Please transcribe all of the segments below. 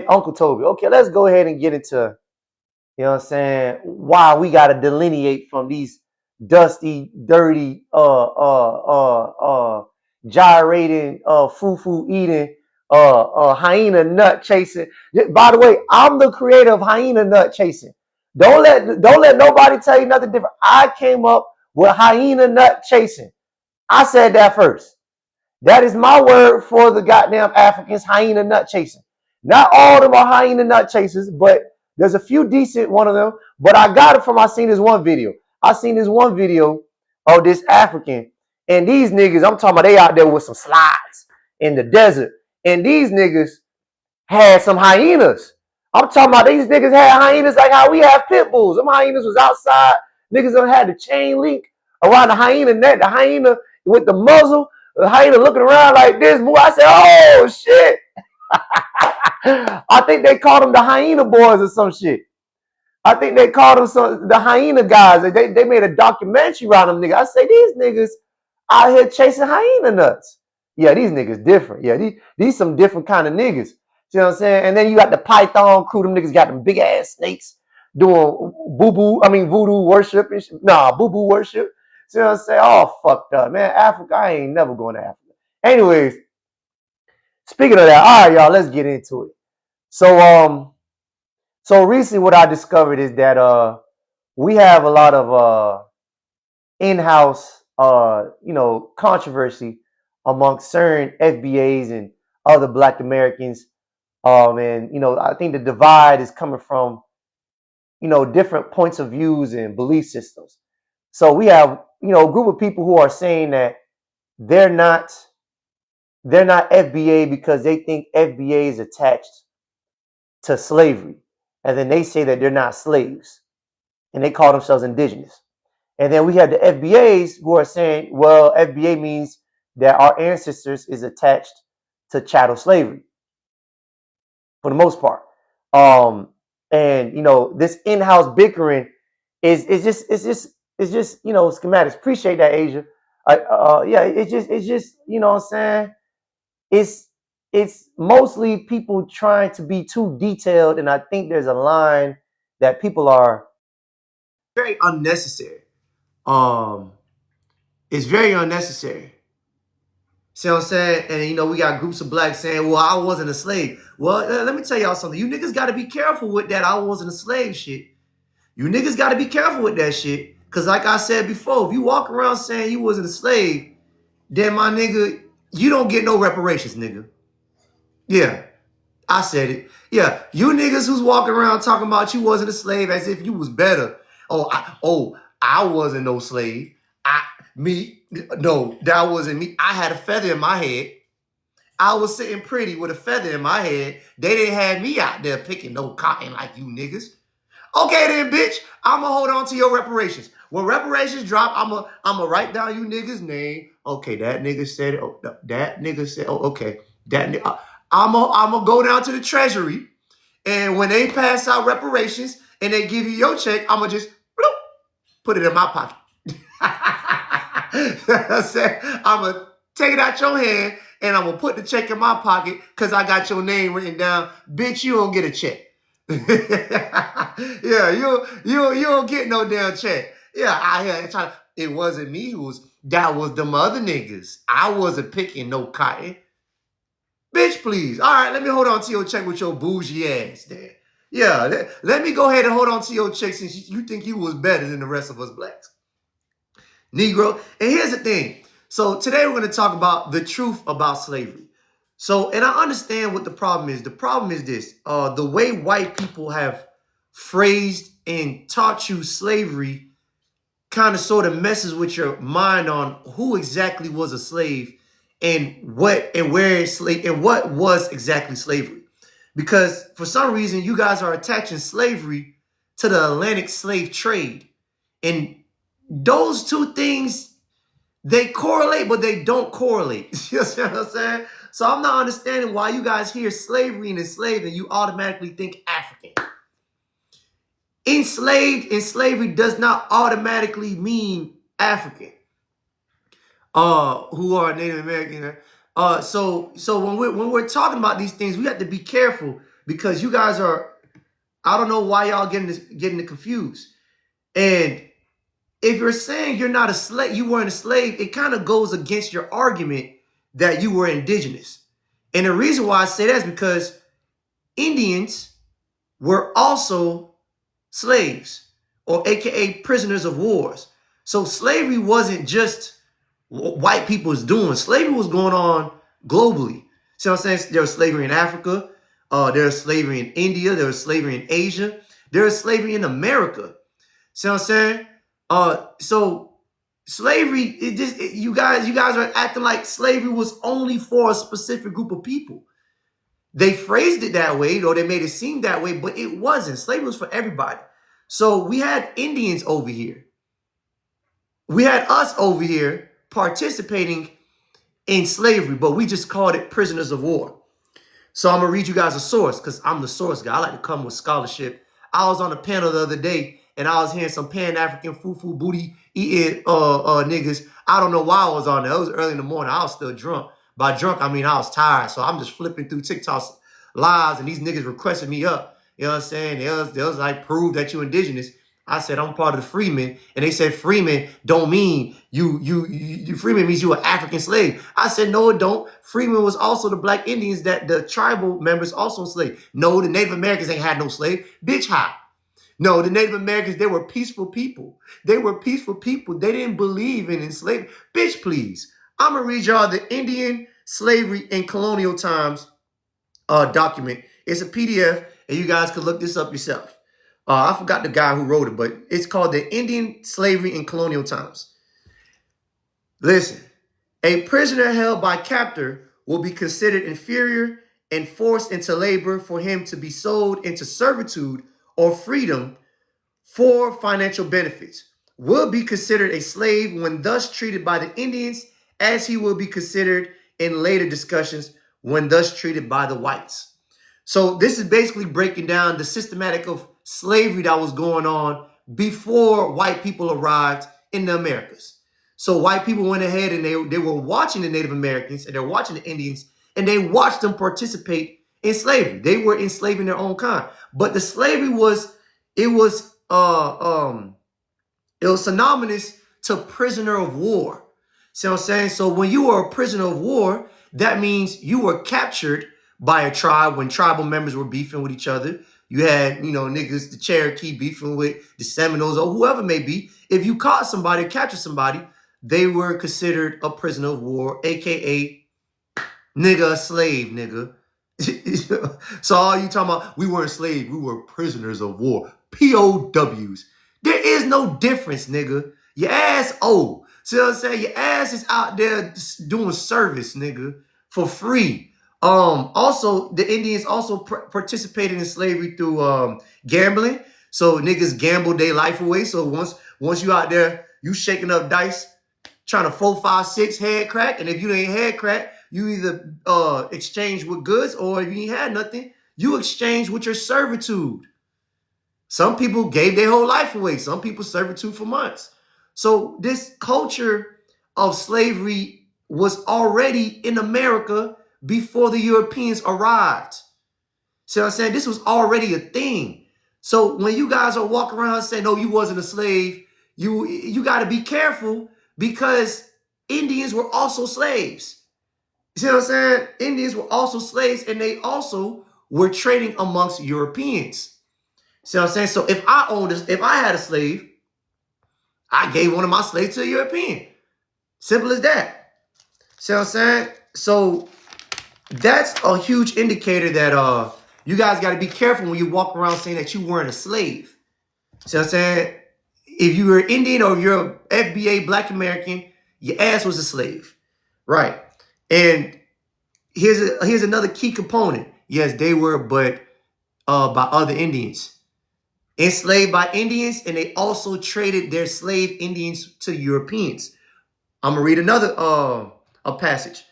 Uncle Toby. Okay, let's go ahead and get into, you know what I'm saying, why we got to delineate from these dusty, dirty, gyrating, foo-foo eating, hyena nut chasing. By the way, I'm the creator of hyena nut chasing. Don't let nobody tell you nothing different. I came up with hyena nut chasing. I said that first. That is my word for the goddamn Africans, hyena nut chasing. Not all of them are hyena nut chasers, but there's a few decent one of them. But I got it from, I seen this one video. I seen this one video of this African. And these niggas, I'm talking about, they out there with some slides in the desert. And these niggas had some hyenas. I'm talking about these niggas had hyenas like how we have pit bulls. Them hyenas was outside. Niggas done had the chain link around the hyena neck. The hyena with the muzzle. The hyena looking around like this. Boy, I said, oh, shit. I think they called them the hyena boys or some shit. I think they called them the hyena guys. They made a documentary around them niggas. I say, these niggas out here chasing hyena nuts. Yeah, these niggas different. Yeah, these some different kind of niggas. You know what I'm saying? And then you got the Python crew. Them niggas got them big ass snakes doing voodoo worship. Boo-boo worship. You know what I'm saying? All fucked up, man. Africa, I ain't never going to Africa. Anyways, speaking of that, all right, y'all, let's get into it. So recently what I discovered is that we have a lot of in-house controversy amongst certain FBAs and other Black Americans. And I think the divide is coming from different points of views and belief systems. So we have a group of people who are saying that they're not FBA because they think FBA is attached to slavery. And then they say that they're not slaves. And they call themselves indigenous. And then we have the FBAs who are saying, well, FBA means that our ancestors is attached to chattel slavery for the most part. And this in-house bickering is just schematics. Appreciate that, Asia. It's just what I'm saying. It's mostly people trying to be too detailed, and I think there's a line that people are very unnecessary. It's very unnecessary. See what I'm saying? And we got groups of blacks saying, well, I wasn't a slave. Well, let me tell y'all something. You niggas gotta be careful with that I wasn't a slave shit. You niggas gotta be careful with that shit. Cause like I said before, if you walk around saying you wasn't a slave, then my nigga, you don't get no reparations, nigga. Yeah, I said it. Yeah, you niggas who's walking around talking about you wasn't a slave as if you was better. I wasn't no slave. No, that wasn't me. I had a feather in my head. I was sitting pretty with a feather in my head. They didn't have me out there picking no cotton like you niggas. Okay then, bitch. I'ma hold on to your reparations. When reparations drop, I'ma write down you niggas' name. Okay, that nigga said it. Oh, that nigga said. Oh, okay. That nigga. I'ma go down to the treasury, and when they pass out reparations and they give you your check, I'ma just bloop, put it in my pocket. I said, I'm going to take it out your hand and I'm going to put the check in my pocket because I got your name written down. Bitch, you don't get a check. Yeah, you don't get no damn check. Yeah, it wasn't me that was them other niggas. I wasn't picking no cotton. Bitch, please. All right, let me hold on to your check with your bougie ass there. Yeah, let me go ahead and hold on to your check since you think you was better than the rest of us blacks. Negro. And here's the thing. So today we're going to talk about the truth about slavery. So, and I understand what the problem is. The problem is this. The way white people have phrased and taught you slavery kind of sort of messes with your mind on who exactly was a slave and what and where slave and what was exactly slavery. Because for some reason you guys are attaching slavery to the Atlantic slave trade. And those two things, they correlate, but they don't correlate. You know what I'm saying? So I'm not understanding why you guys hear slavery and enslaved and you automatically think African. Enslaved and slavery does not automatically mean African. Who are Native American. So when we're talking about these things, we have to be careful because you guys are, I don't know why y'all getting it confused. And if you're saying you're not a slave, you weren't a slave, it kind of goes against your argument that you were indigenous. And the reason why I say that is because Indians were also slaves, or AKA prisoners of wars. So slavery wasn't just what white people was doing. Slavery was going on globally. See what I'm saying? There was slavery in Africa. There was slavery in India. There was slavery in Asia. There was slavery in America. See what I'm saying? So slavery, you guys are acting like slavery was only for a specific group of people. They phrased it that way, or they made it seem that way, but it wasn't. Slavery was for everybody. So we had Indians over here. We had us over here participating in slavery, but we just called it prisoners of war. So I'm going to read you guys a source because I'm the source guy. I like to come with scholarship. I was on a panel the other day and I was hearing some Pan-African foo-foo booty eating niggas. I don't know why I was on there. It was early in the morning. I was still drunk. By drunk, I mean I was tired. So I'm just flipping through TikTok's lives and these niggas requested me up. You know what I'm saying? They was like, prove that you're indigenous. I said, I'm part of the freemen. And they said, freemen don't mean you freeman means you an African slave. I said, no, it don't. Freeman was also the black Indians that the tribal members also enslaved. No, the Native Americans ain't had no slave. Bitch, how? No, the Native Americans, they were peaceful people. They were peaceful people. They didn't believe in enslavement. Bitch, please. I'm going to read y'all the Indian Slavery in Colonial Times document. It's a PDF, and you guys can look this up yourself. I forgot the guy who wrote it, but it's called the Indian Slavery in Colonial Times. Listen, a prisoner held by captor will be considered inferior and forced into labor for him to be sold into servitude or freedom for financial benefits. Will be considered a slave when thus treated by the Indians, as he will be considered in later discussions when thus treated by the whites. So this is basically breaking down the systematic of slavery that was going on before white people arrived in the Americas. So white people went ahead and they were watching the Native Americans and they're watching the Indians and they watched them participate in slavery. They were enslaving their own kind. But the slavery was synonymous to prisoner of war. See what I'm saying? So when you were a prisoner of war, that means you were captured by a tribe when tribal members were beefing with each other. You had, niggas, the Cherokee beefing with the Seminoles or whoever it may be. If you caught somebody, captured somebody, they were considered a prisoner of war, aka nigga, a slave, nigga. So all you talking about, we weren't slaves, we were prisoners of war, POWs. There is no difference, nigga. Your ass old. See what I'm saying? Your ass is out there doing service, nigga, for free. Also, the Indians also participated in slavery through gambling. So niggas gambled their life away. So once you out there, you shaking up dice, trying to 4, 5, 6 head crack. And if you ain't head crack, you either exchange with goods, or if you ain't had nothing, you exchange with your servitude. Some people gave their whole life away. Some people servitude for months. So this culture of slavery was already in America before the Europeans arrived. See what I'm saying? This was already a thing. So when you guys are walking around saying, no, you wasn't a slave, you got to be careful, because Indians were also slaves. You see what I'm saying? Indians were also slaves, and they also were trading amongst Europeans. See what I'm saying? So if I had a slave, I gave one of my slaves to a European. Simple as that. See what I'm saying? So that's a huge indicator that you guys got to be careful when you walk around saying that you weren't a slave. See what I'm saying? If you were Indian or if you're a FBA Black American, your ass was a slave. Right. And here's another key component. Yes, they were, but by other Indians. Enslaved by Indians, and they also traded their slave Indians to Europeans. I'm gonna read another a passage.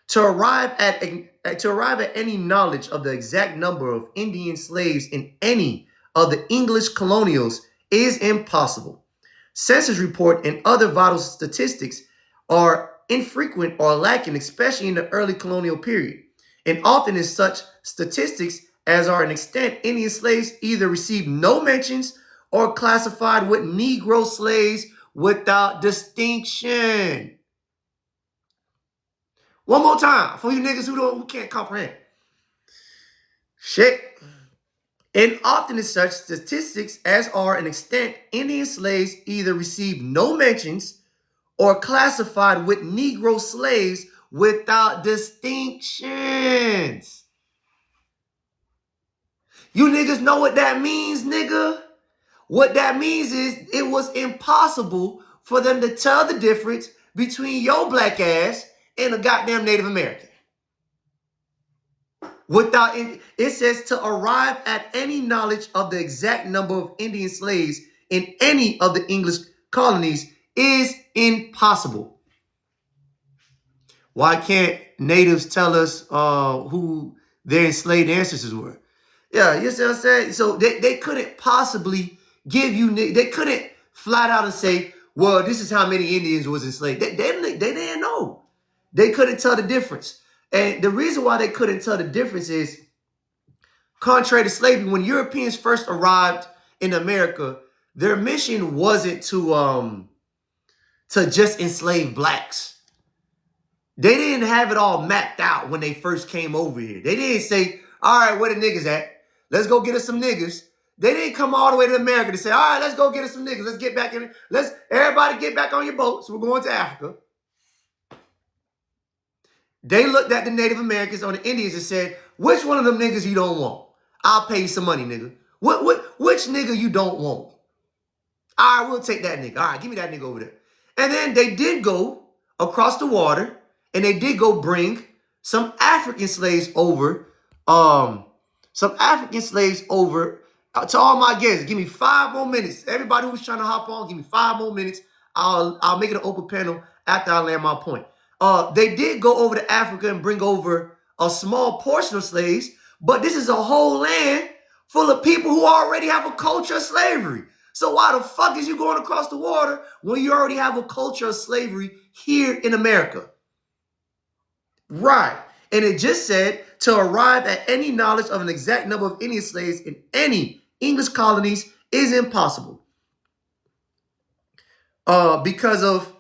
To arrive at any knowledge of the exact number of Indian slaves in any of the English colonials is impossible. Census report and other vital statistics are infrequent or lacking, especially in the early colonial period, and often in such statistics as are an extent, Indian slaves either received no mentions or classified with Negro slaves without distinction. One more time for you niggas who can't comprehend. Shit. And often as such, statistics as are an extent, Indian slaves either received no mentions or classified with Negro slaves without distinctions. You niggas know what that means, nigga? What that means is it was impossible for them to tell the difference between your black ass and a goddamn Native American. Without it says to arrive at any knowledge of the exact number of Indian slaves in any of the English colonies is impossible. Why can't natives tell us who their enslaved ancestors were? Yeah, you see what I'm saying? So they couldn't possibly give you, they couldn't flat out and say, well, this is how many Indians was enslaved. They didn't know. They couldn't tell the difference. And the reason why they couldn't tell the difference is, contrary to slavery, when Europeans first arrived in America, their mission wasn't to just enslave blacks. They didn't have it all mapped out when they first came over here. They didn't say, all right, where the niggas at? Let's go get us some niggas. They didn't come all the way to America to say, all right, let's go get us some niggas. Let's get back in. Let's everybody get back on your boats. We're going to Africa. They looked at the Native Americans or the Indians and said, which one of them niggas you don't want? I'll pay you some money, nigga. Which nigga you don't want? All right, we'll take that nigga. All right, give me that nigga over there. And then they did go across the water and they did go bring some African slaves over. To all my guests. Give me 5 more minutes. Everybody who's trying to hop on, give me 5 more minutes. I'll make it an open panel after I land my point. They did go over to Africa and bring over a small portion of slaves, but this is a whole land full of people who already have a culture of slavery. So why the fuck is you going across the water when you already have a culture of slavery here in America? Right. And it just said to arrive at any knowledge of an exact number of Indian slaves in any English colonies is impossible. Because of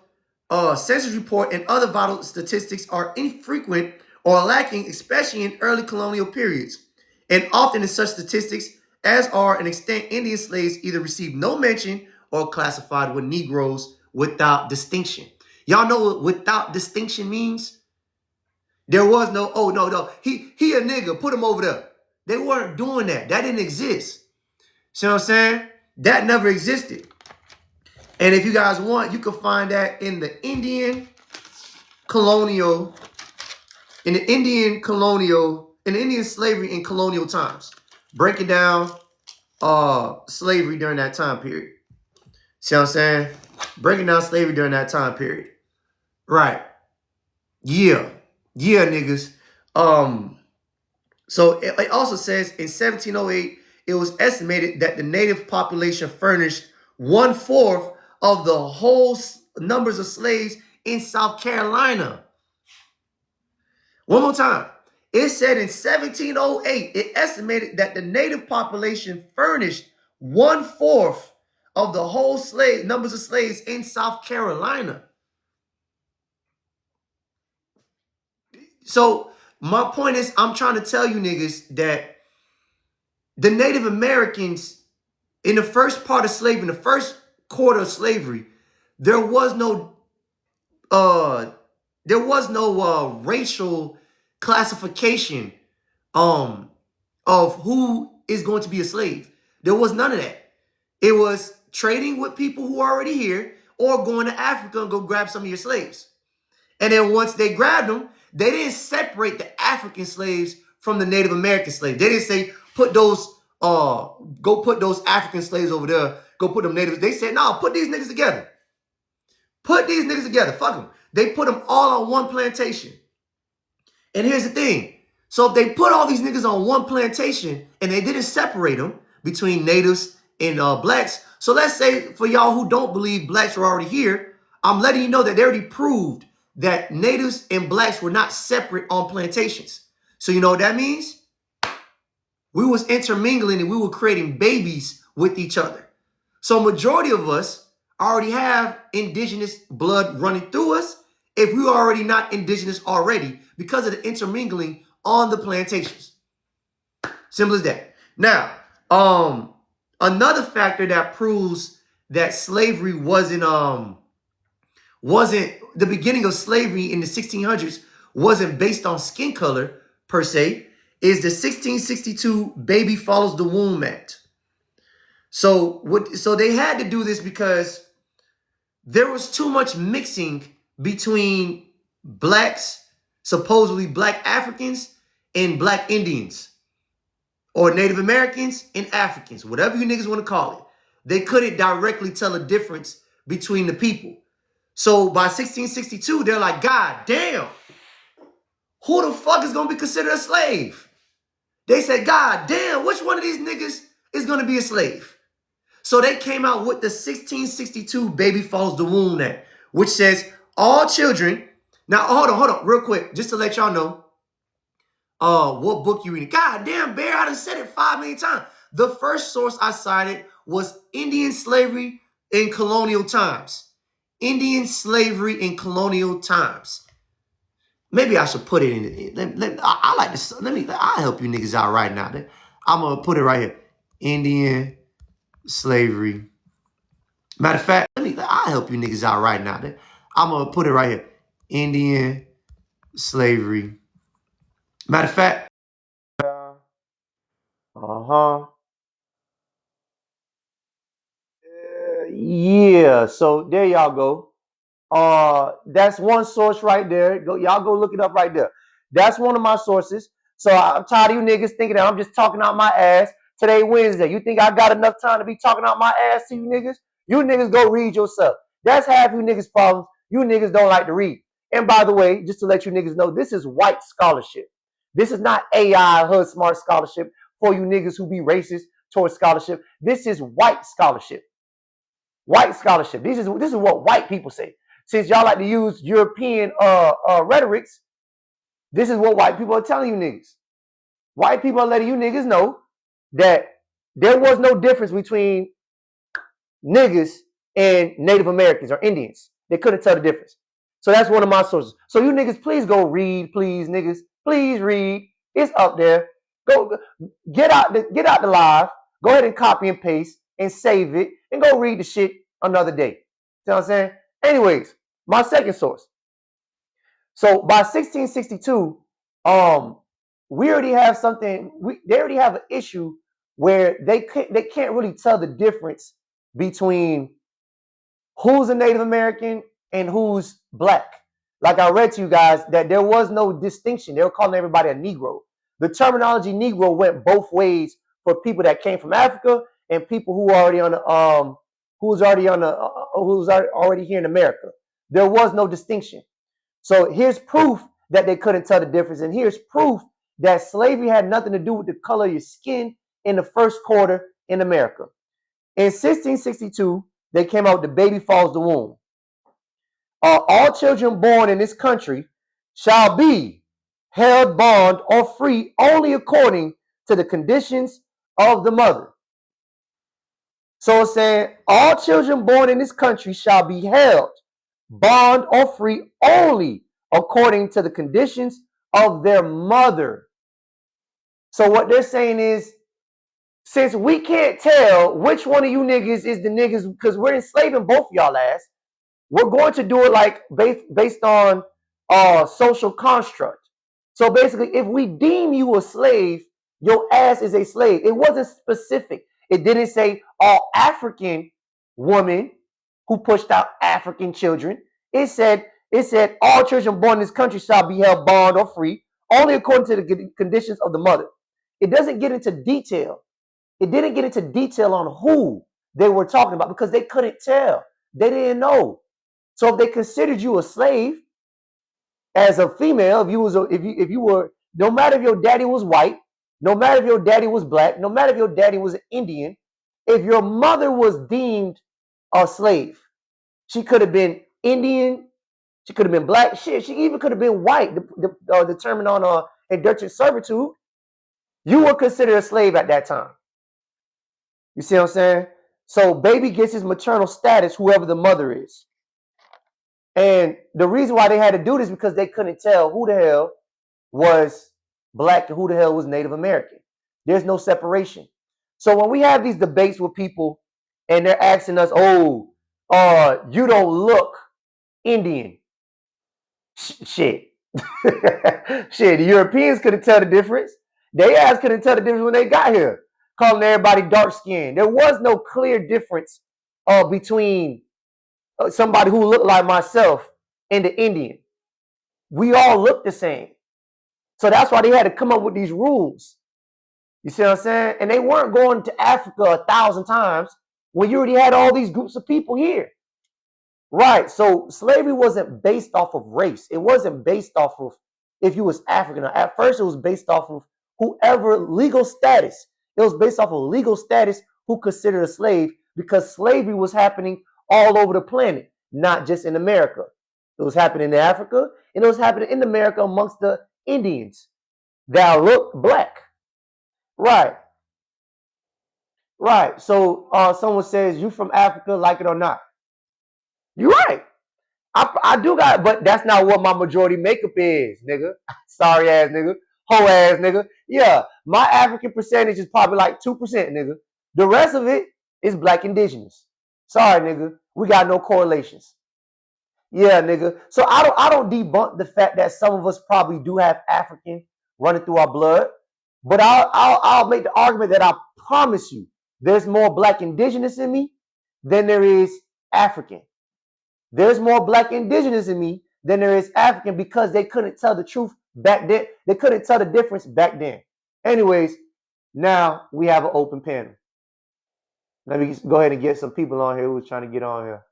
census report and other vital statistics are infrequent or lacking, especially in early colonial periods. And often in such statistics as are an extent, Indian slaves either received no mention or classified with Negroes without distinction. Y'all know what without distinction means? There was no, oh, no, he a nigga, put him over there. They weren't doing that. That didn't exist. See what I'm saying? That never existed. And if you guys want, you can find that in the Indian slavery in colonial times. Breaking down slavery during that time period. See what I'm saying? Breaking down slavery during that time period. Right. Yeah, niggas. So it also says in 1708, it was estimated that the native population furnished 1/4 of the whole numbers of slaves in South Carolina. One more time. It said in 1708, it estimated that the native population furnished 1/4 of the whole numbers of slaves in South Carolina. So my point is, I'm trying to tell you niggas that the Native Americans in the first part of slavery, in the first quarter of slavery, there was no racial classification of who is going to be a slave. There was none of that. It was trading with people who are already here or going to Africa and go grab some of your slaves. And then once they grabbed them, they didn't separate the African slaves from the Native American slaves. They didn't say, go put those African slaves over there, go put them natives. They said, no, put these niggas together. Put these niggas together. Fuck them. They put them all on one plantation. And here's the thing. So if they put all these niggas on one plantation and they didn't separate them between natives and blacks. So let's say for y'all who don't believe blacks were already here, I'm letting you know that they already proved that natives and blacks were not separate on plantations. So you know what that means? We was intermingling and we were creating babies with each other. So majority of us already have indigenous blood running through us if we are already not indigenous already because of the intermingling on the plantations. Simple as that. Now, another factor that proves that slavery wasn't the beginning of slavery in the 1600s wasn't based on skin color per se is the 1662 Baby Follows the Womb Act. So they had to do this because there was too much mixing between blacks, supposedly black Africans, and black Indians, or Native Americans and Africans, whatever you niggas want to call it. They couldn't directly tell a difference between the people. So by 1662, they're like, God damn, who the fuck is going to be considered a slave? They said, God damn, which one of these niggas is going to be a slave? So they came out with the 1662 Baby Follows the Womb Act, which says all children. Now, hold on, real quick, just to let y'all know what book you reading. God damn, Bear, I done said it 5 million times. The first source I cited was Indian slavery in colonial times. Indian slavery in colonial times. Maybe I should put it in. I like this. I'll help you niggas out right now. I'm going to put it right here. Indian slavery. Matter of fact, I'll help you niggas out right now. I'm going to put it right here. Indian slavery. Matter of fact. Yeah, so there y'all go. That's one source right there. Y'all go look it up right there. That's one of my sources. So I'm tired of you niggas thinking that I'm just talking out my ass. Today Wednesday. You think I got enough time to be talking out my ass to you niggas? You niggas go read yourself. That's half you niggas' problems. You niggas don't like to read. And by the way, just to let you niggas know, this is white scholarship. This is not AI HUD smart scholarship for you niggas who be racist towards scholarship. This is white scholarship. White scholarship. This is what white people say. Since y'all like to use European rhetorics, this is what white people are telling you niggas. White people are letting you niggas know that there was no difference between niggas and Native Americans or Indians. They couldn't tell the difference. So that's one of my sources. So you niggas, please go read, please, niggas. Please read. It's up there. Go get out the live. Go ahead and copy and paste and save it and go read the shit another day. You know what I'm saying? Anyways, my second source. So by 1662, we already have something. They already have an issue where they can't really tell the difference between who's a Native American and who's black. Like I read to you guys that there was no distinction. They were calling everybody a Negro. The terminology Negro went both ways for people that came from Africa and people who are already on the who's already here in America. There was no distinction. So here's proof that they couldn't tell the difference, and here's proof that slavery had nothing to do with the color of your skin in the first quarter in America. In 1662, they came out with the Baby Follows the Womb. All children born in this country shall be held bond or free only according to the conditions of the mother. So it's saying all children born in this country shall be held bond or free only according to the conditions of their mother. So what they're saying is, since we can't tell which one of you niggas is the niggas, because we're enslaving both y'all ass, we're going to do it like based on social construct. So basically, if we deem you a slave, your ass is a slave. It wasn't specific. It didn't say all African women who pushed out African children. It said all children born in this country shall be held bond or free, only according to the conditions of the mother. It doesn't get into detail. It didn't get into detail on who they were talking about because they couldn't tell. They didn't know. So if they considered you a slave as a female, if you were, no matter if your daddy was white, no matter if your daddy was black, no matter if your daddy was an Indian, if your mother was deemed a slave, she could have been Indian, she could have been black, shit, she even could have been white, determined on indentured servitude. You were considered a slave at that time. You see what I'm saying? So baby gets his maternal status, whoever the mother is. And the reason why they had to do this is because they couldn't tell who the hell was black and who the hell was Native American. There's no separation. So when we have these debates with people and they're asking us, oh, you don't look Indian. Shit. Shit, the Europeans couldn't tell the difference. They ass couldn't tell the difference when they got here, calling everybody dark skinned. There was no clear difference between somebody who looked like myself and the Indian. We all look the same. So that's why they had to come up with these rules. You see what I'm saying? And they weren't going to Africa 1,000 times when you already had all these groups of people here. Right. So slavery wasn't based off of race. It wasn't based off of if you was African. At first, it was based off of whoever legal status. It was based off of legal status who considered a slave, because slavery was happening all over the planet, not just in America. It was happening in Africa, and it was happening in America amongst the Indians that looked black. Right. Right. So someone says, you from Africa, like it or not. You're right. I do got, but that's not what my majority makeup is, nigga. Sorry ass nigga. Hoe ass nigga. Yeah, my African percentage is probably like 2%, nigga. The rest of it is black indigenous. Sorry, nigga. We got no correlations. Yeah, nigga. So I don't debunk the fact that some of us probably do have African running through our blood, but I'll make the argument that I promise you there's more black indigenous in me than there is African. There's more black indigenous in me than there is African, because they couldn't tell the truth back then. They couldn't tell the difference back then. Anyways, now we have an open panel. Let me go ahead and get some people on here who's trying to get on here.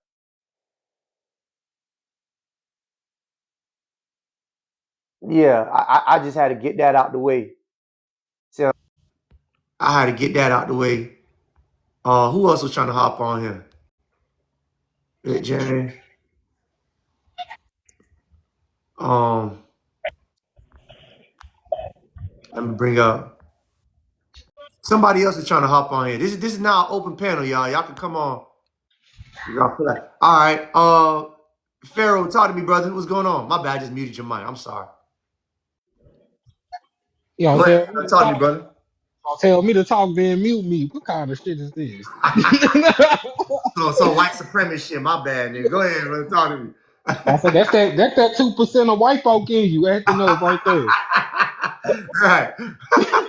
Yeah, I just had to get that out the way. So I had to get that out the way. Who else was trying to hop on here? James. Let me bring up somebody else is trying to hop on here. This is now an open panel, y'all. Y'all can come on. Y'all feel like, all right. Pharaoh, talk to me, brother. What's going on? My bad, I just muted your mic. I'm sorry. You know, Go ahead. tell me to Talk to me, talk. brother. Tell me to talk, then mute me. What kind of shit is this? So white supremacy shit. My bad, nigga. Go ahead, brother. Talk to me. I said that's that 2% of white folk in you acting up right there. Right.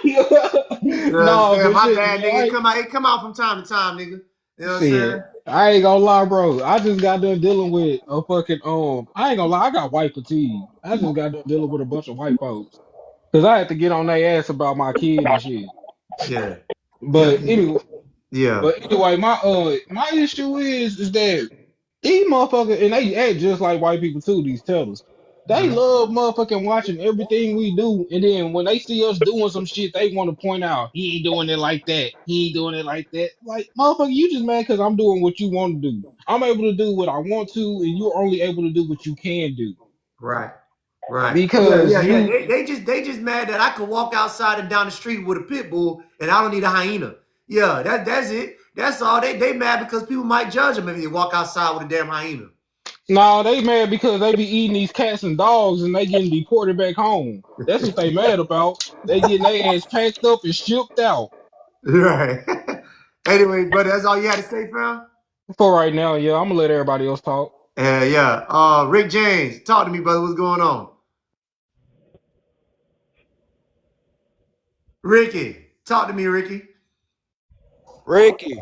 You know what I'm No, saying? but My shit, bad, man, nigga. It come out from time to time, nigga. You know what I'm saying? shit. I ain't gonna lie, bro. I just got done dealing with a fucking I ain't gonna lie, I got white fatigue. I just got done dealing with a bunch of white folks because I had to get on their ass about my kid and shit. Yeah. But anyway, Yeah. my issue is that these motherfuckers, and they act just like white people too, these tellers. They Mhm. love motherfucking watching everything we do, and then when they see us doing some shit, they want to point out, he ain't doing it like that. He ain't doing it like that. Like, motherfucker, you just mad because I'm doing what you want to do. I'm able to do what I want to, and you're only able to do what you can do. Right. Right. Yeah, Because yeah, yeah. you, They just mad that I could walk outside and down the street with a pit bull and I don't need a hyena. Yeah, that's it. That's all. They mad because people might judge them if they walk outside with a damn hyena. nah, they mad because they be eating these cats and dogs and they getting deported back home. That's what they mad about. They getting their ass packed up and shipped out. Right. Anyway, brother, that's all you had to say, fam? For right now, yeah, I'm gonna let everybody else talk. Yeah. Rick James, talk to me, brother. What's going on? Ricky, talk to me, Ricky. Ricky,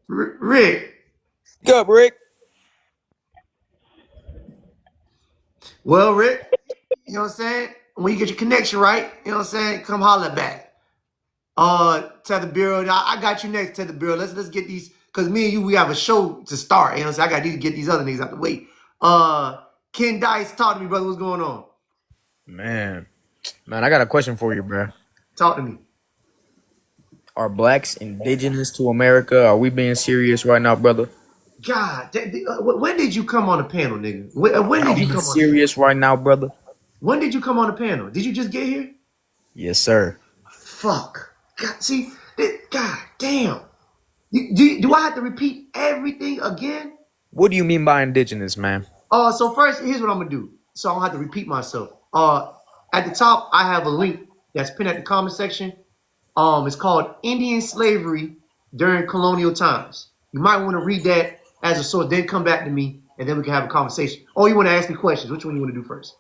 Rick. what's up, Rick? Well, Rick, you know what I'm saying? When you get your connection right, you know what I'm saying? Come holler back. Tether Bureau, I got you next, Tether Bureau. Let's get these, because me and you, we have a show to start. You know what I'm saying? I got to get these other niggas out the way. Ken Dice, talk to me, brother. What's going on? Man, I got a question for you, bro. Talk to me. Are blacks indigenous to America? Are we being serious right now, brother? God, when did you come on the panel, nigga? When Are we did you being come on the panel? serious right now, brother? When did you come on the panel? Did you just get here? Yes, sir. Fuck. God, see, God damn. Do I have to repeat everything again? What do you mean by indigenous, man? So first, here's what I'm gonna do. So I don't have to repeat myself. At the top, I have a link that's pinned at the comment section. It's called Indian Slavery During Colonial Times. You might want to read that as a source, then come back to me, and then we can have a conversation. Or you want to ask me questions? Which one you want to do first?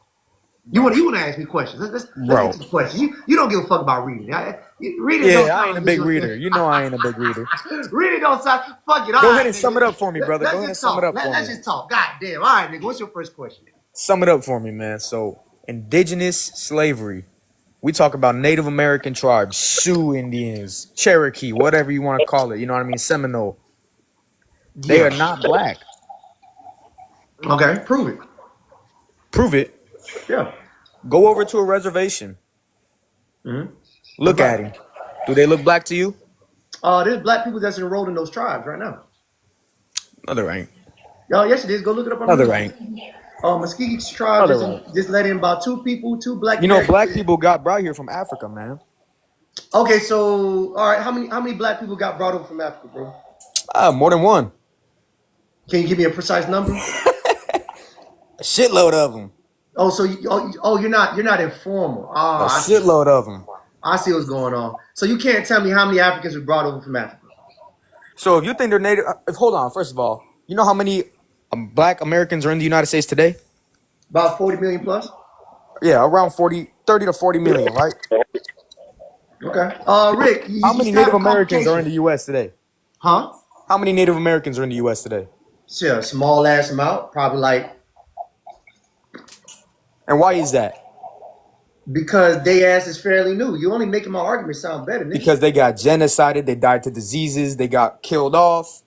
You want to ask me questions? Let's Bro. answer the questions. You don't give a fuck about reading. Reading Yeah, don't I sound ain't a like big your reader. thing. You know I ain't a big reader. Reading don't sound. Fuck it. All Go right, ahead and nigga. sum it up for me, brother. Go Let's ahead and just sum it talk. up for Let's me. just talk. God damn. All right, nigga. What's your first question? Sum it up for me, man. So, indigenous slavery. We talk about Native American tribes, Sioux Indians, Cherokee, whatever you want to call it. You know what I mean? Seminole. They are Yeah. not black. Okay. Prove it. Prove it. Yeah. Go over to a reservation. Mm-hmm. Look at him. Do they look black to you? There's black people that's enrolled in those tribes right now. No, there ain't. Yes, it is. Go look it up on No, the there news. ain't. Muskegee No, tribe there ain't. just let in about 2 people, 2 black You know, Americans. black people got brought here from Africa, man. Okay, so all right, how many black people got brought over from Africa, bro? More than one. Can you give me a precise number? A shitload of them. Oh, so you're not informal. A I see. shitload of them. I see what's going on. So you can't tell me how many Africans were brought over from Africa. So if you think they're native, hold on. First of all, you know how many black Americans are in the United States today? About 40 million plus. Yeah, around 30 to 40 million, right? Okay. Rick, How you many still have Native a Americans are in complication, the U.S. today? huh? How many Native Americans are in the U.S. today? Sure, small ass amount, probably like And why is that? because they ass is fairly new. You only making my argument sound better, nigga. Because they got genocided, they died to diseases, they got killed off.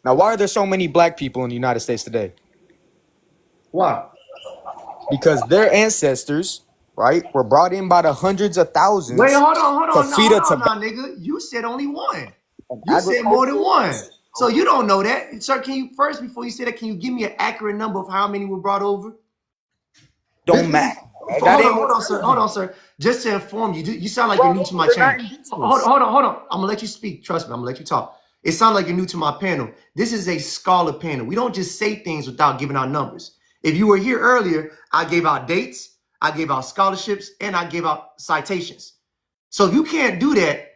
Now, why are there so many black people in the United States today? Why? Because their ancestors, right, were brought in by the hundreds of Wait, thousands hold on, to no, feed hold a on, tobacco now, nigga. You said only one. and You said more than agricultural. one. So you don't know that, sir. Can you first, before you say that, can you give me an accurate number of how many were brought over? Don't This is, matter. That ain't hold what's on, sir. Hold on, relevant. sir. Just to inform you, you sound like Bro, you're new to my they're channel. not indigenous. Hold on. I'm gonna let you speak. Trust me, I'm gonna let you talk. It sounds like you're new to my panel. This is a scholar panel. We don't just say things without giving out numbers. If you were here earlier, I gave out dates, I gave out scholarships, and I gave out citations. So if you can't do that,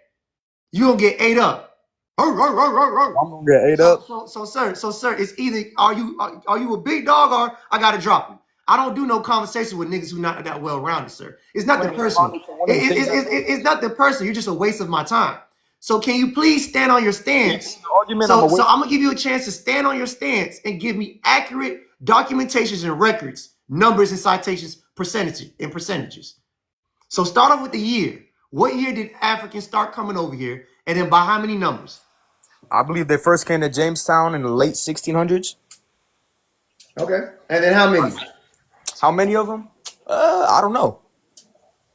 you're gonna get ate up. I'm gonna get ate up. So sir, it's either are you a big dog or I gotta drop you. I don't do no conversation with niggas who not that well rounded, sir. It's nothing personal. It's nothing personal. You're just a waste of my time. So can you please stand on your stance? Argument, I'm a So waste. I'm gonna give you a chance to stand on your stance and give me accurate documentations and records, numbers and citations, percentages. So start off with the year. What year did Africans start coming over here? And then by how many numbers? I believe they first came to Jamestown in the late 1600s. Okay. And then how many? How many of them? I don't know.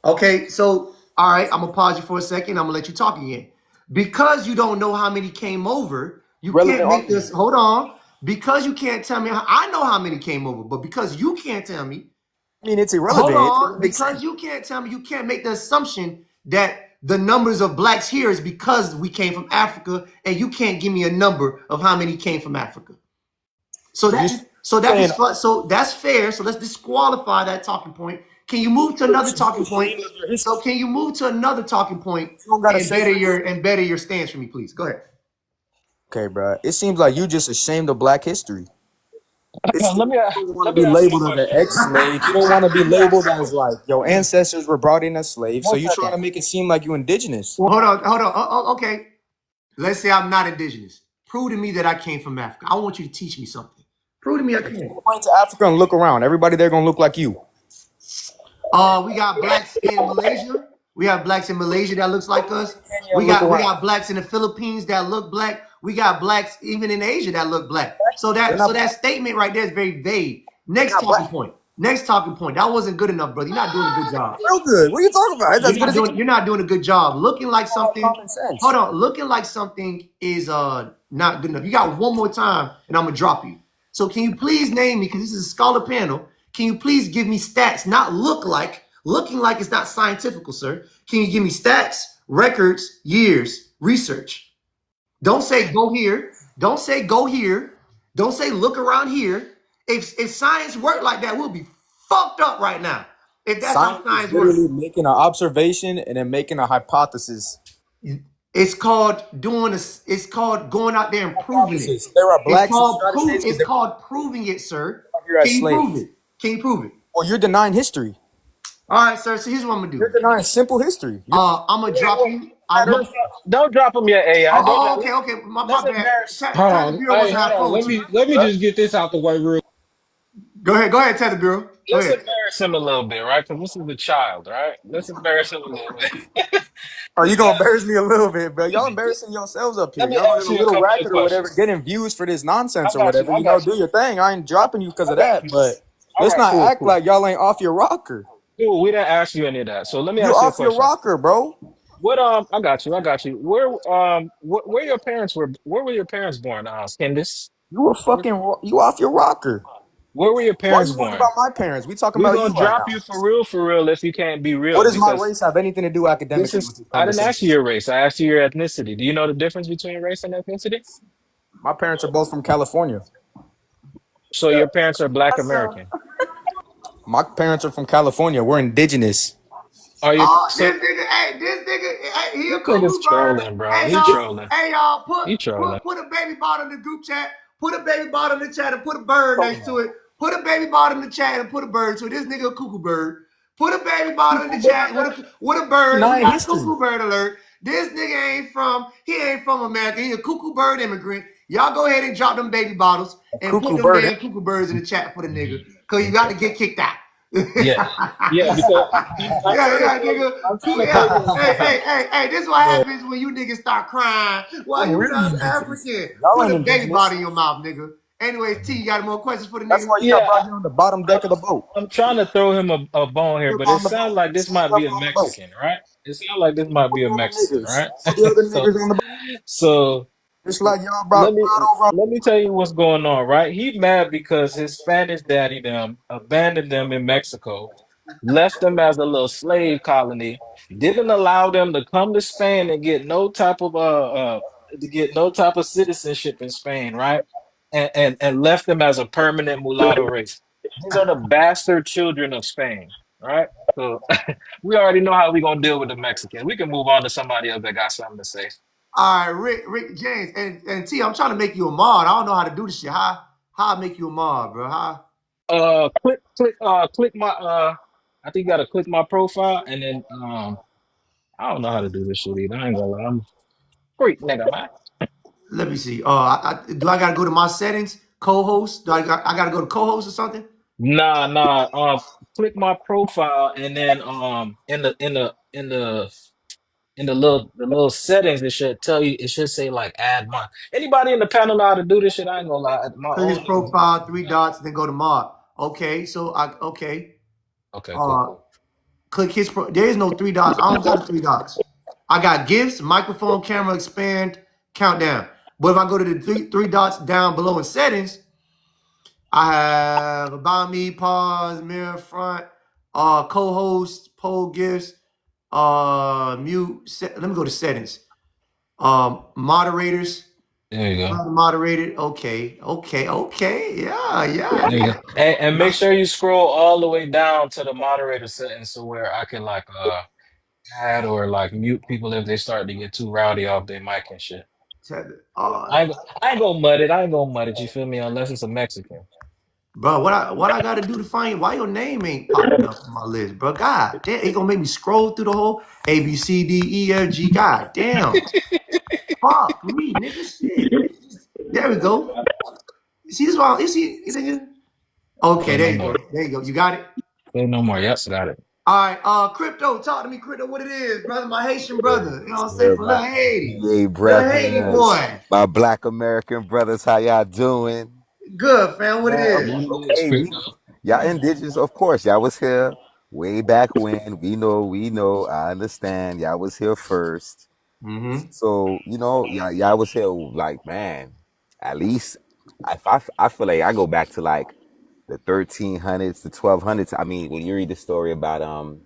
Okay, so all right, I'm gonna pause you for a second. I'm gonna let you talk again. Because you don't know how many came over, you can't Relevant make this. argument. Hold on. Because you can't tell me, I know how many came over, but because you can't tell me, I mean, it's hold irrelevant. It on. doesn't make sense. Because you can't tell me, you can't make the assumption that the numbers of blacks here is because we came from Africa, and you can't give me a number of how many came from Africa. So You saying so that's fair. So let's disqualify that talking point. Can you move to another talking point? So can you move to another talking point you don't gotta and say it. better your stance for me, please? Go ahead. Okay, bro. It seems like you just ashamed of black history. It seems Let me like you don't want to let me be ask you a labeled as an question. ex-slave. You don't want to be Let me ask labeled you. as like your ancestors were brought in as slaves. So One you're trying second. to make it seem like you indigenous. Hold on. Okay. Let's say I'm not indigenous. Prove to me that I came from Africa. I want you to teach me something. Prove to me I came. Go to Africa and look around. Everybody there gonna look like you. We got blacks in Malaysia. We have blacks in Malaysia that looks like us. Kenya and look We around. got blacks in the Philippines that look black. We got blacks even in Asia that look black. They're not That black. statement right there is very vague. They're Next not talking black. point. Next talking point. That wasn't good enough, brother. You're not doing a good job. Real good. What are you talking about? It's as good as it can You're not doing a good job. Looking like be. something. Common sense. Hold on. Looking like something is not good enough. You got one more time and I'm gonna drop you. So can you please name me, because this is a scholar panel. Can you please give me stats? Not look like. Looking like is not scientific, sir. Can you give me stats, records, years, research? Don't say go here. Don't say go here. Don't say look around here. If science worked like that, we'll be fucked up right now. If that's how Science is science works. literally making an observation and then making a hypothesis. It's called doing a, it's called going out there and proving it. Hypothesis. There are It's blacks in the called United States because it's they're called proving it, sir. here as Can you prove slaves. it? Can you prove it? Well, you're denying history. All right, sir. So here's what I'm gonna You're do. denying simple history. You're I'm gonna drop you. Don't drop him your AI. Don't Oh, drop. okay, okay. My Let's bad. embarrass. Hold Tell the on. bureau wants Hey, to hold have on. fun Let with you. me let me just get this out the way real. Go ahead. Tell the bureau. Go Let's ahead. embarrass him a little bit, right? Because this is a child, right? Let's embarrass him a little bit. Are you gonna embarrass me a little bit, bro? Y'all embarrassing yourselves up Let here. me Y'all gonna get ask a you a little couple of racket or whatever, questions. getting views for this I nonsense or got you. whatever. I You know, got do you. your thing. I ain't dropping you because I of got that, you. but All let's right, not cool, act cool. like y'all ain't off your rocker. Cool. We didn't ask you any of that. So let me You ask you a off your question. rocker, bro. What I got you. I got you. Where your parents were? Where were your parents born? Candace. You a Where, fucking you off your rocker. where were your Why parents you worried born? about my parents? We talking We're about you gonna right drop now. you for real, if you can't be What real, does my because race have anything to do this academically with is. this I didn't ask conversation? you your race. I asked you your ethnicity. Do you know the difference between race and ethnicity? My parents are both from California. So your parents are Black American. My parents are from California. We're indigenous. Are you Oh, so? this nigga, hey, he a This nigga's cuckoo bird. trolling, bro. Hey He y'all, trolling. hey y'all, He trolling. put a baby bottle in the group chat. Put a baby bottle in the chat and put a bird next to it. Put a baby bottle in the chat and put a bird to it. This nigga a cuckoo bird. Put a baby bottle in the chat with a bird. We Denying got history. cuckoo bird alert. This nigga he ain't from America. He a cuckoo bird immigrant. Y'all go ahead and drop them baby bottles A and put cuckoo them bird. damn cuckoo birds in the chat for the nigga. Cause you got to get kicked out. Yeah, yeah. Because Yeah, nigga. I'm trying to Yeah. throw you. Hey, this is what happens when you niggas start crying. Why I'm you really South indigenous. African? Y'all Put ain't a baby indigenous. bottle in your mouth, nigga. Anyways, T, you got more questions for the That's nigga? why you got Yeah, brought here on the bottom deck of the boat. I'm trying to throw him a bone here, Him but it on the sounds boat. like this Stand might up be a on the boat. Mexican, right? It sounds like this might All be a the other Mexican, niggers. right? All the other So, niggers on the boat. so Just like y'all let brought me over. let me tell you what's going on, right? He mad because his Spanish daddy them abandoned them in Mexico, left them as a little slave colony, didn't allow them to come to Spain and get no type of to get no type of citizenship in Spain, right? And left them as a permanent mulatto race. These are the bastard children of Spain, right? So we already know how we gonna deal with the Mexicans. We can move on to somebody else that got something to say. All right, Rick James. And T, I'm trying to make you a mod. I don't know how to do this shit. How I make you a mod, bro? How? Click my I think you gotta click my profile and then I don't know how to do this shit either. I ain't gonna lie. I'm a freak nigga, man. Let me see. Do I gotta go to my settings? Co-host? I gotta go to co-host or something? Nah. Click my profile and then in the little settings it should tell you it should say like add mod. Anybody in the panel know how to do this shit? I ain't gonna lie. My Click his old niggas. profile, three dots, then go to mod. Okay, okay. Okay, cool. Uh Click his there is no three dots. I don't got the three dots. I got gifts, microphone, camera, expand, countdown. But if I go to the three dots down below in settings, I have about me, pause, mirror front, co-host, poll gifts, mute. Let me go to settings. Moderators, There you go. moderated. Okay. There you Yeah. go. And make sure you scroll all the way down to the moderator settings so where I can like add or like mute people if they start to get too rowdy off their mic and shit. Uh, I ain't gonna mud it. I ain't gonna mud it. You feel me? Unless it's a Mexican. Bro, what I gotta do to find you? Why your name ain't popping up on my list, bro? God damn, it gonna make me scroll through the whole A B C D E F G. God damn, fuck me, nigga, shit. There we go. See this one? You see? You think okay, Say there no you more. go. There you go. You got it. Say no more. Yep, got it. All right, crypto, talk to me, crypto. What it is, brother? My Haitian Yes, brother. You know what I'm saying? sir. From My little Haiti, FBA little Haiti brothers, boy. my Black American brothers, how y'all doing? Good, fam. What it Man, is? okay, What it is, okay, we crypto? y'all indigenous, of course. Y'all was here way back when. We know. I understand. Y'all was here first. Mm-hmm. So y'all was here like man. At least I feel like I go back to like the 1300s, the 1200s. I mean, when you read the story about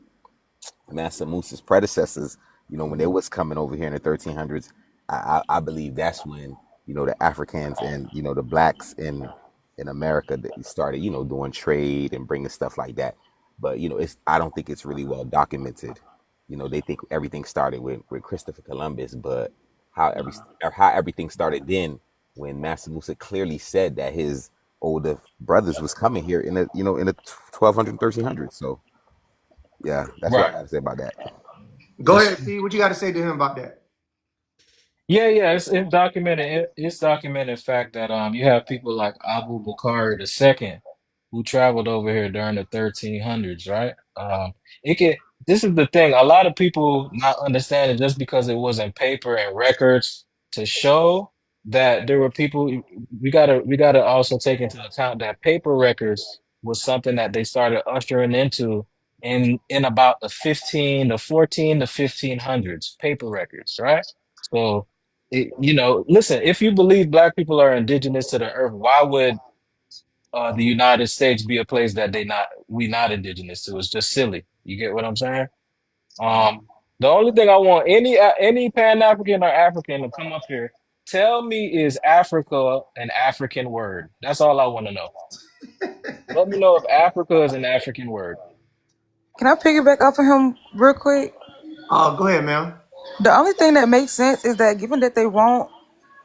Mansa Musa's predecessors, you know, when they was coming over here in the 1300s, I believe that's when, you know, the Africans and, you know, the blacks in America that started, you know, doing trade and bringing stuff like that. But, you know, I don't think it's really well documented. You know, they think everything started with Christopher Columbus, but how everything started then, when Mansa Musa clearly said that his older brothers was coming here in the, you know, in the 1200 1300s. So yeah, that's what I Right. got to say about that. Go It's ahead, see what you got to say to him about that. yeah. It's documented. It's documented fact that you have people like Abu Bakr II who traveled over here during the 1300s, right? It can. This is the thing. A lot of people not understanding just because it wasn't paper and records to show that there were people. We gotta also take into account that paper records was something that they started ushering into in about the 14 to 1500s. Paper records, right? So listen, if you believe black people are indigenous to the earth, why would the United States be a place that we not indigenous to? It's just silly. You get what I'm saying? Um, the only thing I want any Pan African or African to come up here, tell me, is Africa an African word? That's all I want to know. Let me know if Africa is an African word. Can I piggyback off of him real quick? Go ahead, man. The only thing that makes sense is that given that they won't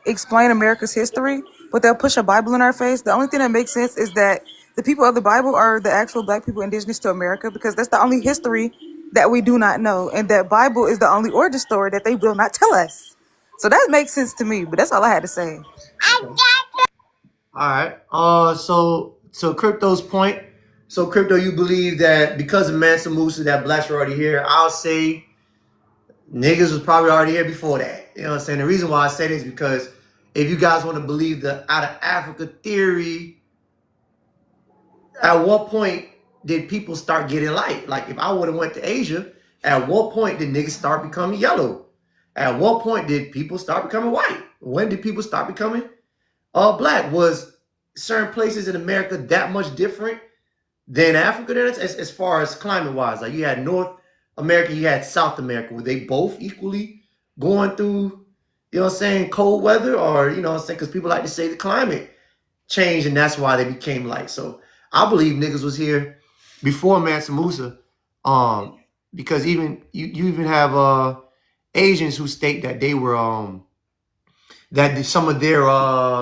explain America's history, but they'll push a Bible in our face, the only thing that makes sense is that the people of the Bible are the actual black people indigenous to America, because that's the only history that we do not know. And that Bible is the only origin story that they will not tell us. So that makes sense to me, but that's all I had to say. All right. So crypto's point. So crypto, you believe that because of Mansa Musa that blacks were already here? I'll say niggas was probably already here before that. You know what I'm saying? The reason why I say this is because if you guys want to believe the out of Africa theory, at what point did people start getting light? Like if I would have went to Asia, at what point did niggas start becoming yellow? At what point did people start becoming white? When did people start becoming black? Was certain places in America that much different than Africa then, as far as climate wise? Like you had North America, you had South America. Were they both equally going through, you know what I'm saying, cold weather? Or, you know what I'm saying, because people like to say the climate changed and that's why they became light. So I believe niggas was here before Mansa Musa. Because even you even have Asians who state that they were that some of their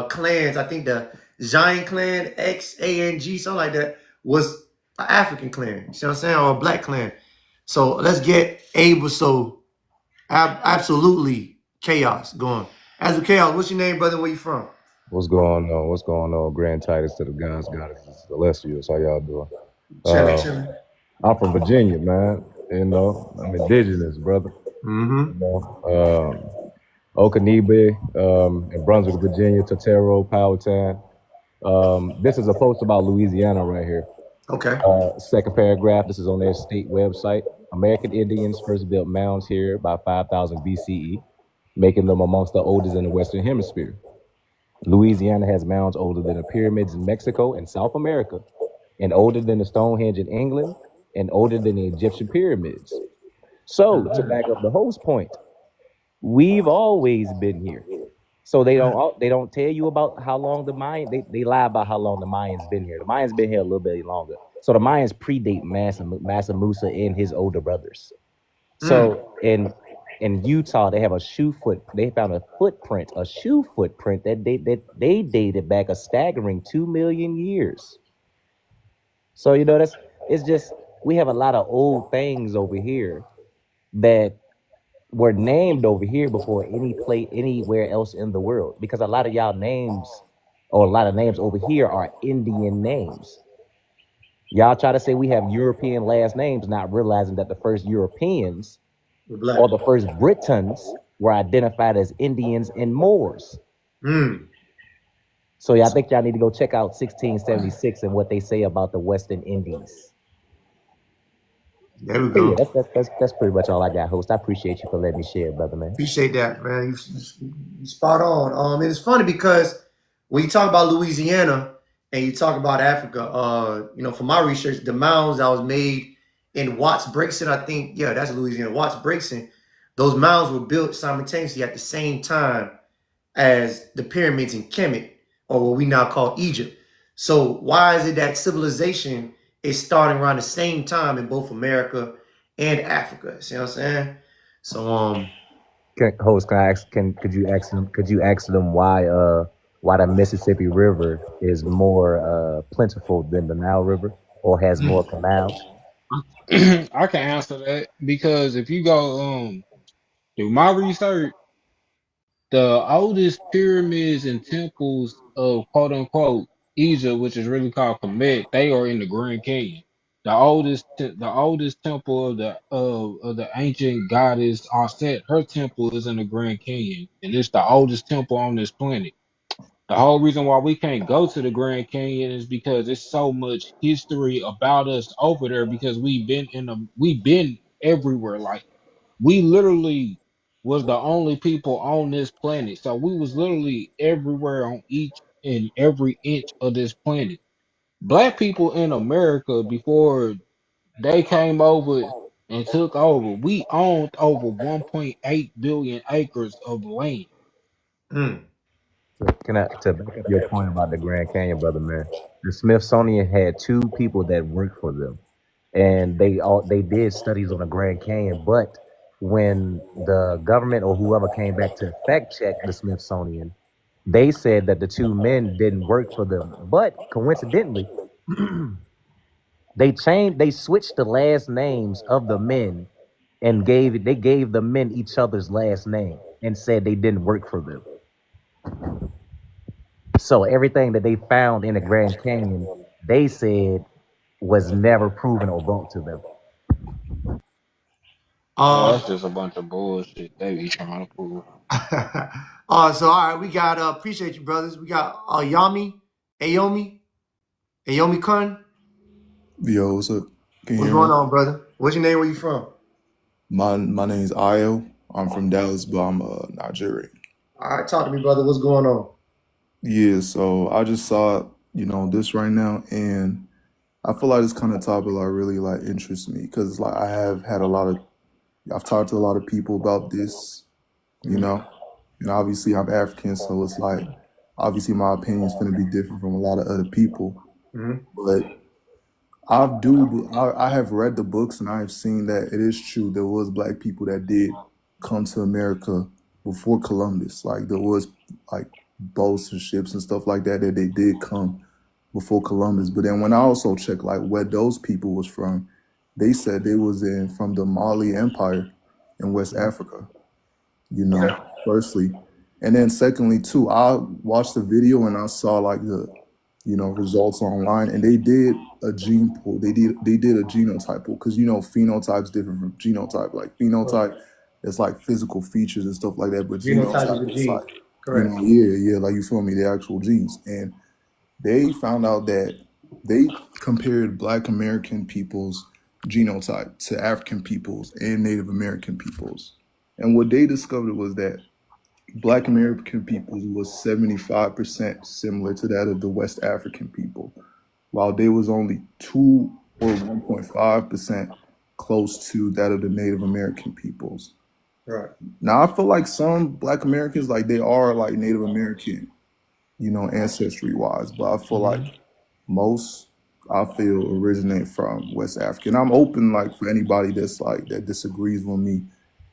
clans, I think the Giant clan, XANG, something like that, was an African clan. You see what I'm saying? Or a black clan. So let's get Abel. So absolutely chaos going. As with chaos, what's your name, brother? Where you from? What's going on? What's going on? Grand Titus to the guys, goddesses, celestials. How y'all doing? Chilling, chilling. I'm from Virginia, man. You know, I'm indigenous, brother. Mm-hmm. You know, Okanibe, in Brunswick, Virginia, Totero, Powhatan. This is a post about Louisiana right here. Okay. Second paragraph. This is on their state website. American Indians first built mounds here by 5000 BCE, making them amongst the oldest in the Western Hemisphere. Louisiana has mounds older than the pyramids in Mexico and South America, and older than the Stonehenge in England, and older than the Egyptian pyramids. So, to back up the host point, we've always been here. So they don't tell you about how long the Mayans, they lie about how long the Mayans been here. The Mayans been here a little bit longer. So the Mayans predate Mansa Musa and his older brothers. So in Utah, they have a they found a shoe footprint that they dated back a staggering 2 million years. So, you know, it's just, we have a lot of old things over here that were named over here before anywhere else in the world, because a lot of y'all names, or a lot of names over here, are Indian names. Y'all try to say we have European last names, not realizing that the first Europeans or the first Britons were identified as Indians and Moors. So yeah, I think y'all need to go check out 1676 and what they say about the Western Indies. There we go. Yeah, that's pretty much all I got, host. I appreciate you for letting me share, brother, man. Appreciate that, man. You spot on. And it's funny because when you talk about Louisiana and you talk about Africa, you know, for my research, the mounds that was made in Watts Brixton, I think, yeah, that's Louisiana, Watts Brixton, those mounds were built simultaneously at the same time as the pyramids in Kemet, or what we now call Egypt. So why is it that civilization is starting around the same time in both America and Africa? See what I'm saying? So Host, could you ask them why the Mississippi River is more plentiful than the Nile River or has more canals? I can answer that because if you go through my research, the oldest pyramids and temples of quote unquote Egypt, which is really called Kemet, they are in the Grand Canyon. The oldest temple of the ancient goddess Aset, her temple is in the Grand Canyon, and it's the oldest temple on this planet. The whole reason why we can't go to the Grand Canyon is because there's so much history about us over there because we've been everywhere. Like we literally was the only people on this planet. So we was literally everywhere on each and every inch of this planet. Black people in America before they came over and took over, we owned over 1.8 billion acres of land. To back up your point about the Grand Canyon, brother man, the Smithsonian had two people that worked for them, and they did studies on the Grand Canyon. But when the government or whoever came back to fact check the Smithsonian, they said that the two men didn't work for them. But coincidentally, they switched the last names of the men and gave the men each other's last name and said they didn't work for them. So everything that they found in the Grand Canyon, they said was never proven or brought to them. Yeah, uh that's just a bunch of bullshit they be trying to prove. so all right, we got appreciate you, brothers. We got Ayomi Kun. Yo, what's up? Can you What's hear going me? on, brother? What's your name? Where you from? My name's Ayo. I'm from Dallas, but I'm Nigerian. All right, talk to me, brother. What's going on? Yeah, so I just saw, this right now, and I feel like this kind of topic like really like interests me because like I've talked to a lot of people about this, you know, and obviously I'm African, so it's like obviously my opinion is going to be different from a lot of other people, Mm-hmm. but I have read the books and I have seen that it is true there was black people that did come to America before Columbus. Like there was like boats and ships and stuff like that that they did come before Columbus. But then when I also checked like where those people was from, they said they was from the Mali Empire in West Africa, Okay. firstly. And then secondly too, I watched the video and I saw like the results online, and they did a gene pool. They did a genotype pool because phenotype's different from genotype. Like phenotype, it's like physical features and stuff like that, but Genotype is genotype a is G. like Correct. yeah, like you feel me, the actual genes. And they found out that they compared Black American people's genotype to African people's and Native American people's, and what they discovered was that Black American peoples was 75% similar to that of the West African people, while they was only 2 or 1.5% close to that of the Native American peoples. Right. Now I feel like some Black Americans, like they are like Native American, ancestry wise, but I feel like most I feel originate from West Africa. And I'm open like for anybody that's like that disagrees with me,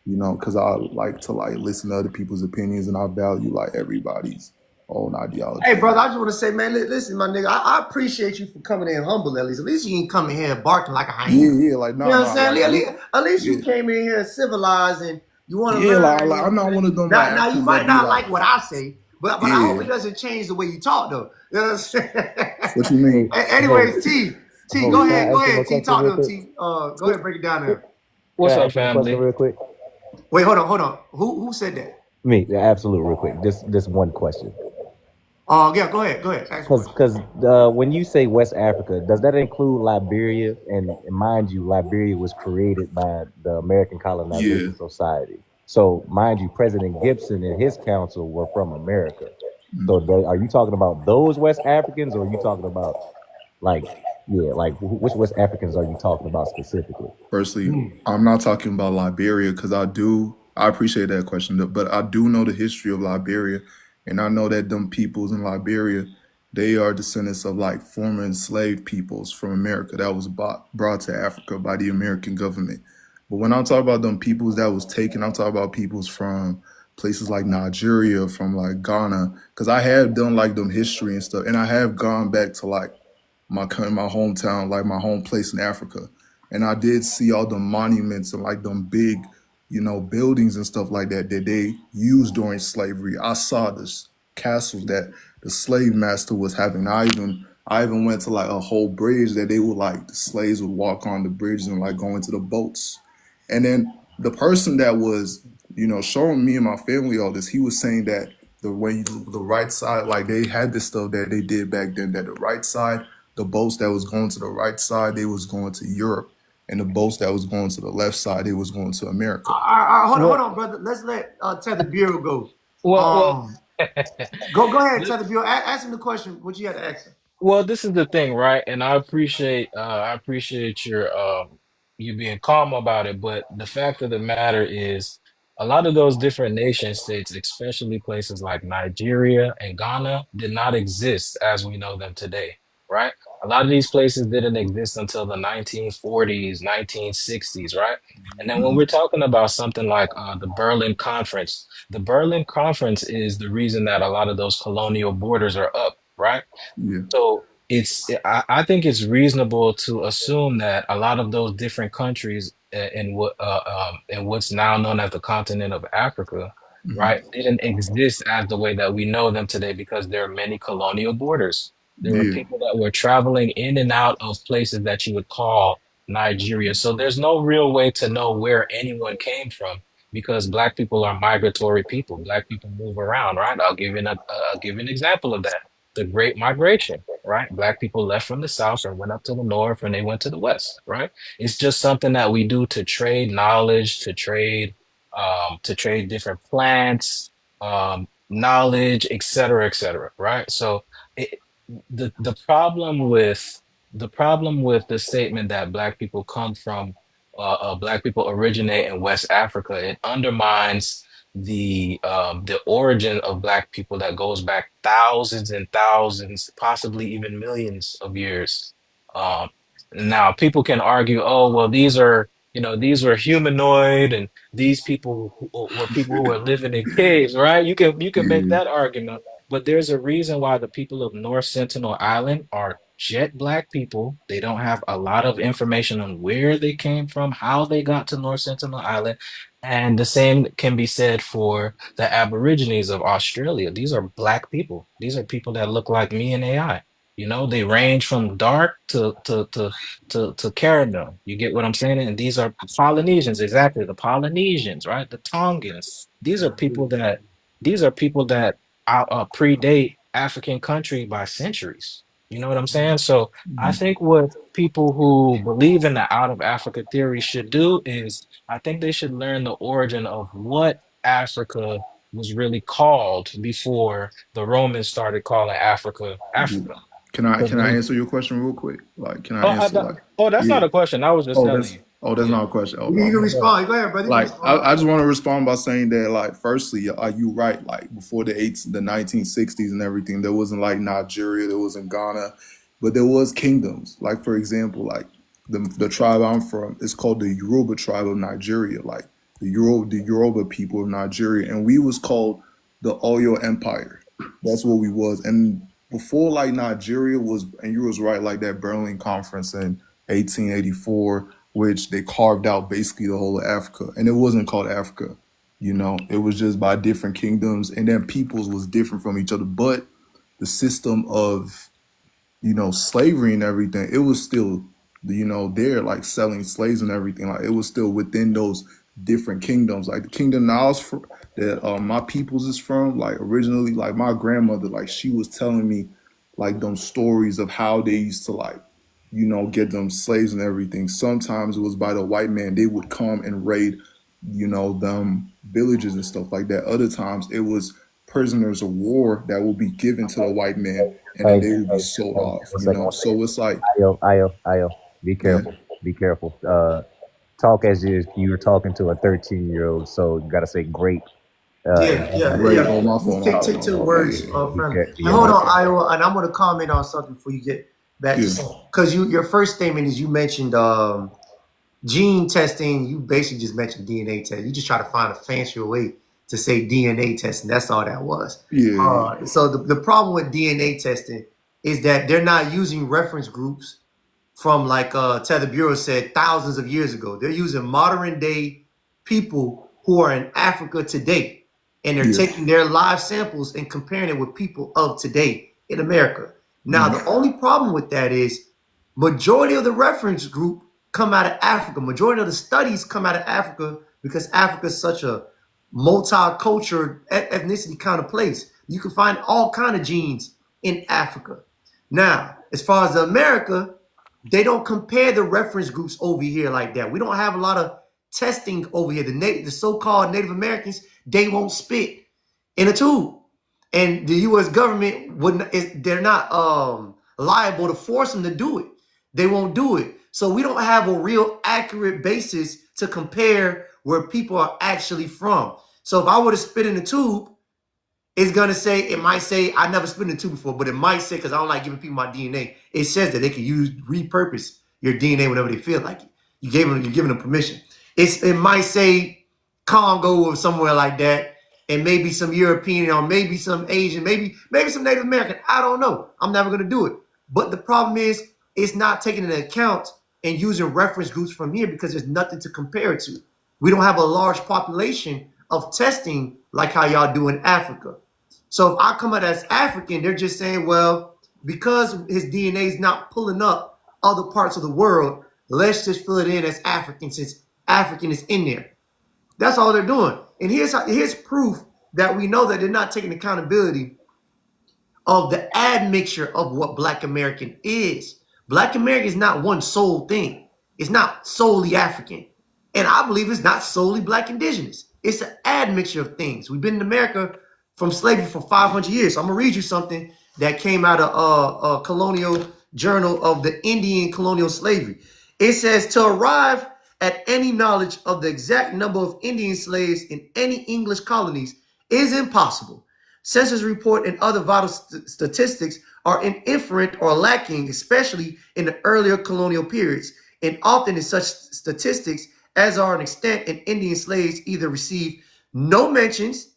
because I like to like listen to other people's opinions and I value like everybody's own Hey, ideology. brother, I just want to say, man, listen, my nigga, I appreciate you for coming in humble at least. At least you ain't coming here barking like a Yeah, hyena. yeah, like You know what I'm nah, saying? like At least you yeah, came in here civilized and you want to yeah, learn. You like know I'm what I'm not saying? one of them like Now you Africans that might be not like, like what I say, but I hope yeah, it doesn't change the way you talk, though. You know what I'm saying? what you Hey, mean? Anyways, host, T, host, can I go ask him a ahead, T, question talk to real him, quick? T. Go ahead, break it down there. Can What's I up, ask him a question family? real quick? Wait, hold on. Who said that? Me, yeah, absolute, real quick. Just one question. Yeah, go ahead, ask a question. Because when you say West Africa, does that include Liberia? And mind you, Liberia was created by the American Yeah, Colonization Society. So mind you, President Gibson and his council were from America. So are you talking about those West Africans, or are you talking about like, yeah, like which West Africans are you talking about specifically? Firstly, I'm not talking about Liberia because I appreciate that question, but I do know the history of Liberia, and I know that them peoples in Liberia, they are descendants of like former enslaved peoples from America that was brought to Africa by the American government. But when I'm talking about them peoples that was taken, I'm talking about peoples from places like Nigeria, from like Ghana, because I have done like them history and stuff, and I have gone back to like my hometown, like my home place in Africa. And I did see all the monuments and like them big, buildings and stuff like that that they used during slavery. I saw this castles that the slave master was having. I even went to like a whole bridge that they would like the slaves would walk on the bridge and like go into the boats. And then the person that was, showing me and my family all this, he was saying that the right side, like they had this stuff that they did back then, that the right side, the boats that was going to the right side, they was going to Europe, and the boats that was going to the left side, they was going to America. Hold Well, on, brother. Let's let Tether Bureau go. well, Go ahead, Tether Bureau. Ask him the question. What you had to ask him. well, this is the thing, right? And I appreciate your you being calm about it, but the fact of the matter is a lot of those different nation states, especially places like Nigeria and Ghana, did not exist as we know them today, right? A lot of these places didn't exist until the 1940s, 1960s, right? And then when Mhm. we're talking about something like the Berlin Conference is the reason that a lot of those colonial borders are up, right? Yeah, So I think it's reasonable to assume that a lot of those different countries in what's now known as the continent of Africa, hmm, right, didn't exist as the way that we know them today because there are many colonial borders. There were yeah, people that were traveling in and out of places that you would call Nigeria. So there's no real way to know where anyone came from because Black people are migratory people. Black people move around, right? I'll give you an example of that, the Great Migration, right? Black people left from the South and went up to the North and they went to the West, right? It's just something that we do to trade knowledge, to trade different plants, knowledge, et cetera, right? So it, the problem with the statement that Black people come from, Black people originate in West Africa, it undermines the origin of Black people that goes back thousands and thousands, possibly even millions of years. Um, Now people can argue, oh well, these were humanoid, and these were people who were living in caves, right? You can make yeah, that argument, but there's a reason why the people of North Sentinel Island are jet black people. They don't have a lot of information on where they came from, how they got to North Sentinel Island. And the same can be said for the Aborigines of Australia. These are black people. These are people that look like me and AI. They range from dark to caramel. You get what I'm saying? And these are Polynesians, exactly. The Polynesians, right? The Tongans. These are people that predate African country by centuries. You know what I'm saying? So I mhm, think what people who believe in the out of Africa theory should do is I think they should learn the origin of what Africa was really called before the Romans started calling Africa yeah. Africa. Can I answer your question real quick? Like, can I answer like, That's yeah. not a question. I was just telling you. That's Yeah. not a question. Oh, You my can fault. respond. Go ahead, brother. You can Like respond. I just want to respond by saying that, like, firstly, are you right? Like before the 1960s and everything, there wasn't like Nigeria, there wasn't Ghana, but there was kingdoms. Like for example, like the tribe I'm from is called the Yoruba tribe of Nigeria. Like the Yoruba people of Nigeria, and we was called the Oyo Empire. That's what we was. And before like Nigeria was, and you was right, like that Berlin Conference in 1884, which they carved out basically the whole of Africa. And it wasn't called Africa, it was just by different kingdoms. And then peoples was different from each other. But the system of slavery and everything, it was still, there like selling slaves and everything. Like it was still within those different kingdoms. Like the kingdom now that my peoples is from, like originally, like my grandmother, like she was telling me like them stories of how they used to like, get them slaves and everything. Sometimes it was by the white man. They would come and raid, them villages and stuff like that. Other times it was prisoners of war that will be given to the white man, and then Hey, they will be hey, sold hey, off. one You second, know, one second. so it's like, Io, be yeah, careful, be careful. Talk as if you were talking to a 13-year-old. So you got to say great. Yeah, And yeah, great. yeah. Oh, my Just fault, my take fault, my two fault. words Yeah, from. And yeah, hold my on, fault. Iowa, and I'm gonna comment on something before you get back to Yeah, something. Because your first statement is you mentioned gene testing. You basically just mentioned DNA testing. You just try to find a fancier way to say DNA testing. That's all that was. yeah, So the problem with DNA testing is that they're not using reference groups from like Tether Bureau said thousands of years ago. They're using modern day people who are in Africa today, and they're yeah. taking their live samples and comparing it with people of today in America. Now, Mm, the only problem with that is majority of the reference group come out of Africa. Majority of the studies come out of Africa because Africa is such a multicultural ethnicity kind of place. You can find all kind of genes in Africa. Now, as far as America, they don't compare the reference groups over here like that. We don't have a lot of testing over here. The so-called Native Americans, they won't spit in a tube, and the U.S. government wouldn't. They're not liable to force them to do it. They won't do it. So we don't have a real accurate basis to compare where people are actually from. So if I were to spit in a tube, it's gonna say, it might say, I never split in two before, but it might say, because I don't like giving people my DNA, it says that they can repurpose your DNA whenever they feel like it. You're giving them permission. It might say Congo or somewhere like that, and maybe some European or maybe some Asian, maybe some Native American. I don't know. I'm never gonna do it. But the problem is it's not taking into account and using reference groups from here because there's nothing to compare it to. We don't have a large population of testing like how y'all do in Africa. So if I come out as African, they're just saying, well, because his DNA is not pulling up other parts of the world, let's just fill it in as African since African is in there. That's all they're doing. And here's proof that we know that they're not taking accountability of the admixture of what Black American is. Black American is not one sole thing. It's not solely African. And I believe it's not solely Black Indigenous. It's an admixture of things. We've been in America from slavery for 500 years. So I'm going to read you something that came out of a colonial journal of the Indian colonial slavery. It says, to arrive at any knowledge of the exact number of Indian slaves in any English colonies is impossible. Census report and other vital statistics are inferent or lacking, especially in the earlier colonial periods, and often in such statistics as are an extent in Indian slaves either receive no mentions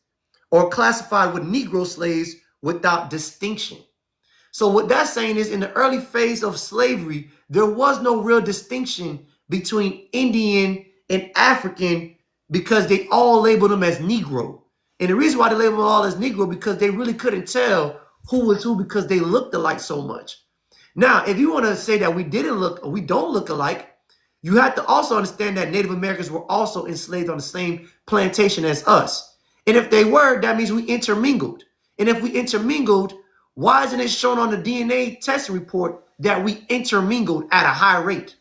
or classified with Negro slaves without distinction. So what that's saying is in the early phase of slavery, there was no real distinction between Indian and African because they all labeled them as Negro. And the reason why they labeled them all as Negro because they really couldn't tell who was who because they looked alike so much. Now, if you want to say that we don't look alike, you have to also understand that Native Americans were also enslaved on the same plantation as us. And if they were, that means we intermingled. And if we intermingled, why isn't it shown on the DNA testing report that we intermingled at a high rate?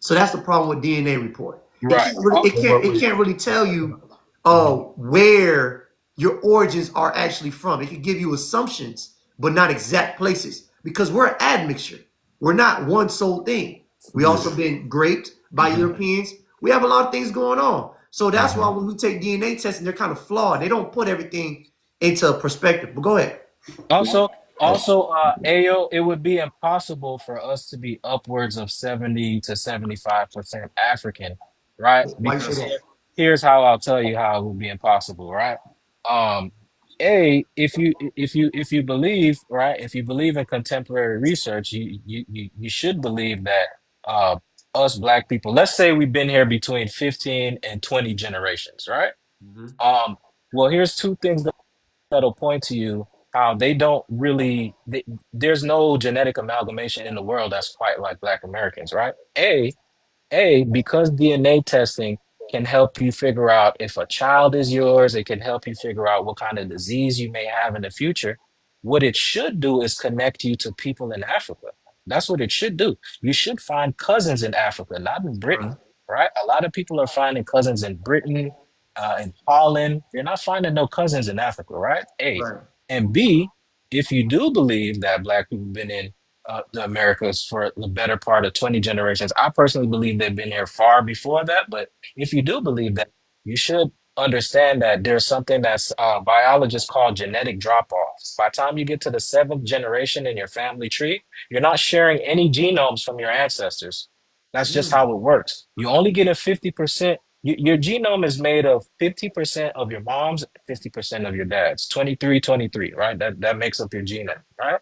So that's the problem with DNA report. It Right. can't really, it can't really tell you where your origins are actually from. It can give you assumptions, but not exact places because we're an admixture. We're not one sole thing. We yeah. also been raped by Europeans. We have a lot of things going on. So that's why when we take DNA testing, they're kind of flawed. They don't put everything into perspective. But go ahead. Ayo, it would be impossible for us to be upwards of 70 to 75% African, right? Why you say Because that? here's how I'll tell you how it would be impossible, right? Um, if you believe, right, if you believe in contemporary research, you should believe that uh us black people, let's say we've been here between 15 and 20 generations, right? Mhm. Um, well, here's two things that'll point to you how they don't really there's no genetic amalgamation in the world that's quite like Black Americans, right? Because DNA testing can help you figure out if a child is yours, it can help you figure out what kind of disease you may have in the future. What it should do is connect you to people in Africa. That's what it should do. You should find cousins in Africa, not in Britain, right? A lot of people are finding cousins in Britain, in Holland. You're not finding no cousins in Africa, right? A. Right. And B, if you do believe that Black people have been in the Americas for the better part of 20 generations, I personally believe they've been here far before that. But if you do believe that, you should understand that there's something that's biologists call genetic drop-offs. By the time you get to the seventh generation in your family tree, you're not sharing any genomes from your ancestors. That's just how it works. You only get a 50%. Your genome is made of 50% of your mom's, 50% of your dad's. 23, 23, right? That makes up your genome, right?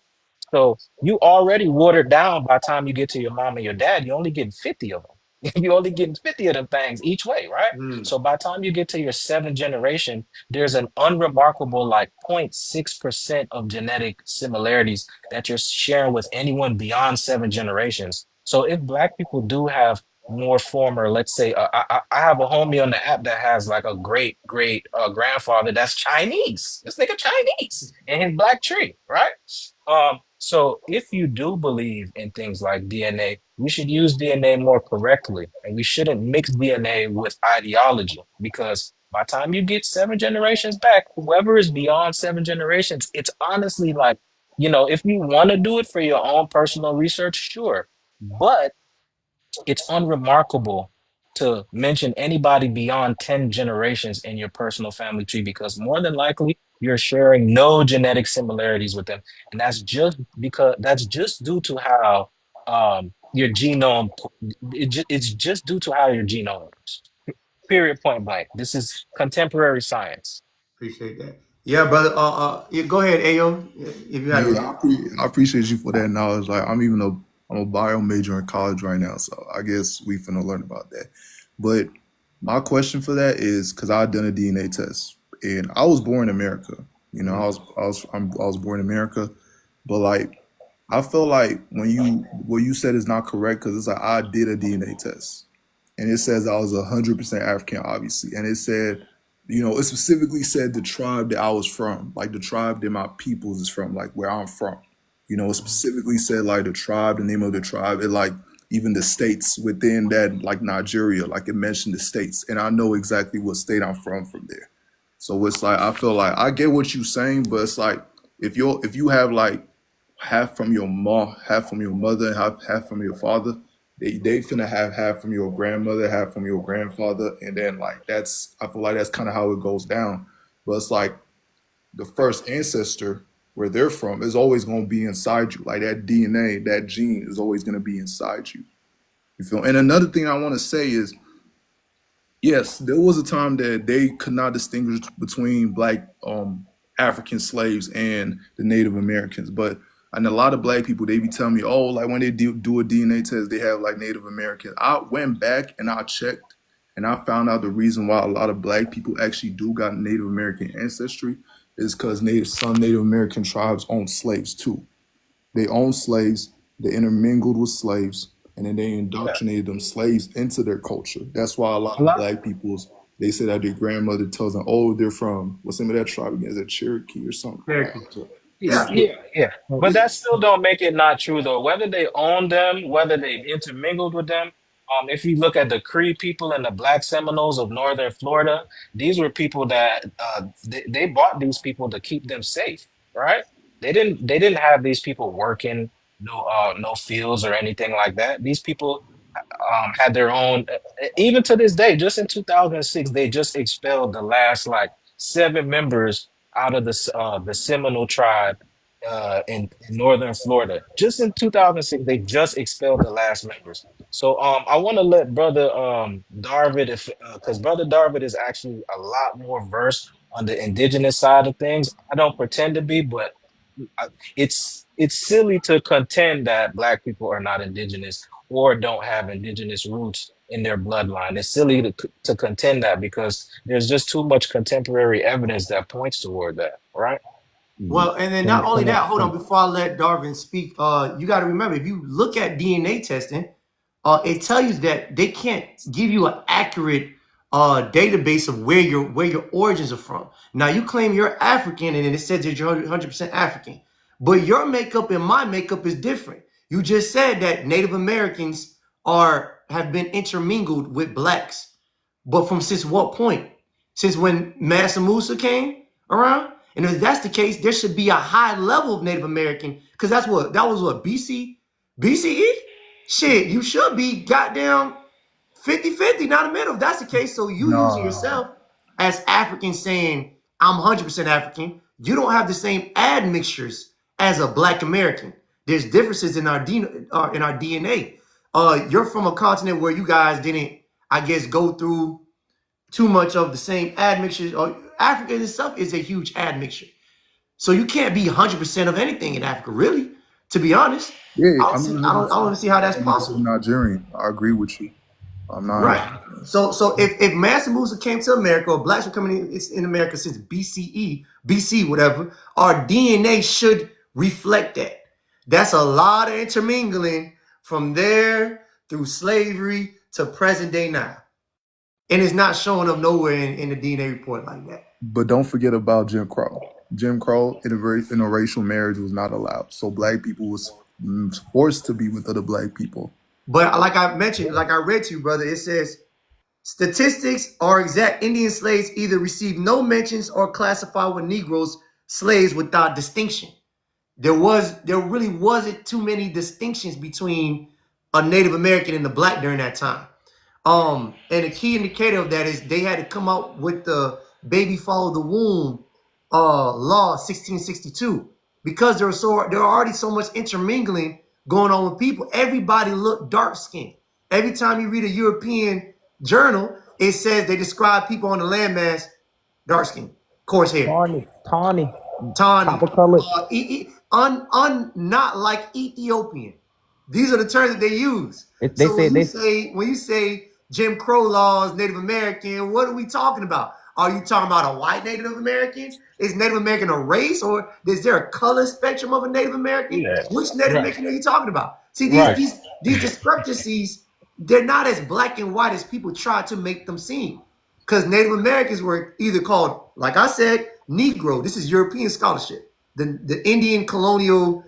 So you already watered down by the time you get to your mom and your dad. You only get 50 of them. You only getting 50 of them things each way, right? Mm. So by the time you get to your seventh generation, there's an unremarkable like 0.6% of genetic similarities that you're sharing with anyone beyond seven generations. So if Black people do have more former, let's say, I have a homie on the app that has like a great grandfather that's Chinese. This nigga Chinese in his Black tree, right? So if you do believe in things like DNA, we should use DNA more correctly, and we shouldn't mix DNA with ideology because by the time you get seven generations back, whoever is beyond seven generations, it's honestly like, if you want to do it for your own personal research, sure. But it's unremarkable to mention anybody beyond 10 generations in your personal family tree because more than likely you're sharing no genetic similarities with them. And that's just due to how your genome, it's just due to how your genome works. Period, point blank. This is contemporary science. Appreciate that. Yeah, brother. Yeah, go ahead, Ayo. If you had Yeah, a I appreciate you for that knowledge. Like I'm a bio major in college right now, so I guess we finna learn about that. But my question for that is because I done a DNA test and I was born in America. You know, I was born in America, but like I feel like what you said is not correct because it's like I did a DNA test and it says I was 100% African, obviously, and it said, you know, it specifically said the tribe that I was from, like the tribe that my peoples is from, like where I'm from. You know, it specifically said like the tribe, the name of the tribe, it like even the states within that, like Nigeria, like it mentioned the states, and I know exactly what state I'm from there. So it's like I feel like I get what you're saying, but it's like if you have like half from your mom, half from your mother, and half from your father, they finna have half from your grandmother, half from your grandfather, and then like that's I feel like that's kind of how it goes down. But it's like the first ancestor where they're from is always gonna be inside you. Like that DNA, that gene is always gonna be inside you. You feel? And another thing I want to say is yes, there was a time that they could not distinguish between black African slaves and the Native Americans. But and a lot of black people they be telling me, oh, like when they do a DNA test, they have like Native Americans. I went back and I checked and I found out the reason why a lot of black people actually do got Native American ancestry is because some Native American tribes own slaves too. They own slaves, they intermingled with slaves, and then they Yeah. indoctrinated them slaves into their culture. That's why a lot A of lot. black peoples they say that their grandmother tells them, "Oh, they're from what's the name of that tribe again? Is it Cherokee or something?" Cherokee. Yeah, Yeah. yeah, yeah. But that still don't make it not true though. Whether they own them, whether they intermingled with them. If you look at the Cree people and the Black Seminoles of northern Florida, these were people that they bought these people to keep them safe, right? They didn't have these people working no fields or anything like that. These people had their own. Even to this day, just in 2006, they just expelled the last like seven members out of the Seminole tribe in northern Florida. Just in 2006, they just expelled the last members. So I want to let brother Darvid, if because brother Darvid is actually a lot more versed on the indigenous side of things. I don't pretend to be, but it's silly to contend that Black people are not indigenous or don't have indigenous roots in their bloodline. It's silly to contend that because there's just too much contemporary evidence that points toward that, right? Well, and then not only that, hold on, before I let Darvin speak, you got to remember if you look at DNA testing, it tells you that they can't give you an accurate database of where your origins are from. Now you claim you're African, and then it says that you're 100% African, but your makeup and my makeup is different. You just said that Native Americans have been intermingled with blacks, but from since what point? since when Mansa Musa came around. And if that's the case, there should be a high level of Native American, because that was what, BCE? Shit, you should be goddamn 50-50, not a middle. If that's the case, so you using Nah. yourself as African saying, I'm 100% African, you don't have the same admixtures as a Black American. There's differences in our DNA. You're from a continent where you guys didn't, I guess, go through too much of the same admixture. Or Africa itself is a huge admixture. So you can't be 100% of anything in Africa, really, to be honest. Yeah, I don't I'm see, not I don't see how that's 100% possible. Nigerian. I agree with you. I'm not. Right. So if Mansa Musa came to America, or blacks were coming in America since BC, whatever, our DNA should reflect that. That's a lot of intermingling from there through slavery to present day now. And it's not showing up nowhere in the DNA report like that. But don't forget about Jim Crow. Jim Crow, interracial marriage was not allowed. So black people was forced to be with other black people. But like I mentioned, like I read to you, brother, it says statistics are exact. Indian slaves either receive no mentions or classified with Negroes slaves without distinction. There really wasn't too many distinctions between a Native American and the black during that time. And a key indicator of that is they had to come out with the baby follow the womb law 1662, because there were already so much intermingling going on with people. Everybody looked dark skinned. Every time you read a European journal, it says they describe people on the landmass dark skinned, coarse hair, Tawny, tawny, copper colored. not like Ethiopian. These are the terms that they use. They So said when you say Jim Crow laws, Native American, what are we talking about? Are you talking about a white Native American? Is Native American a race, or is there a color spectrum of a Native American? Yeah. Which Native Right. American are you talking about? See, Right. these discrepancies, they're not as black and white as people try to make them seem. Because Native Americans were either called, like I said, Negro. This is European scholarship. The Indian colonial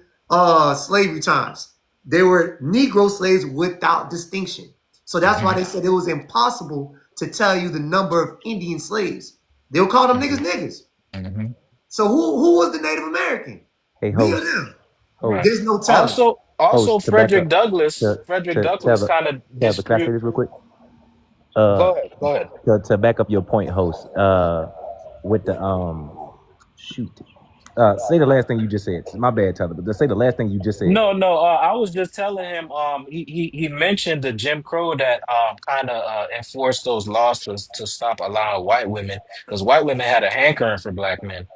slavery times. They were Negro slaves without distinction. So that's why they said it was impossible to tell you the number of Indian slaves. They would call them niggas niggas. Mm-hmm. So who was the Native American? Hey, Me or host, them? Right. There's no telling. Also, host, to back Frederick up, Douglass. to Frederick to Douglass kind of Teva, can I say dispute. this real quick? Uh, Go ahead. Go ahead. to back up your point, host. With the shoot. Say the last thing you just said. My bad, Tyler, but just say the last thing you just said. No, no. I was just telling him. He mentioned the Jim Crow that kind of enforced those laws to stop allowing white women, because white women had a hankering for black men.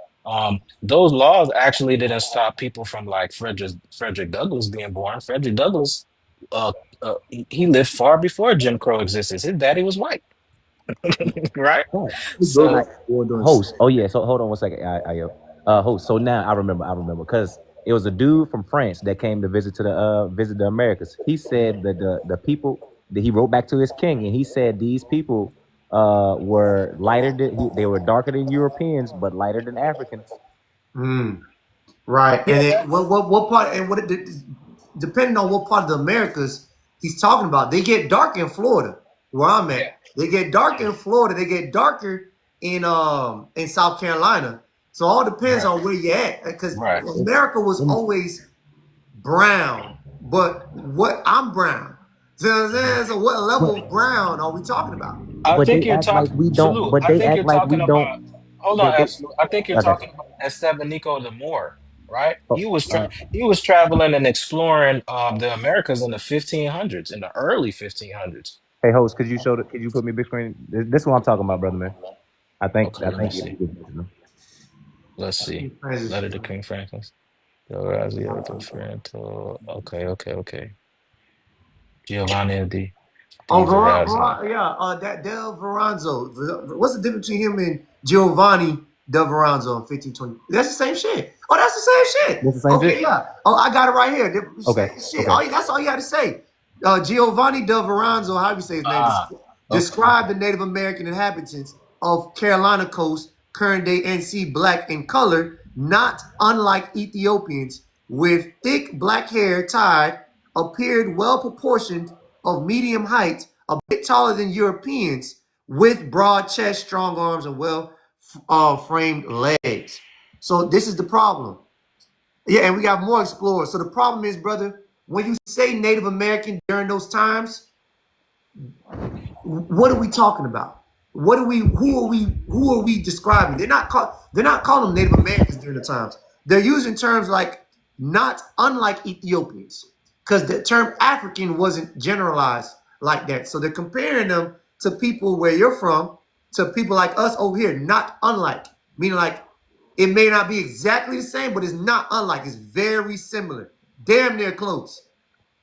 Those laws actually didn't stop people from like Frederick Douglass being born. Frederick Douglass, he lived far before Jim Crow existed. His daddy was white, right? Right. Brother, So Host. Oh yeah. So hold on one second. Host. So now I remember because it was a dude from France that came to visit the Americas. He said that the people that he wrote back to his king, and he said these people were lighter than they were darker than Europeans, but lighter than Africans. Right. yeah, And then that's what part, and depending on what part of the Americas he's talking about, they get dark in Florida, where I'm yeah, at. They get darker in Florida. They get darker in South Carolina. So all depends right, on where you're at, because right. America was Let me- always brown, but I'm brown. So, what I'm saying? So what But level of brown are we talking about? I but think they you're act like talking, we don't. Salute. But I they think act you're like talking we about, don't. hold on, But they. Absolute. I think you're I got talking you. about Estevanico the Moor, right? Oh, He was traveling and exploring the Americas in the 1500s, in the early 1500s. hey host, could you put me big screen? This is what I'm talking about, brother man. Okay, I let me think see. Let's see. Letter to King Franklin. Orazio de Ferento. Okay. Giovanni di Oh, Verrazio. that Del Veranzo. What's the difference between him and Giovanni Del Veranzo in 1520? That's the same shit. Oh, that's the same shit. That's the same Okay, shit. yeah. Oh, I got it right here. Okay. Same shit. Okay. That's all you had to say. Giovanni Del Veranzo, how do you say his name? Okay. Described the Native American inhabitants of Carolina coast, current day NC, black in color, not unlike Ethiopians, with thick black hair tied, appeared well proportioned, of medium height, a bit taller than Europeans, with broad chest, strong arms, and well framed legs. So this is the problem. Yeah, and we got more explorers. So the problem is, brother, when you say Native American during those times, what are we talking about? Who are we describing? They're not calling them Native Americans during the times. They're using terms like not unlike Ethiopians, because the term African wasn't generalized like that. So they're comparing them to people where you're from, to people like us over here, not unlike, meaning like it may not be exactly the same, but it's not unlike. It's very similar, damn near close,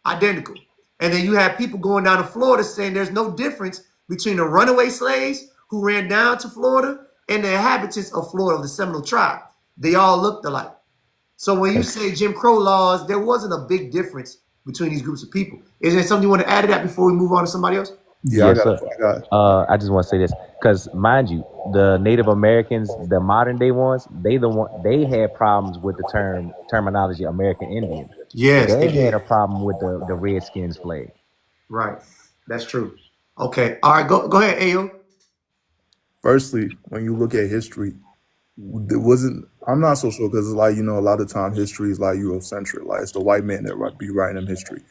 identical. And then you have people going down to Florida saying there's no difference between the runaway slaves who ran down to Florida and the inhabitants of Florida, of the Seminole tribe. They all looked alike. So when you say Jim Crow laws, there wasn't a big difference between these groups of people. Is there something you want to add to that before we move on to somebody else? Yeah, Yes, sir. I just want to say this because, mind you, the Native Americans, the modern day ones, they had problems with the terminology American Indian. Yes, They they did. had a problem with the Redskins flag. Right. That's true. Okay. All right. Go ahead, Ayo. Firstly, when you look at history, it wasn't. I'm not so sure because it's like, a lot of time history is like Eurocentric. Like it's the white man that be writing them history.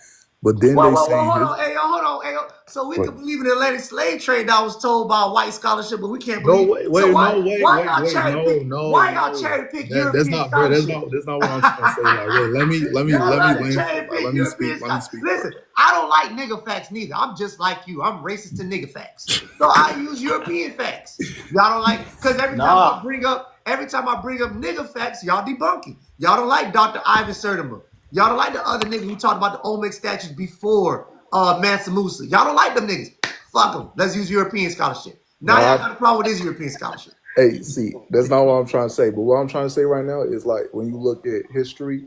But then Well, they well, say well, hold on, Ayo. So we But could believe in the Atlantic slave trade that was told by white scholarship, but we can't no, believe. So why y'all wait, cherry pick? Why y'all cherry pick That's European not, bro. scholarship? That's not what I'm trying to say. Like, wait, Y'all let me love to land. cherry Like, pick let me speak. European Let me scholars. speak Listen, first. I don't like nigga facts neither. I'm just like you. I'm racist to nigga facts. So I use European facts. Y'all don't like, because every time I bring up nigga facts, y'all debunking. Y'all don't like Dr. Ivan Sertimer. Y'all don't like the other nigga who talked about the Olmec statues before Mansa Musa. Y'all don't like them niggas. Fuck them. Let's use European scholarship. Now y'all got a problem with this European scholarship. Hey, see, that's not what I'm trying to say. But what I'm trying to say right now is like when you look at history,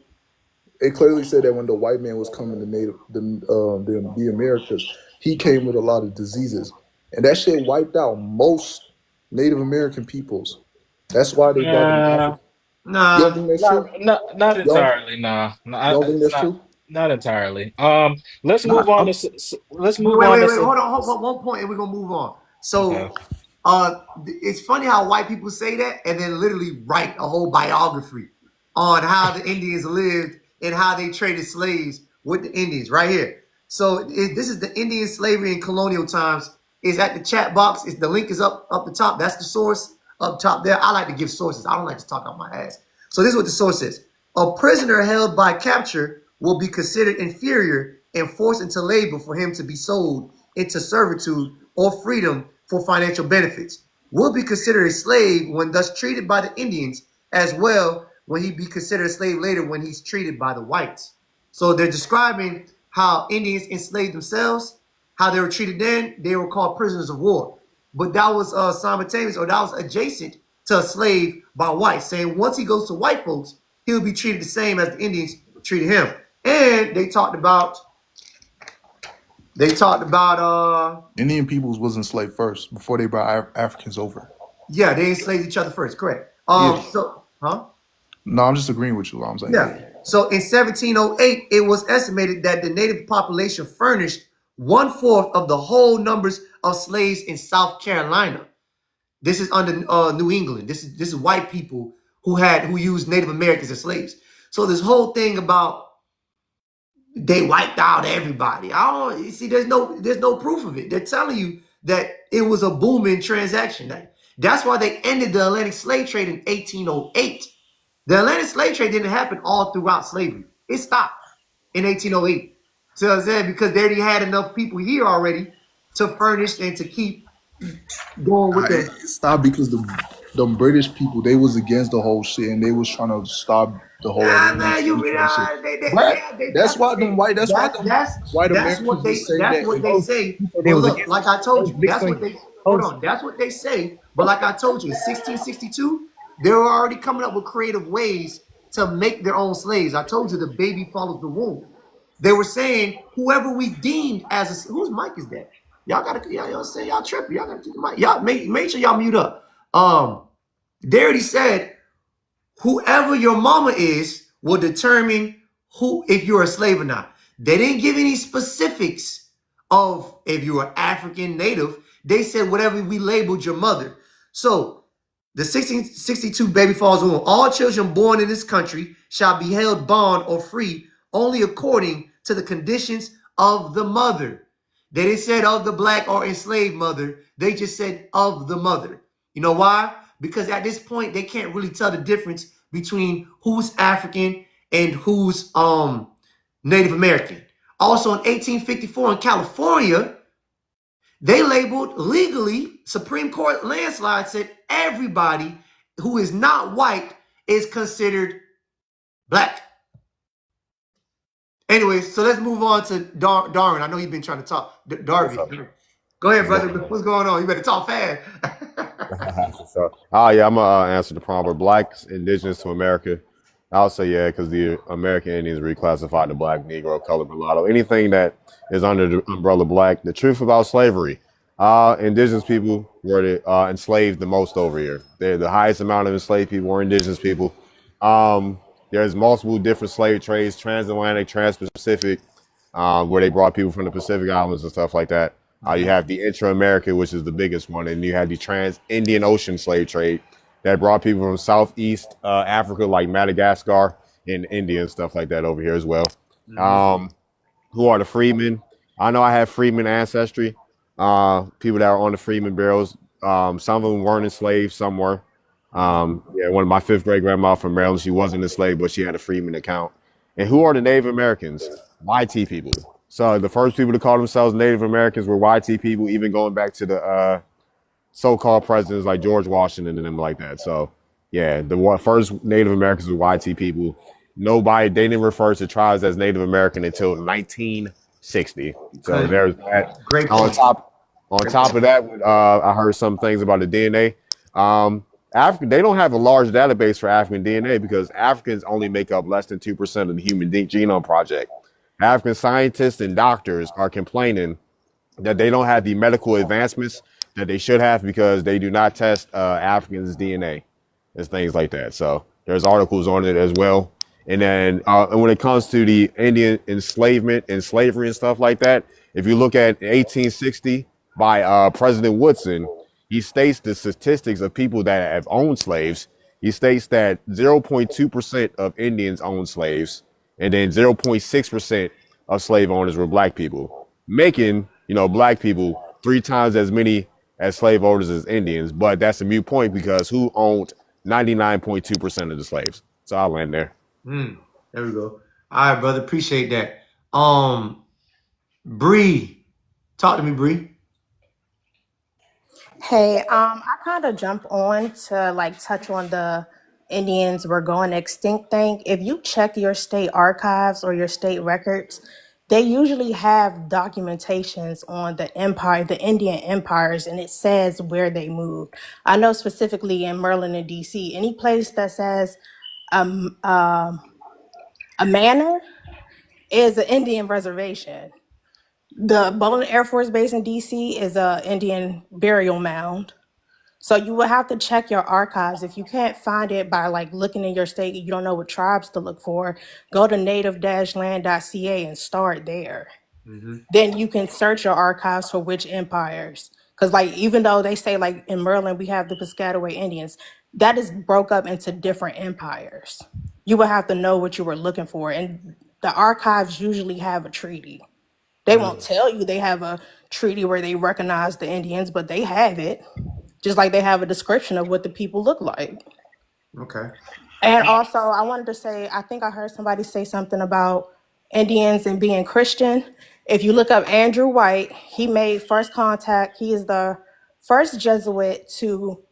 it clearly said that when the white man was coming to the Americas, he came with a lot of diseases, and that shit wiped out most Native American peoples. That's why they brought them Nah, African. You don't think that's true? not You don't, entirely. Nah, no, you don't think that's not true? entirely. Let's move Nah, on I'm, to let's move Wait, on wait, to wait. Hold on. Hold on. One point, and we're gonna move on. okay. So, it's funny how white people say that and then literally write a whole biography on how the Indians lived and how they traded slaves with the Indians. Right here. So, this is the Indian slavery in colonial times. Is at the chat box. The link is up the top. That's the source up top there. I like to give sources. I don't like to talk out my ass. So this is what the source says. A prisoner held by capture will be considered inferior and forced into labor for him to be sold into servitude or freedom for financial benefits. Will be considered a slave when thus treated by the Indians, as well when he be considered a slave later when he's treated by the whites. So they're describing how Indians enslaved themselves, how they were treated then. They were called prisoners of war. But that was simultaneous, or that was adjacent to a slave by whites, saying once he goes to white folks, he'll be treated the same as the Indians treated him. And they talked about Indian peoples was enslaved first before they brought Africans over. yeah, they enslaved each other first, correct. Yeah. No, I'm just agreeing with you. I'm saying Yeah. So in 1708, it was estimated that the native population furnished 1/4 of the whole numbers of slaves in South Carolina. This is under New England. This is white people who used Native Americans as slaves. So this whole thing about they wiped out everybody. I don't you see. There's no proof of it. They're telling you that it was a booming transaction. That's why they ended the Atlantic slave trade in 1808. The Atlantic slave trade didn't happen all throughout slavery. It stopped in 1808. So I said because they already had enough people here already to furnish and to keep going with it stopped because the British people, they was against the whole shit and they was trying to stop the whole Atlantic slave trade shit. That's why them white Americans was saying that's what they that. say. They But was look, against like I told you, that's what Bitcoin. they hold on. That's what they say. But like I told you, in 1662, they were already coming up with creative ways to make their own slaves. I told you the baby follows the womb. They were saying whoever we deemed as whose mic is that? Y'all gotta y'all say y'all tripping. Y'all gotta keep the mic. Y'all make sure y'all mute up. They already said whoever your mama is will determine if you're a slave or not. They didn't give any specifics of if you were African native. they said whatever we labeled your mother. So the 1662 baby falls on all children born in this country shall be held bond or free only according to the conditions of the mother. They didn't say of the black or enslaved mother. They just said of the mother. You know why? Because at this point, they can't really tell the difference between who's African and who's Native American. Also in 1854 in California, they labeled legally, Supreme Court landslide said everybody who is not white is considered black. Anyway, so let's move on to Darwin. I know you've been trying to talk. What's Darby. up? Go ahead, What's brother. going What's going on? You better talk fast. So, yeah, I'm gonna answer the prompt. Were blacks indigenous to America? I'll say yeah, because the American Indians reclassified the black, Negro, colored, mulatto, anything that is under the umbrella black. The truth about slavery: indigenous people were enslaved the most over here. They're the highest amount of enslaved people were indigenous people. There's multiple different slave trades: transatlantic, trans-Pacific, where they brought people from the Pacific Islands and stuff like that. You have the intra-America, which is the biggest one, and you have the trans-Indian Ocean slave trade that brought people from Southeast Africa, like Madagascar and India and stuff like that over here as well. Who are the freedmen? I know I have freedmen ancestry. People that are on the freedmen barrels. Some of them weren't enslaved, some were. Yeah, one of my fifth great grandma from Maryland, she wasn't enslaved, but she had a freedman account. And who are the Native Americans? YT people. So the first people to call themselves Native Americans were YT people, even going back to the so-called presidents like George Washington and them like that. So yeah, the first Native Americans were YT people. They didn't refer to tribes as Native American until 1960. So there's that. Great On point. top of that, I heard some things about the DNA. They don't have a large database for African DNA because Africans only make up less than 2% of the Human Genome Project. African scientists and doctors are complaining that they don't have the medical advancements that they should have because they do not test Africans' DNA and things like that. So there's articles on it as well. And then and when it comes to the Indian enslavement and slavery and stuff like that, if you look at 1860 by President Woodson, he states the statistics of people that have owned slaves. He states that 0.2% of Indians own slaves, and then 0.6% of slave owners were black people, making, black people 3 times as many as slave owners as Indians. But that's a moot point because who owned 99.2% of the slaves? So I'll land there. There we go. All right, brother. Appreciate that. Bree. Talk to me, Bree. Hey, I kind of jump on to touch on the Indians were going extinct thing. If you check your state archives or your state records, they usually have documentations on the Indian empires, and it says where they moved. I know specifically in Maryland and DC, any place that says a manor is an Indian reservation. The Bolton Air Force Base in DC is a Indian burial mound. So you will have to check your archives. If you can't find it by looking in your state, you don't know what tribes to look for, go to native-land.ca and start there. Then you can search your archives for which empires. Because even though they say in Maryland we have the Piscataway Indians, that is broke up into different empires. You will have to know what you were looking for. And the archives usually have a treaty. They won't tell you they have a treaty where they recognize the Indians, but they have it. Just like they have a description of what the people look like. Okay. And also, I wanted to say, I think I heard somebody say something about Indians and being Christian. If you look up Andrew White, he made first contact. He is the first Jesuit to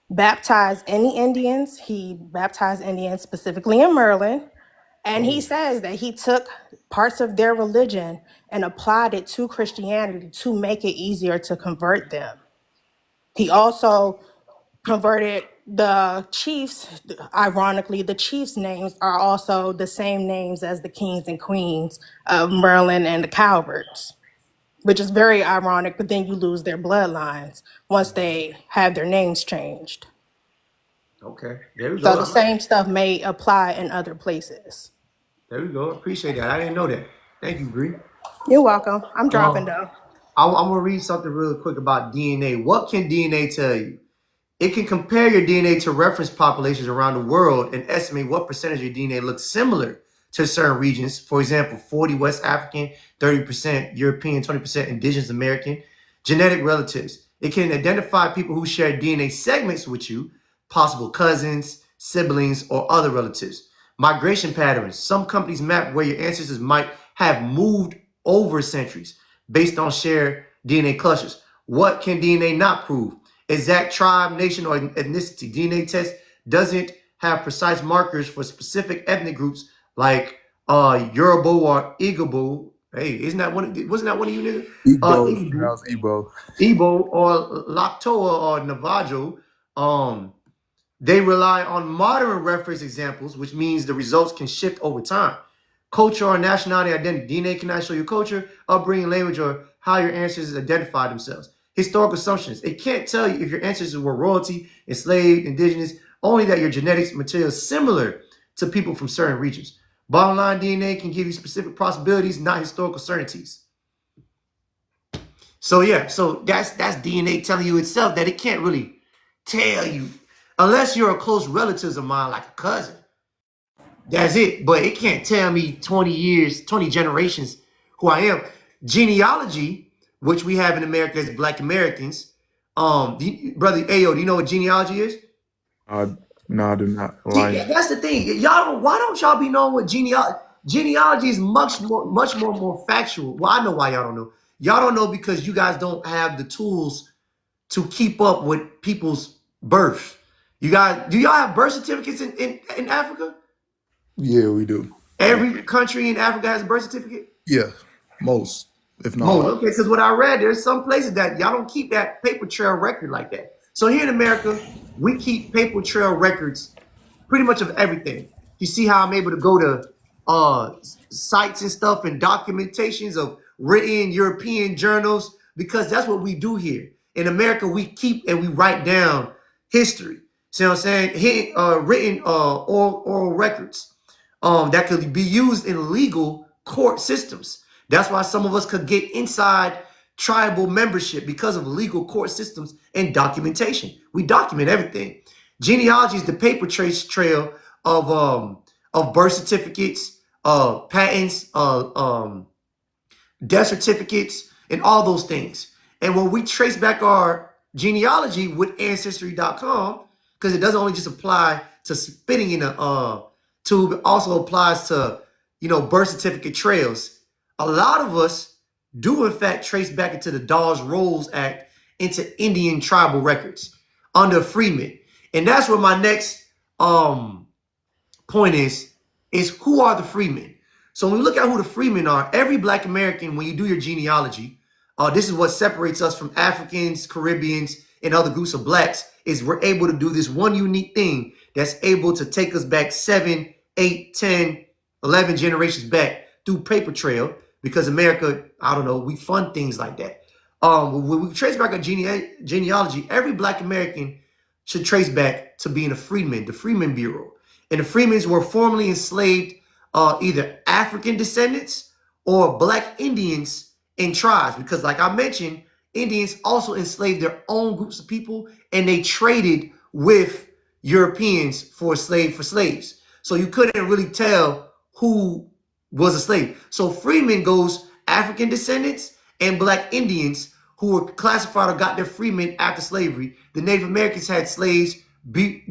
baptize any Indians. He baptized Indians specifically in Maryland. And he says that he took parts of their religion and applied it to Christianity to make it easier to convert them. He also converted the chiefs. Ironically, the chiefs' names are also the same names as the kings and queens of Maryland and the Calverts, which is very ironic, but then you lose their bloodlines once they have their names changed. Okay. There we So go. the same stuff may apply in other places. There we go. Appreciate that. I didn't know that. Thank you, Bree. You're welcome. I'm dropping though. I'm gonna read something real quick about DNA. What can DNA tell you? It can compare your DNA to reference populations around the world and estimate what percentage of your DNA looks similar to certain regions. For example, 40 West African, 30% European, 20% Indigenous American. Genetic relatives. It can identify people who share DNA segments with you, possible cousins, siblings, or other relatives. Migration patterns. Some companies map where your ancestors might have moved over centuries based on shared DNA clusters. What can DNA not prove? Exact tribe, nation, or ethnicity. DNA test doesn't have precise markers for specific ethnic groups like Yoruba or Igbo. Hey, wasn't that one of you niggas? Igbo is Igbo, pronounced Igbo. Igbo or Lactoa or Navajo. Um, they rely on modern reference examples, which means the results can shift over time. Culture or nationality identity. DNA cannot show your culture, upbringing, language, or how your ancestors identify themselves. Historical assumptions. It can't tell you if your ancestors were royalty, enslaved, indigenous, only that your genetics material is similar to people from certain regions. Bottom line, DNA can give you specific possibilities, not historical certainties. So yeah, so that's DNA telling you itself that it can't really tell you unless you're a close relative of mine, like a cousin. That's it. But it can't tell me 20 years, 20 generations who I am. Genealogy, which we have in America as Black Americans. Brother Ayo, do you know what genealogy is? No, I do not. See, Lying. that's the thing. Y'all, why don't y'all be knowing what genealogy is much more factual. Well, I know why y'all don't know. Y'all don't know because you guys don't have the tools to keep up with people's birth. You guys, do y'all have birth certificates in Africa? Yeah, we do. Every country in Africa has a birth certificate? Yeah, most, if not Most. all. Okay, because what I read, there's some places that y'all don't keep that paper trail record like that. So here in America, we keep paper trail records pretty much of everything. You see how I'm able to go to sites and stuff and documentations of written European journals because that's what we do here. In America, we keep and we write down history. See what I'm saying? Written oral records that could be used in legal court systems. That's why some of us could get inside tribal membership because of legal court systems and documentation. We document everything. Genealogy is the paper trace trail of birth certificates, patents, death certificates, and all those things. And when we trace back our genealogy with ancestry.com, because it doesn't only just apply to spitting in a tube, it also applies to, birth certificate trails. A lot of us do in fact trace back into the Dawes Rolls Act into Indian tribal records under Freeman. And that's where my next point is who are the freemen? So when we look at who the freemen are, every Black American, when you do your genealogy, this is what separates us from Africans, Caribbeans, and other groups of Blacks, is we're able to do this one unique thing that's able to take us back 7, 8, 10, 11 generations back through paper trail, because America, I don't know, we fund things like that. When we trace back our genealogy, every Black American should trace back to being a freedman, the Freeman Bureau. And the Freemans were formerly enslaved either African descendants or Black Indians and tribes, because like I mentioned, Indians also enslaved their own groups of people and they traded with Europeans for slaves. So you couldn't really tell who was a slave. So freeman goes African descendants and Black Indians who were classified or got their freemen after slavery. The Native Americans had slaves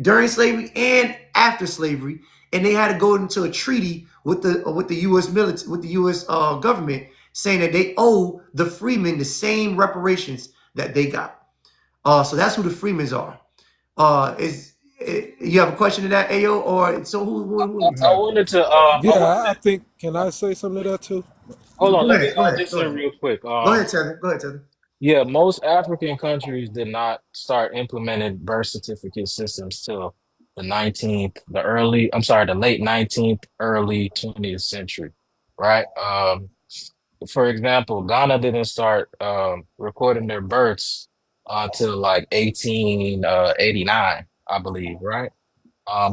during slavery and after slavery, and they had to go into a treaty with the U.S. military, with the U.S. Government, saying that they owe the freemen the same reparations that they got. So that's who the freemans are. You have a question to that, Ayo, or so who I wanted to I Yeah, wanted I to think. Can I say something to that too? hold on, Go let me ahead, go ahead, just go say ahead. real quick. Go ahead, Tether. Go ahead, Tether. Yeah, most African countries did not start implementing birth certificate systems till the late 19th, early 20th century, right? For example, Ghana didn't start recording their births until like 1889, I believe, right?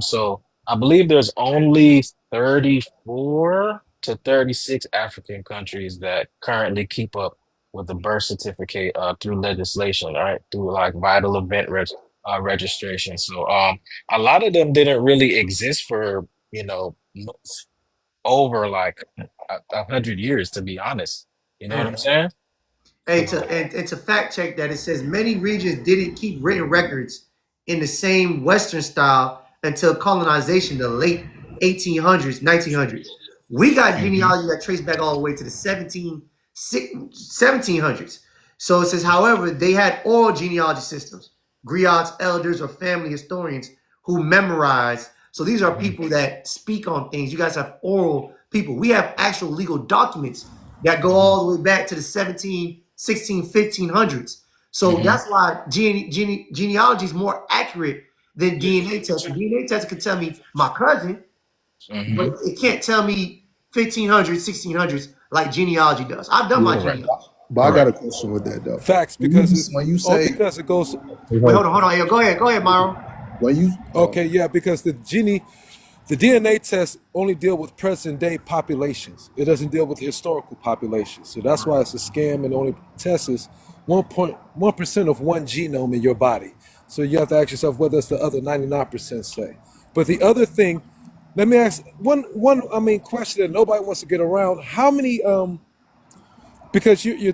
So I believe there's only 34 to 36 African countries that currently keep up with the birth certificate through legislation, right? Through like vital event registration. So a lot of them didn't really exist for, over like 100 years, to be honest. You know what I'm saying? Hey, So, and to fact check that, it says many regions didn't keep written records in the same Western style until colonization, the late 1800s, 1900s. We got mhm, genealogy that trace back all the way to the 1700s. So it says, however, they had oral genealogy systems, griots, elders, or family historians who memorize. So these are mhm, people that speak on things. You guys have oral people. We have actual legal documents that go mhm, all the way back to the 17, 16, 1500s. So mhm, that's why genealogy is more accurate than DNA testing. DNA testing can tell me my cousin, mhm. but it can't tell me 1500s, 1600s like genealogy does. I've done my Yeah. Correct. genealogy. But I got Correct. a question with that though. Facts, When because you it when you only say because it goes. Wait, hold on. Yeah, go ahead, Myron. when you Okay, yeah, because the DNA test only deal with present day populations. It doesn't deal with historical populations. So that's why it's a scam and only tests 1.1% of one genome in your body. So you have to ask yourself, what does the other 99% say? But the other thing, let me ask one question that nobody wants to get around. How many because we're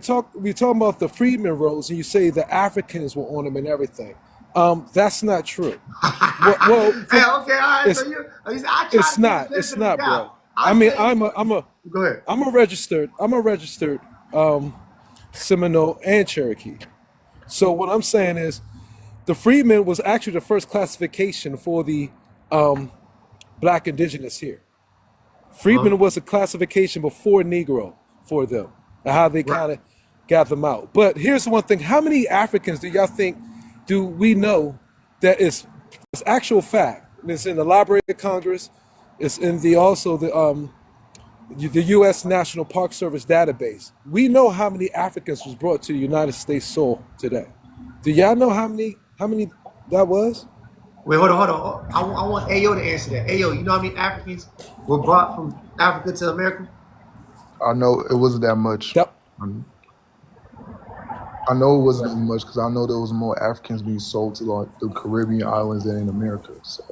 talking about the freedmen rolls and you say the Africans were on them and everything. That's not true. Well, Hey, okay, all right. So it's I try to give the It's benefit of the not, doubt. bro. I I mean, say, go ahead. I'm a registered Seminole and Cherokee. So what I'm saying is, the freedmen was actually the first classification for the black indigenous here. Uh-huh. Freedmen was a classification before Negro for them, and how they Right. kind of got them out. But here's one thing: how many Africans do y'all think do we know that is actual fact? It's in the Library of Congress. It's in the also the U.S. National Park Service database. We know how many Africans was brought to the United States soil today. Do y'all know how many that was? Wait, hold on. I want Ayo to answer that. Ayo, you know how many Africans were brought from Africa to America? I know it wasn't that much. That I know it wasn't that much because I know there was more Africans being sold to like the Caribbean islands than in America. So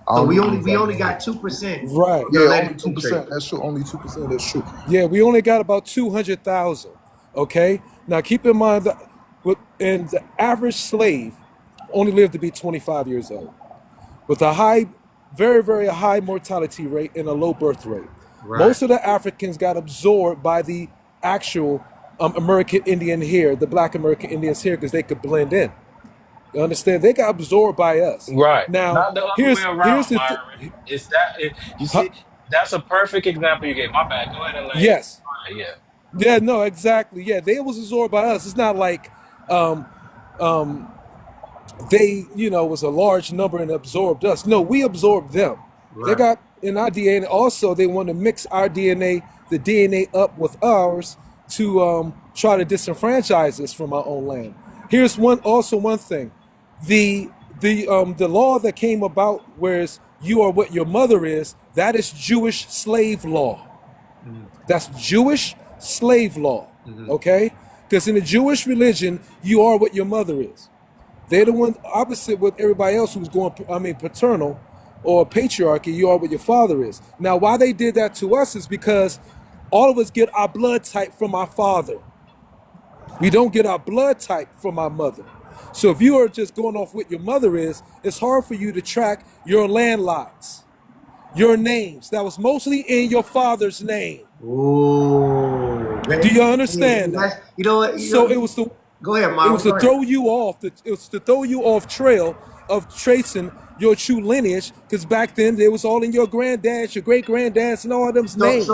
I So don't we know the only we exact only number. got 2% right. of the Yeah, Atlantic only two slave trade. percent. That's true. Only 2%. That's true. Yeah, we only got about 200,000. Okay, now keep in mind that and the average slave only lived to be 25 years old, with a high, very, very high mortality rate and a low birth rate. Right. Most of the Africans got absorbed by the actual American Indian here, the black American Indians here, because they could blend in. You understand? They got absorbed by us. Right. Now, Not the other way here's around, the Myron. It's that you huh, see, that's a perfect example you gave. My bad. Go ahead and land. yes, All right, yeah. yeah, no, exactly, yeah. They was absorbed by us. It's not like um, they, was a large number and absorbed us. No, we absorbed them. They Right. got in our DNA. Also, they want to mix our DNA, the DNA up with ours to try to disenfranchise us from our own land. Here's one thing. The law that came about, whereas you are what your mother is, that is Jewish slave law. Mhm. That's Jewish slave law. Mhm. Okay? Because in the Jewish religion, you are what your mother is. They're the one opposite with everybody else who's going, paternal or patriarchy, you are what your father is. Now, why they did that to us is because all of us get our blood type from our father. We don't get our blood type from our mother. So if you are just going off what your mother is, it's hard for you to track your landlots, your names. That was mostly in your father's name. Oh, Do you hey, understand that? you know what? So Go ahead, it was Myron. to Go ahead. throw you off. It was to throw you off trail of tracing your true lineage, because back then they was all in your granddads, your great granddads, and all of them's So names.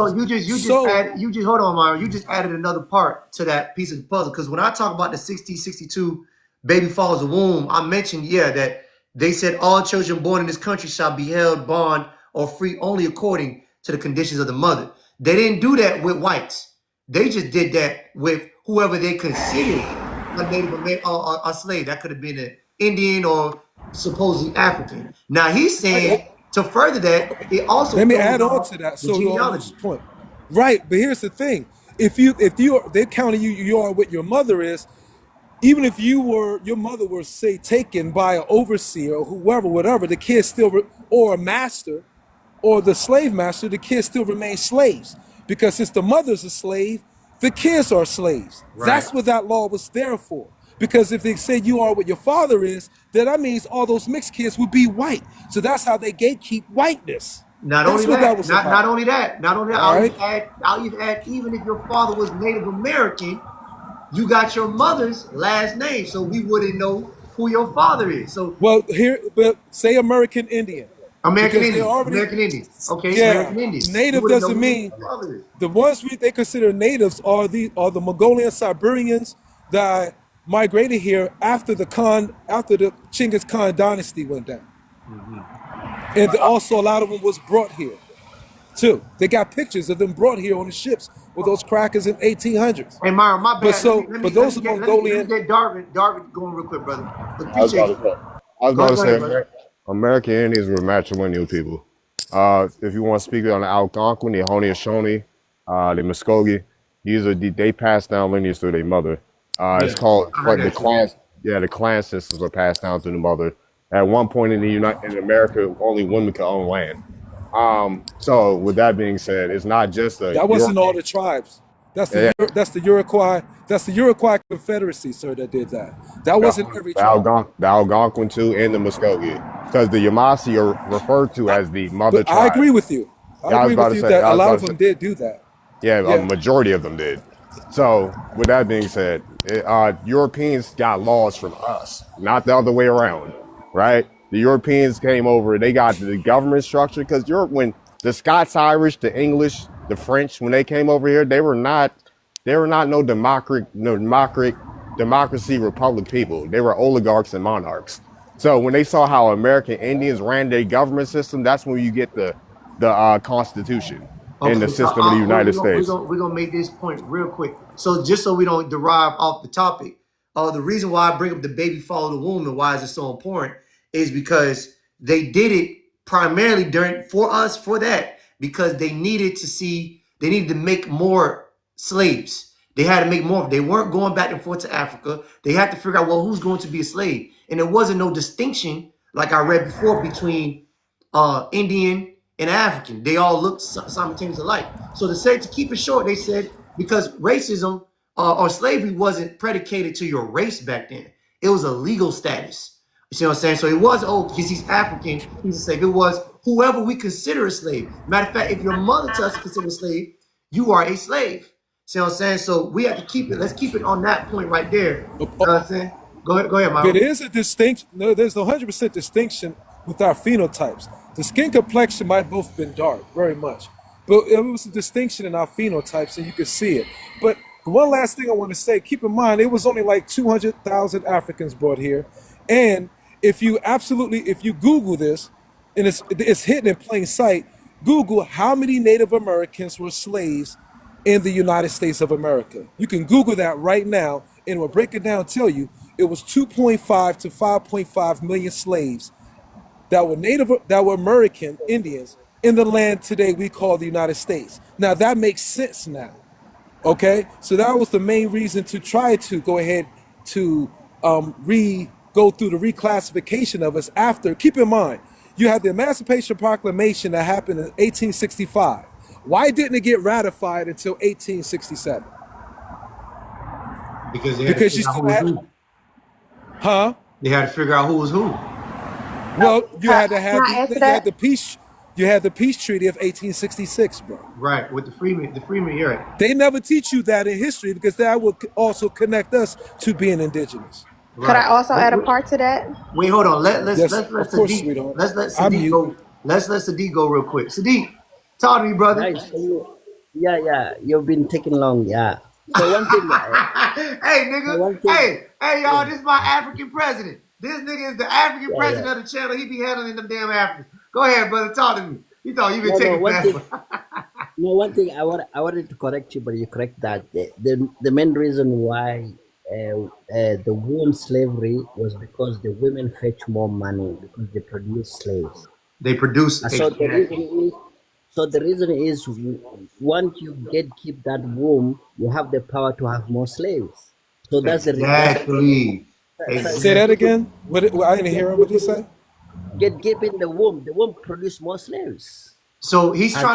you just So add you just hold on, Myron. You just added another part to that piece of the puzzle. Because when I talk about the 62 baby falls of womb, I mentioned that they said all children born in this country shall be held bond or free only according to the conditions of the mother. They didn't do that with whites. They just did that with whoever they considered a Native American or a slave. That could have been an Indian or supposedly African. Now he's I, saying to further that, it also let me throws add on off to that. the So on genealogy. this point, right? But here's the thing: they counting you are what your mother is. Even if your mother was, say, taken by an overseer or whoever, whatever, the kids still, or a master, or the slave master, the kids still remain slaves. Because since the mother's a slave, the kids are slaves. Right. That's what that law was there for. Because if they say you are what your father is, then that means all those mixed kids would be white. So that's how they gatekeep whiteness. Not only That's what that that, was not about. only that, not only that, All right. I'll even add, even if your father was Native American, you got your mother's last name, so we wouldn't know who your father is. So Well, but say American Indian, American because they Indian, already, American Indian. Okay, yeah, American Indian. You native wouldn't know doesn't who mean your father is. the ones they consider natives are the Mongolian Siberians that migrated here after the Chinggis Khan dynasty went down, and also a lot of them was brought here too. They got pictures of them brought here on the ships with those crackers in 1800s. Hey Myron, my But bad. Let me so, let me but let me those are get let me let me Mongolian. get Darvin going real quick, brother. I was Appreciate about to you. say, I was about to Go say ahead, brother. American Indians were matrilineal people. If you want to speak on the Algonquin, the Haudenosaunee, the Muskogee, they pass down lineage through their mother. It's Yeah, called I heard the that too. clans. Yeah, the clan systems are passed down through the mother. At one point in America, only women could own land. So with that being said, it's not just a That wasn't all European. the tribes. Yeah, That's the Iroquois. That's the Iroquois Confederacy, sir, that did that. That the, wasn't every tribe. The Algonquin too, and the Muskogee, because the Yamasee are referred to as the mother But I tribe. agree with you. I Yeah, I was agree about with to you say. that I a was lot about of to say. them did do that. Yeah, a Yeah. majority of them did. So, with that being said, Europeans got laws from us, not the other way around, right? The Europeans came over, they got the government structure because when the Scots Irish, the English, the French, when they came over here, they were not democracy republic people. They were oligarchs and monarchs. So when they saw how American Indians ran their government system, that's when you get the Constitution in the Okay, so system of the we're United gonna we're States. gonna we're gonna make this point real quick. So just so we don't derive off the topic, the reason why I bring up the baby follow the womb and why is it so important is because they did it primarily for that because they needed to make more slaves. They had to make more. They weren't going back and forth to Africa. They had to figure out, well, who's going to be a slave, and there wasn't no distinction like I read before between Indian and African. They all looked simultaneously alike. So to keep it short, they said because racism or slavery wasn't predicated to your race back then. It was a legal status. You see what I'm saying? So it was, oh, because he's African, he's a slave. It was whoever we consider a slave. Matter of fact, if your mother tells us to consider a slave, you are a slave. See what I'm saying? So we have to keep it. Let's keep it on that point right there. You know what I'm saying? Go ahead, There Myron. is a distinction. No, there's a 100% distinction with our phenotypes. The skin complexion might both been dark, very much, but it was a distinction in our phenotypes, and you can see it. But one last thing I want to say: keep in mind, it was only like 200,000 Africans brought here, and if you Google this, and it's hidden in plain sight. Google how many Native Americans were slaves in the United States of America. You can Google that right now, and it will break it down and tell you it was 2.5 to 5.5 million slaves that were American Indians in the land today we call the United States. Now that makes sense now. Okay, so that was the main reason to try to go ahead to go through the reclassification of us after. Keep in mind, you had the Emancipation Proclamation that happened in 1865. Why didn't it get ratified until 1867? Because they had to Because you figure out still who was had, who. huh? They had to figure out who was who. Well, you had to Can have I answer you had that? the peace. You had the peace treaty of 1866, bro. Right, with the Freeman, you're right. They never teach you that in history because that will also connect us to being indigenous. Could I Right. also add a part to that? Wait, hold on. Yes, of course, sweetheart. Let's let I Sadiq mute. go. Let's let Sadiq go real quick. Sadiq, talk to me, brother. Guys, can you? Yeah, yeah. You've been taking long. Yeah. So one thing. Hey, nigga. One thing. Hey, y'all. This is my African president. This nigga is the African Yeah, yeah. president of the channel. He be handling them damn Africans. Go ahead, brother. Talk to me. You thought you been No, no. taking One fast. thing. No, one thing. I wanted to correct you, but you correct that. The main reason why the womb slavery was because the women fetch more money because they produce slaves. They produce So the reason exactly. is So the reason is once you get keep that womb, you have the power to have more slaves. So that's the Exactly. Say so that Exactly. again. I didn't hear him. What did he say? get given the womb produce more slaves. So And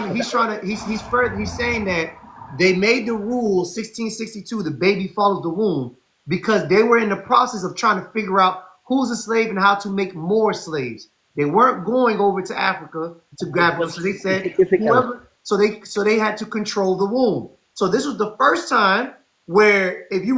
he's saying that they made the rule 1662, the baby follows the womb, because they were in the process of trying to figure out who's a slave and how to make more slaves. They weren't going over to Africa to it grab them. was So they it's said difficult. whoever so they had to control the womb. So this was the first time where if you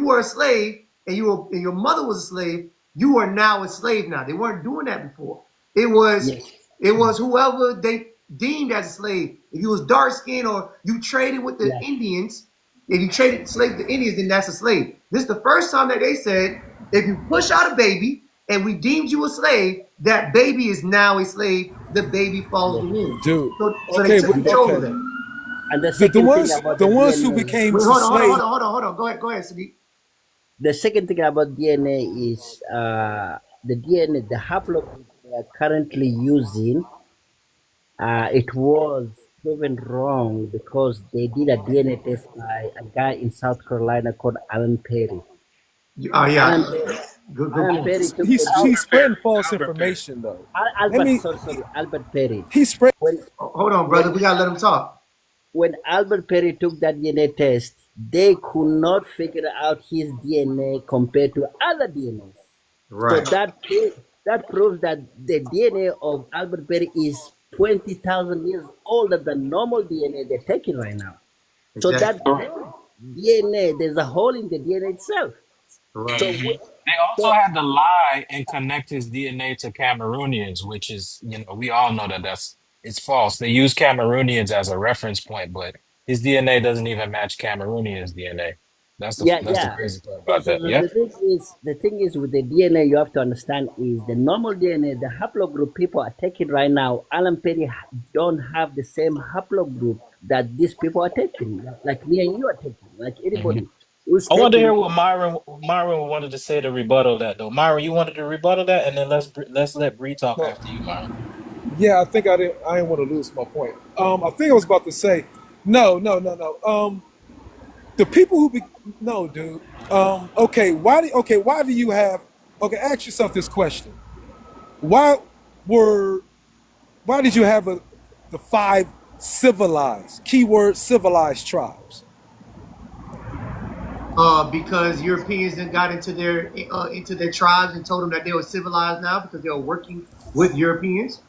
were a slave and your mother was a slave, you are now a slave now. They weren't doing that before. It was Yes, it was whoever they deemed as a slave. If you was dark skinned or you traded with the yeah, Indians, if you traded slave to Indians, then that's a slave. This is the first time that they said, if you push out a baby and we deemed you a slave, that baby is now a slave. The baby follows yes. the womb. Dude. So they Okay. took And the control of Okay. that. and the The second thing ones about the the ones who DNA, became Wait, the slave. hold on. Go ahead, Sadiq. the second thing about DNA is the DNA, the haplogroup they are currently using. It was proven wrong because they did a DNA test by a guy in South Carolina called Alan Perry. Oh Alan yeah, Perry, good Alan point. Perry took the He's DNA. spreading false Albert Perry. information though. Let Albert, me. sorry, Albert Perry. He spread. When Hold on, brother. when We gotta let him talk. when Albert Perry took that DNA test, they could not figure out his DNA compared to other DNAs. So Right. that proves that the DNA of Albert Perry is 20,000 years older than normal DNA they're taking right now. So Exactly. that proves DNA, there's a hole in the DNA itself. So Right. They also so had to lie and connect his DNA to Cameroonians, which is, we all know that it's false. They use Cameroonians as a reference point, but his DNA doesn't even match Cameroonians' DNA. yeah, That's the yeah. crazy part So, about so that. Yeah. the thing is with the DNA, you have to understand is the normal DNA, the haplogroup people are taking right now. Alan Perry don't have the same haplogroup that these people are taking, like me and you are taking, like hmm anybody who's I wanted to hear taking. what Myron wanted to say to rebuttal that though. Myron, you wanted to rebuttal that, and then let's let Bree talk So after you, Myron. yeah, I think I didn't. I didn't want to lose my point. I think I was about to say, no, no, no, no. The people who be no, dude. Okay, why do you have? Okay, ask yourself this question: Why were? Why did you have the five civilized keyword civilized tribes? Because Europeans then got into their tribes and told them that they were civilized now because they were working with Europeans.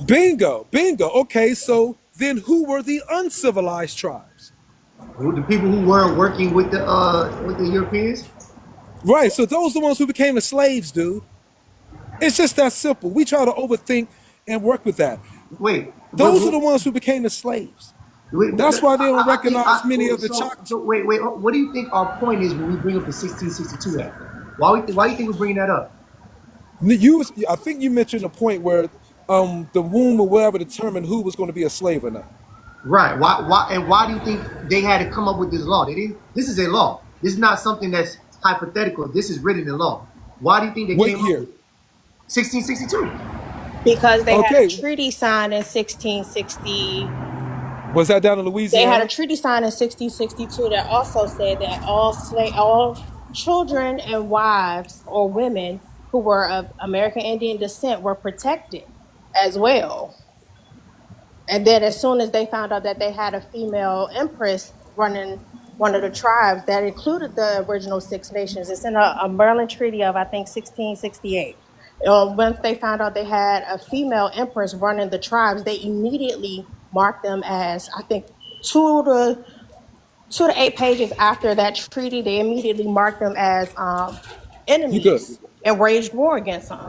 Bingo, bingo. Okay, so then who were the uncivilized tribes? The people who weren't working with the Europeans. Right, so those are the ones who became the slaves, dude. It's just that simple. We try to overthink and work with that. Wait, Those are the ones who became the slaves. That's why they don't I think recognize many of the wait. What do you think our point is when we bring up the 1662 Act? Why do you think we're bringing that up? I think you mentioned a point where the womb or whatever determined who was going to be a slave or not. Right. Why do you think they had to come up with this law? They didn't. This is a law. This is not something that's hypothetical. This is written in law. Why do you think they What came up year? with 1662? Because they had a Okay, treaty signed in 1660. was that down in They had a Louisiana? treaty signed in 1662 that also said that all children and wives or women who were of American Indian descent were protected as well. And then as soon as they found out that they had a female empress running one of the tribes that included the original Six Nations, it's in a Maryland Treaty of, I think, 1668. Once they found out they had a female empress running the tribes, they immediately marked them as, I think, 2 to 8 pages after that treaty, they immediately marked them as You good? enemies and waged war against them.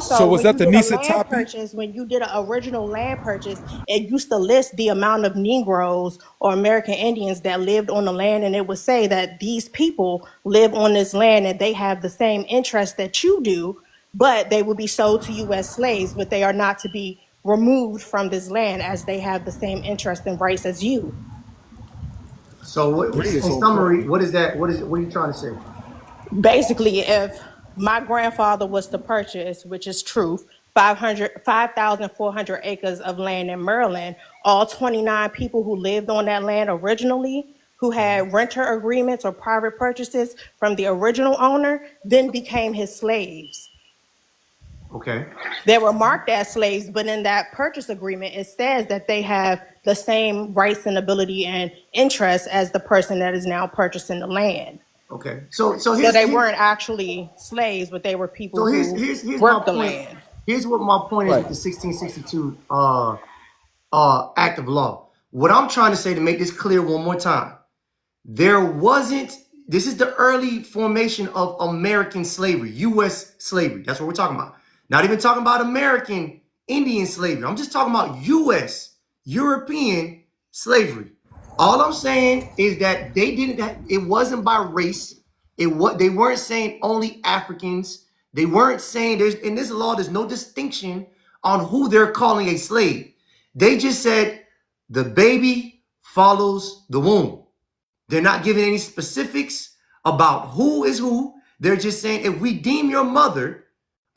So Also, was when that you the did a Nisa land Tapi? purchase, when you did an original land purchase, it used to list the amount of Negroes or American Indians that lived on the land, and it would say that these people live on this land and they have the same interests that you do, but they will be sold to you as slaves, but they are not to be removed from this land as they have the same interests and rights as you. So, Bree is in on point. summary, what is that? What are you trying to say? Basically, if my grandfather was to purchase, which is truth, 5,400 acres of land in Maryland. All 29 people who lived on that land originally, who had renter agreements or private purchases from the original owner, then became his slaves. Okay. They were marked as slaves, but in that purchase agreement, it says that they have the same rights and ability and interest as the person that is now purchasing the land. Okay. So So they weren't actually slaves, but they were people who here's my worked the point. land. Here's what my point is Right. with the 1662 act of law. What I'm trying to say, to make this clear one more time, there wasn't, this is the early formation of American slavery, U.S. slavery. That's what we're talking about. Not even talking about American Indian slavery. I'm just talking about U.S. European slavery. All I'm saying is that they didn't, it wasn't by race. They weren't saying only Africans. They weren't saying, there's in this law, there's no distinction on who they're calling a slave. They just said the baby follows the womb. They're not giving any specifics about who is who. They're just saying, if we deem your mother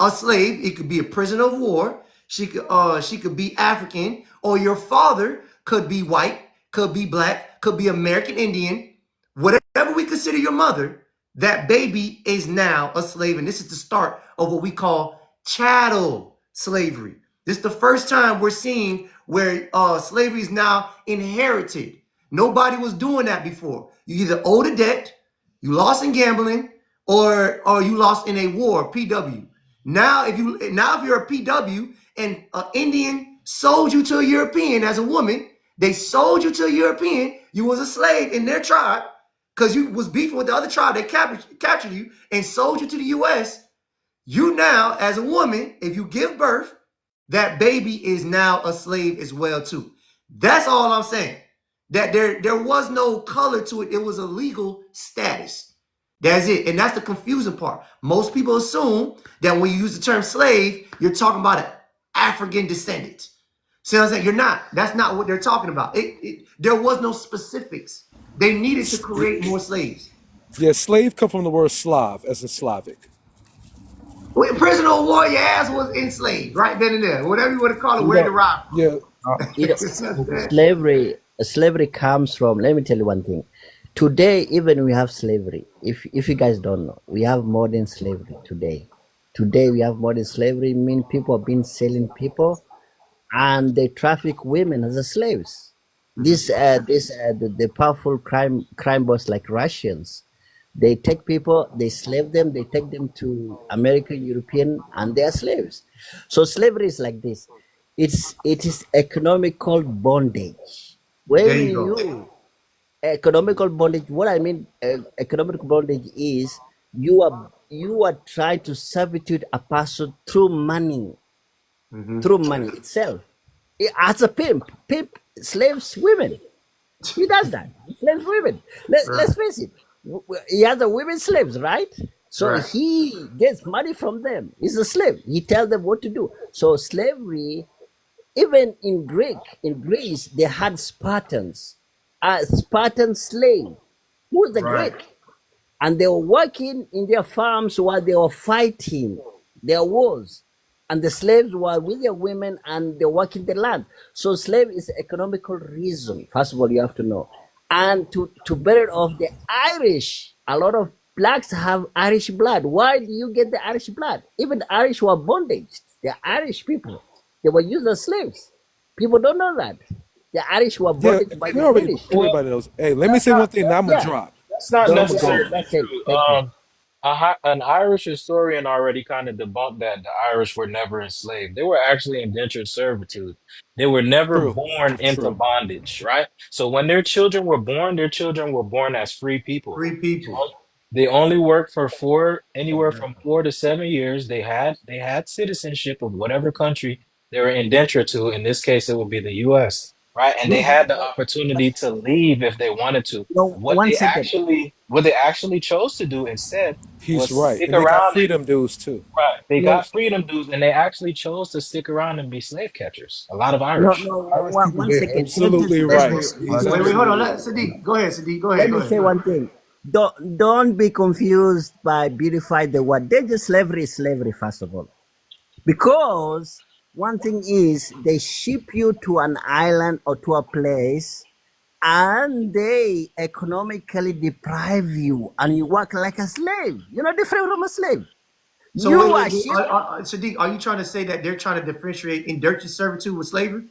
a slave, it could be a prisoner of war. She could be African, or your father could be white, could be black, could be American Indian. Whatever we consider your mother, that baby is now a slave. And this is the start of what we call chattel slavery. This is the first time we're seeing where slavery is now inherited. Nobody was doing that before. You either owed a debt, you lost in gambling, or you lost in a war, PW. Now, if you're a PW and an Indian sold you to a European as a woman, they sold you to a European, you was a slave in their tribe because you was beefing with the other tribe. They captured you and sold you to the U.S. You now, as a woman, if you give birth, that baby is now a slave as well too. That's all I'm saying. That there was no color to it. It was a legal status. That's it. And that's the confusing part. Most people assume that when you use the term slave, you're talking about an African descendant. See what I'm saying? You're not. That's not what they're talking about. There was no specifics. They needed to create more slaves. Yeah, slave come from the word Slav, as in Slavic. When prisoner of war, your ass was enslaved right then and there. Whatever you want to call it, You where it know, derived Yeah, you know, from. slavery comes from. Let me tell you one thing. Today, even we have slavery. If you guys don't know, we have modern slavery today. Today we have modern slavery. Mean people have been selling people, and they traffic women as slaves. The powerful crime boss like Russians, they take people, they slave them, they take them to American, European, and they are slaves. So slavery is like this. It is economical bondage. There When you go. you economical bondage, what I mean economical bondage is you are trying to servitude a person through money, Mm-hmm. through money itself. As a pimp slaves women. He does that. He slaves women. Right. Let's face it. He has a women slaves, right? So Right. he gets money from them. He's a slave. He tells them what to do. So slavery, even in Greece, they had Spartans. A Spartan slave who was a Right. Greek, and they were working in their farms while they were fighting their wars, and the slaves were with their women and they're working the land. So slave is economical reason. First of all, you have to know. And to bear it off, the Irish, a lot of blacks have Irish blood. Why do you get the Irish blood? Even the Irish were bondage. The Irish people, they were used as slaves. People don't know that. The Irish were yeah, bondage by we the already British. Well, everybody knows. Hey, let me that's say one not thing. Now I'm gonna Yeah. drop. that's not Then I'm gonna Yeah, go. necessarily that's it. true. Thank you. An Irish historian already kind of debunked that the Irish were never enslaved. They were actually indentured servitude. They were never True, born into true. bondage, right? So when their children were born as free people. Free people. They only worked for anywhere from 4 to 7 years. They had citizenship of whatever country they were indentured to. In this case, it would be the U.S., right? And they No, had the opportunity to leave if they wanted to. no, one second. What they actually chose to do instead He's was right, stick and they got around and freedom dues too. right. They No, got freedom dues, and they actually chose to stick around and be slave catchers. A lot of no, Irish. no. Irish people One get second. Absolutely Let's right. He's wait, hold on. absolutely Let right. Sadiq. Go ahead, Sadiq. Go ahead, Let go me ahead, say go ahead. one thing. Don't be confused by beautify the word. They just slavery is slavery, first of all. Because one thing is they ship you to an island or to a place and they economically deprive you and you work like a slave. You're not different from a slave. So You wait, are shipped. Sadiq, are you trying to say that they're trying to differentiate indentured servitude with slavery?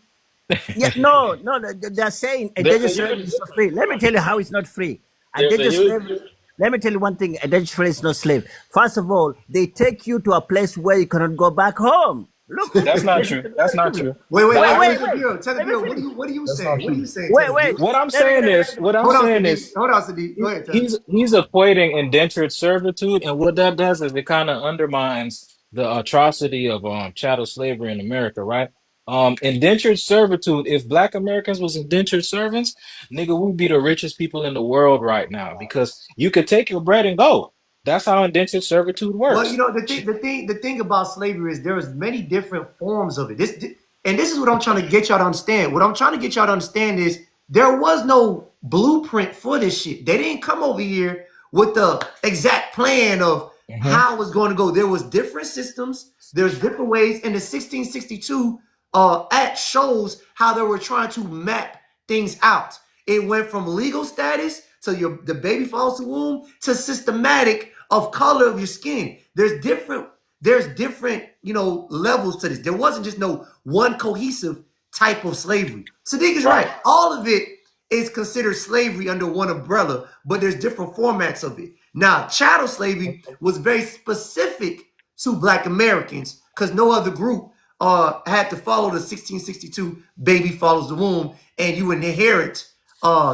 Yeah, no, no, they're saying There's a endangered slavery huge is not free. Let me tell you how it's not free. there's a Endangered huge slavery. Let me tell you one thing. Endangered slavery is not slave. First of all, they take you to a place where you cannot go back home. Look, That's not listen true. to That's the not scripture. true. Wait, But all Wait, right, I wait, wait, Teddy wait. Beal, Teddy Let me Beal, finish. what are you That's not saying? What are true. you saying, Wait, Teddy wait. Beal? what I'm Let me saying let is me- what I'm Hold on, saying Sadiq. is Hold on, Sadiq. Go ahead, Teddy. he's equating indentured servitude, and what that does is it kind of undermines the atrocity of chattel slavery in America, right? Indentured servitude. If Black Americans was indentured servants, nigga, we'd be the richest people in the world right now because you could take your bread and go. That's how indentured servitude Well, you works. know, the thing about slavery is there's many different forms of it. And this is what I'm trying to get y'all to understand. What I'm trying to get y'all to understand is there was no blueprint for this shit. They didn't come over here with the exact plan of Mhm. how it was going to go. There was different systems. There's different ways. And the 1662 Act shows how they were trying to map things out. It went from legal status to the baby falls to womb to systematic of color of your skin. There's different levels to this. There wasn't just no one cohesive type of slavery. Sadiq is Right. right. All of it is considered slavery under one umbrella, but there's different formats of it. Now, chattel slavery was very specific to Black Americans because no other group had to follow the 1662 baby follows the womb, and you inherit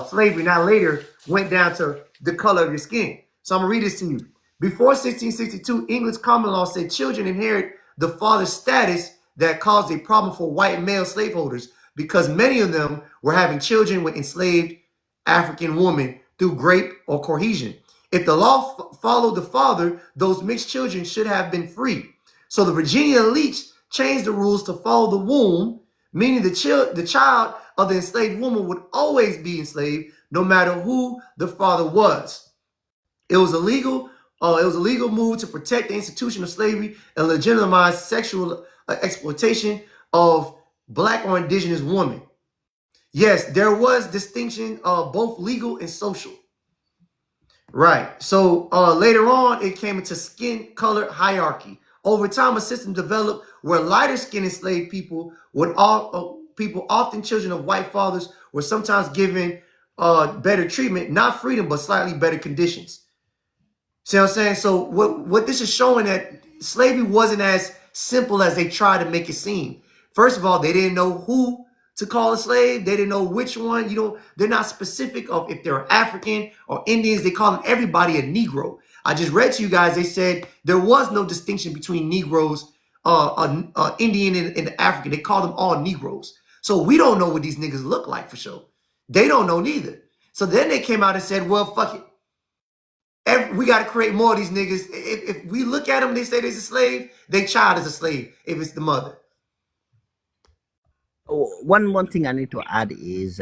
slavery. Now later went down to the color of your skin. So I'm gonna read this to you. Before 1662, English common law said children inherit the father's status that caused a problem for white male slaveholders because many of them were having children with enslaved African women through grape or cohesion. If the law followed the father, those mixed children should have been free. So the Virginia elites changed the rules to follow the womb, meaning the child of the enslaved woman would always be enslaved, no matter who the father was. It was illegal. It was a legal move to protect the institution of slavery and legitimize sexual exploitation of Black or Indigenous women. Yes, there was distinction of both legal and social. Right. So later on, it came into skin color hierarchy. Over time, a system developed where lighter skinned enslaved people people, often children of white fathers, were sometimes given better treatment, not freedom, but slightly better conditions. See what I'm saying? So what this is showing that slavery wasn't as simple as they tried to make it seem. First of all, they didn't know who to call a slave. They didn't know which one. They're not specific of if they're African or Indians. They call everybody a Negro. I just read to you guys. They said there was no distinction between Negroes, Indian and African. They call them all Negroes. So we don't know what these niggas look like for sure. They don't know neither. So then they came out and said, well, fuck it. We got to create more of these niggas. If we look at them, they say they're a slave. Their child is a slave if it's the mother. One thing I need to add is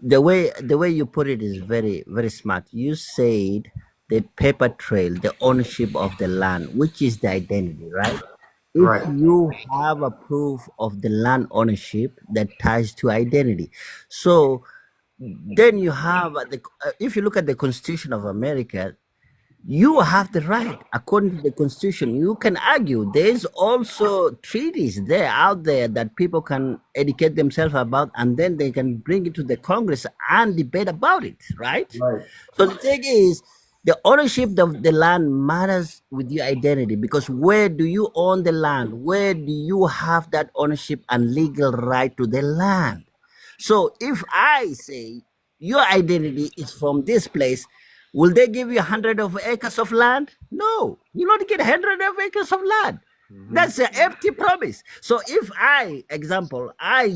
the way you put it is very very smart. You said the paper trail, the ownership of the land, which is the identity, right? If Right. you have a proof of the land ownership that ties to identity, so then you have if you look at the Constitution of America, you have the right according to the Constitution. You can argue there's also treaties there out there that people can educate themselves about, and then they can bring it to the Congress and debate about it, right? Right. So the thing is, the ownership of the land matters with your identity, because where do you own the land? Where do you have that ownership and legal right to the land? So if I say your identity is from this place, will they give you 100 of acres of land? No, you not get 100 of acres of land. Mm-hmm. That's an empty promise. So if I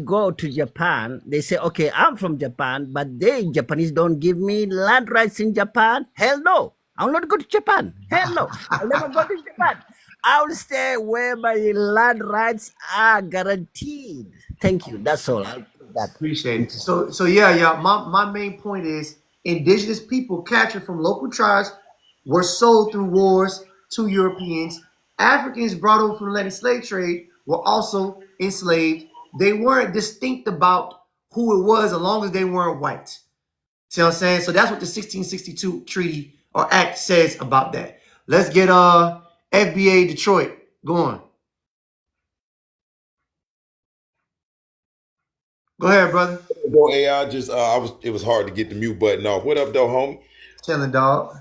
go to Japan, they say, okay, I'm from Japan, but they Japanese don't give me land rights in Japan. Hell no. I'll not go to Japan. Hell no. I'll never go to Japan. I'll stay where my land rights are guaranteed. Thank you. That's all. I'll put that. Appreciate it. So yeah, yeah. My main point is indigenous people captured from local tribes were sold through wars to Europeans Africans brought over from the Atlantic slave trade were also enslaved. They weren't distinct about who it was as long as they weren't white. See what I'm saying? So that's what the 1662 treaty or act says about that. Let's get FBA Detroit going. Go ahead, brother. Go AI. Just it was hard to get the mute button off. What up, though, homie? Chilling, dog.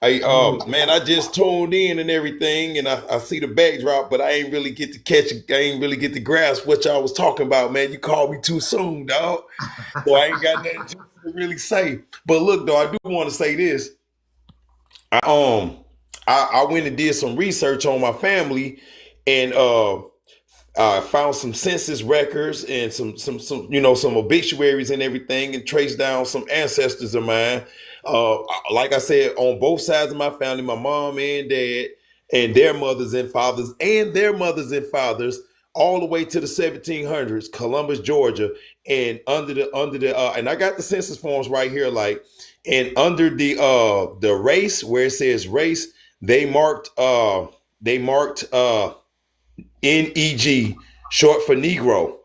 Hey, man, I just tuned in and everything, and I see the backdrop, but I ain't really get to catch it. I ain't really get to grasp what y'all was talking about, man. You called me too soon, dog. So I ain't got nothing to really say. But look, though, I do want to say this. I went and did some research on my family, and found some census records and some some obituaries and everything, and traced down some ancestors of mine. Like I said, on both sides of my family, my mom and dad, and their mothers and fathers, and their mothers and fathers, all the way to the 1700s, Columbus, Georgia, and under the and I got the census forms right here, like, and under the race where it says race, they marked NEG, short for Negro.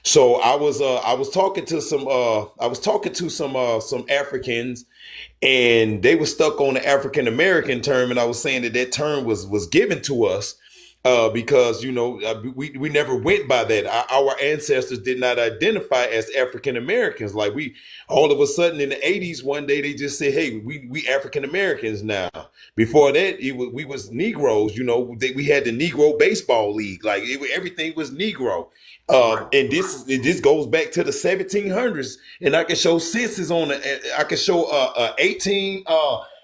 So I was talking to some Africans, and they were stuck on the African American term, and I was saying that term was given to us because we never went by that. Our ancestors did not identify as African Americans. Like, we all of a sudden in the 80s, one day they just said, "Hey, we African Americans now." Before that, we was Negroes. We had the Negro Baseball League. Like, everything was Negro. And this goes back to the 1700s, and I can show census on the. I can show 18.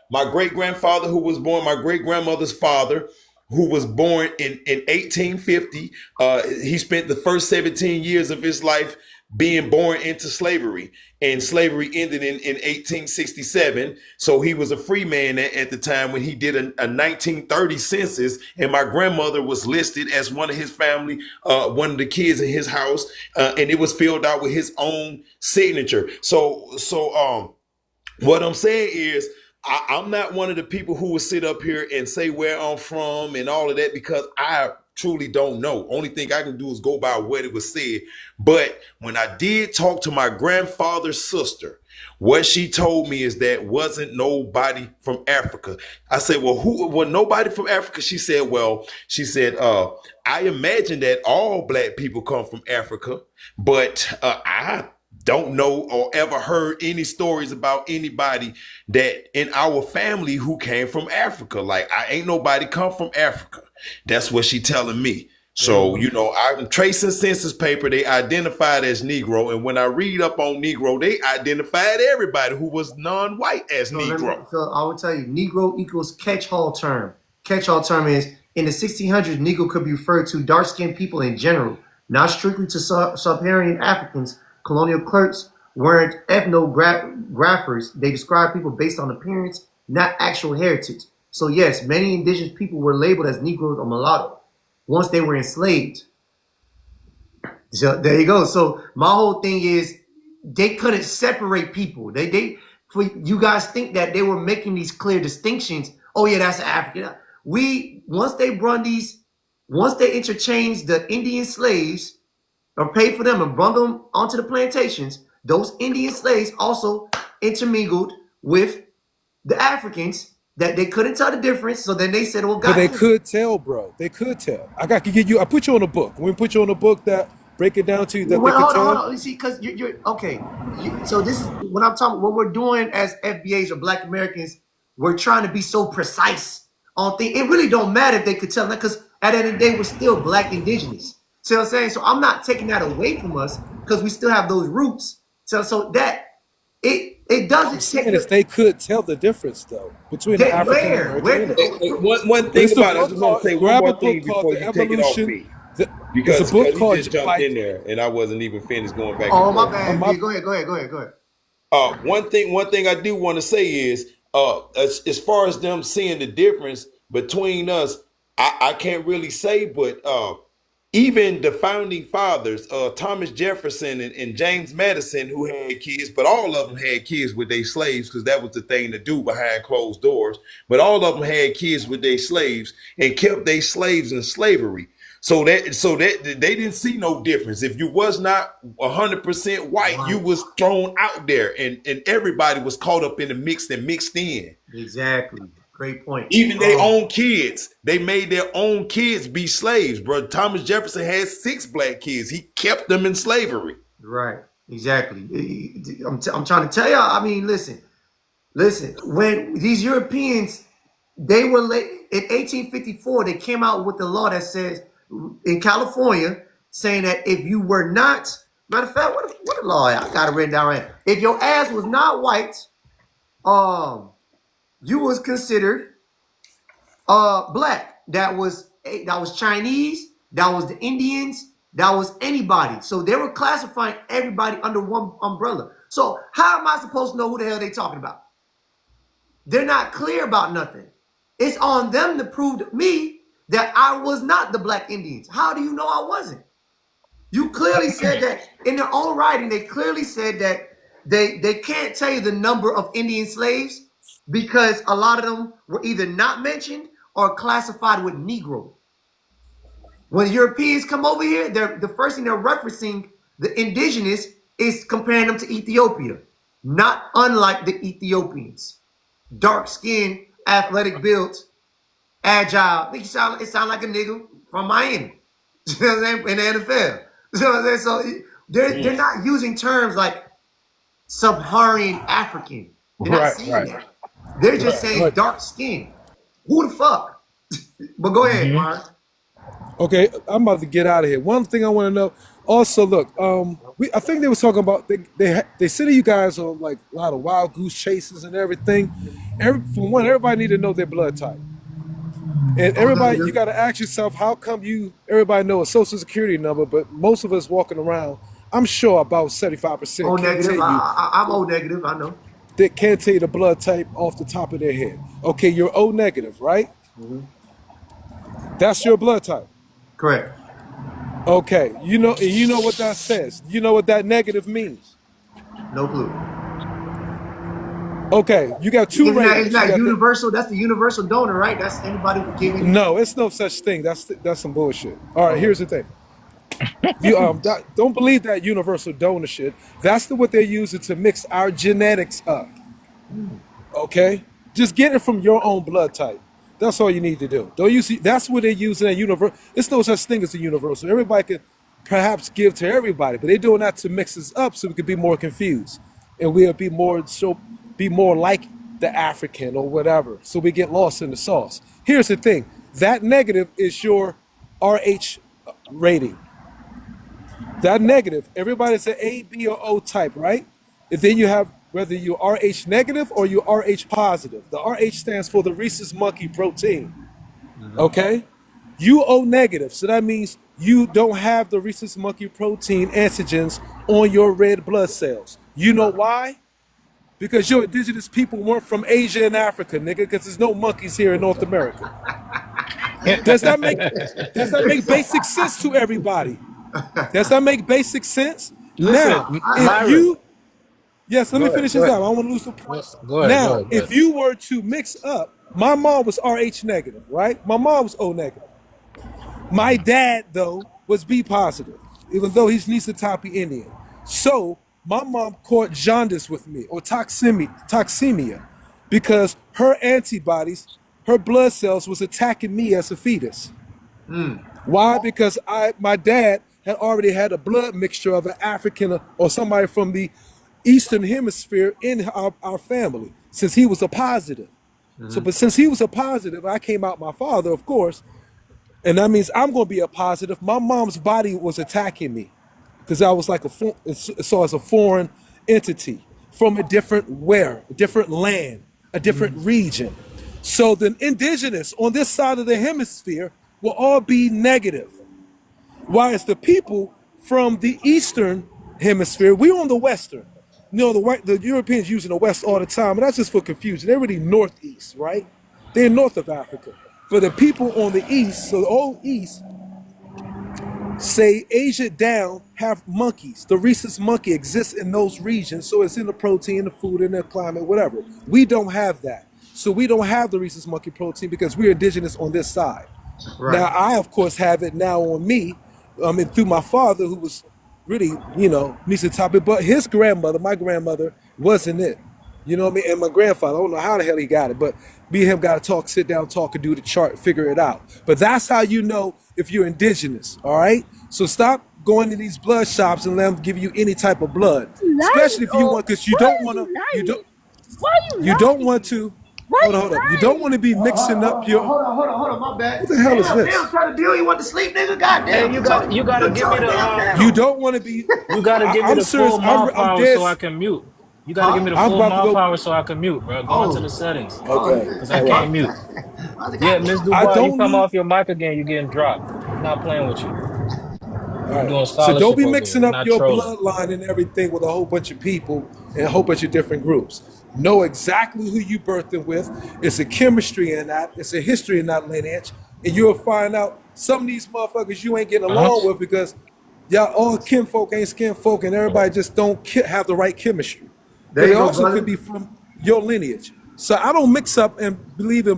My great grandfather, who was born, my great grandmother's father, who was born in 1850. He spent the first 17 years of his life being born into slavery, and slavery ended in 1867. So he was a free man at the time when he did a 1930 census, and my grandmother was listed as one of his family, one of the kids in his house, and it was filled out with his own signature. So what I'm saying is, I'm not one of the people who will sit up here and say where I'm from and all of that, because I truly don't know. Only thing I can do is go by what it was said. But when I did talk to my grandfather's sister, what she told me is that wasn't nobody from Africa. I said, well, who was nobody from Africa? She said, I imagine that all black people come from Africa, but I don't know or ever heard any stories about anybody that in our family who came from Africa. Like, I ain't nobody come from Africa. That's what she telling me. So, I'm tracing census paper. They identified as Negro. And when I read up on Negro, they identified everybody who was non-white as Negro. So I will tell you, Negro equals catch-all term. Catch-all term is, in the 1600s, Negro could be referred to dark-skinned people in general, not strictly to sub-Saharan Africans. Colonial clerks weren't ethnographers. They described people based on appearance, not actual heritage. So yes, many indigenous people were labeled as Negroes or mulatto once they were enslaved. So there you go. So my whole thing is, they couldn't separate people. They for you guys think that they were making these clear distinctions. Oh yeah, that's African. Once they interchanged the Indian slaves, or paid for them and brought them onto the plantations, those Indian slaves also intermingled with the Africans, that they couldn't tell the difference. So then they said, well, But they could tell, bro. They could tell. I put you on a book. We put you on a book that break it down to you that they could tell. Hold on. You see, because you're okay. So this is what I'm talking. What we're doing as FBAs or Black Americans, we're trying to be so precise on things. It really don't matter if they could tell, because at the end of the day, we're still Black Indigenous. See what I'm saying? So I'm not taking that away from us, because we still have those roots. So that it doesn't. I'm saying is they could tell the difference though between the African American. One thing about it, I just want to say one more thing before you take it off me. Because he just jumped in there and I wasn't even finished going back. Oh, my bad. Go ahead. One thing I do want to say is, as far as them seeing the difference between us, I can't really say, but even the founding fathers, Thomas Jefferson and James Madison, who had kids, but all of them had kids with their slaves because that was the thing to do behind closed doors. But all of them had kids with their slaves and kept their slaves in slavery. So that they didn't see no difference. If you was not 100% white, you Right. was thrown out there, and everybody was caught up in the mix and mixed in. Exactly. Great point. Even their own kids, they made their own kids be slaves, bro. Thomas Jefferson had 6 black kids. He kept them in slavery. Right. Exactly. I'm trying to tell y'all. I mean, listen. When these Europeans, they were late in 1854. They came out with the law that says in California, saying that if you were not, matter of fact, what the law? I got it written down right. If your ass was not white, you was considered black. That was Chinese, that was the Indians, that was anybody. So they were classifying everybody under one umbrella. So how am I supposed to know who the hell they talking about? They're not clear about nothing. It's on them to prove to me that I was not the black Indians. How do you know I wasn't? You clearly said that in their own writing. They clearly said that they can't tell you the number of Indian slaves because a lot of them were either not mentioned or classified with Negro. When Europeans come over here, the first thing they're referencing the indigenous is comparing them to Ethiopia, not unlike the Ethiopians. Dark skin, athletic built, agile. I think it sound like a nigga from Miami. You know what I'm saying? In the NFL. You know what I'm saying? So they're not using terms like Sub-Saharan African. They're not saying that. They're just saying dark skin. Who the fuck? But go ahead, Mark. Okay, I'm about to get out of here. One thing I want to know. Also, look, I think they was talking about they said to you guys on like a lot of wild goose chases and everything. For one, everybody need to know their blood type, and everybody you got to ask yourself, how come everybody know a social security number, but most of us walking around, I'm sure about 75% O can't negative. tell you. I'm O negative. I know. They can't tell you the blood type off the top of their head. Okay, you're O negative, right? That's your blood type. Correct. Okay, you know what that says. You know what that negative means. No clue. Okay, you got two Isn't ratings. that universal? That's the universal donor, right? That's anybody giving. No, it's no such thing. That's some bullshit. All right, Okay. here's the thing. You don't believe that universal donor shit. That's what they're using to mix our genetics up. Okay, just get it from your own blood type. That's all you need to do. Don't you see? That's what they're using at universal. It's no such thing as a universal. Everybody can perhaps give to everybody, but they're doing that to mix us up so we can be more confused, and we'll be more like the African or whatever. So we get lost in the sauce. Here's the thing: that negative is your RH rating. That negative, everybody's an A, B, or O type, right? And then you have whether you're RH negative or you're RH positive. The RH stands for the rhesus monkey protein. Okay? You O negative, so that means you don't have the rhesus monkey protein antigens on your red blood cells. You know why? Because your indigenous people weren't from Asia and Africa, nigga, because there's no monkeys here in North America. Does that make basic sense to everybody? Does that make basic sense? Listen, Now, if Myra. you, yes, let me finish this out. I don't want to lose the point. Go Now, ahead. if you were to mix up, my mom was RH negative, right? My mom was O negative. My dad, though, was B positive, even though he's Nisatapi Indian. So my mom caught jaundice with me, or toxemia, because her antibodies, her blood cells was attacking me as a fetus. Why? Because my dad had already had a blood mixture of an African or somebody from the Eastern Hemisphere in our family, since he was a positive. So, but since he was a positive, I came out my father, of course, and that means I'm going to be a positive. My mom's body was attacking me because I was like saw as a foreign entity from a different land, a different region. So the indigenous on this side of the hemisphere will all be negative. Whereas the people from the Eastern Hemisphere, we're on the Western. You know, the Europeans using the West all the time, and that's just for confusion. They're really Northeast, right? They're north of Africa. But the people on the East, so the old East, say Asia down have monkeys. The rhesus monkey exists in those regions, so it's in the protein, the food, in the climate, whatever. We don't have that. So we don't have the rhesus monkey protein because we're indigenous on this side. Now, Right. I, of course, have it now on me, and through my father, who was really, Nisatabe, but his grandmother, my grandmother, wasn't it. You know what I mean? And my grandfather, I don't know how the hell he got it, but me and him got to talk, sit down, talk, and do the chart, figure it out. But that's how you know if you're indigenous, all right? So stop going to these blood shops and let them give you any type of blood, Lying, especially if you oh, want, because why are you lying? Why are you you don't want lying? to, Why are hold you up. You don't want to lying? be mixing up your, Hold on, my bad. what the hell is Damn, this? trying to deal. You want to sleep, nigga? Hey, Goddamn. you gotta give me Tone it the damn You down. don't want to be, you gotta give me I'm the full serious, mouth I'm power dead, so I can mute. You gotta give me Huh? the I'm full about to mouth go, power so I can mute, bro. Go into the Oh. settings Oh, okay, because I all can't right. mute. I was like, Yeah, God Miss I Dubois, you don't come need, off your mic again, you getting dropped. I'm not playing with you. all We right. doing So don't scholarship be over here. mixing We're up not your trolling. bloodline and everything with a whole bunch of people and a whole bunch of different groups. Know exactly who you birthing with. It's a chemistry in that. It's a history in that lineage. And you'll find out some of these motherfuckers you ain't getting Uh-huh. along with because y'all all kinfolk ain't skinfolk and everybody just don't have the right chemistry. But There they you go, also could brother. be from your lineage. So I don't mix up and believe in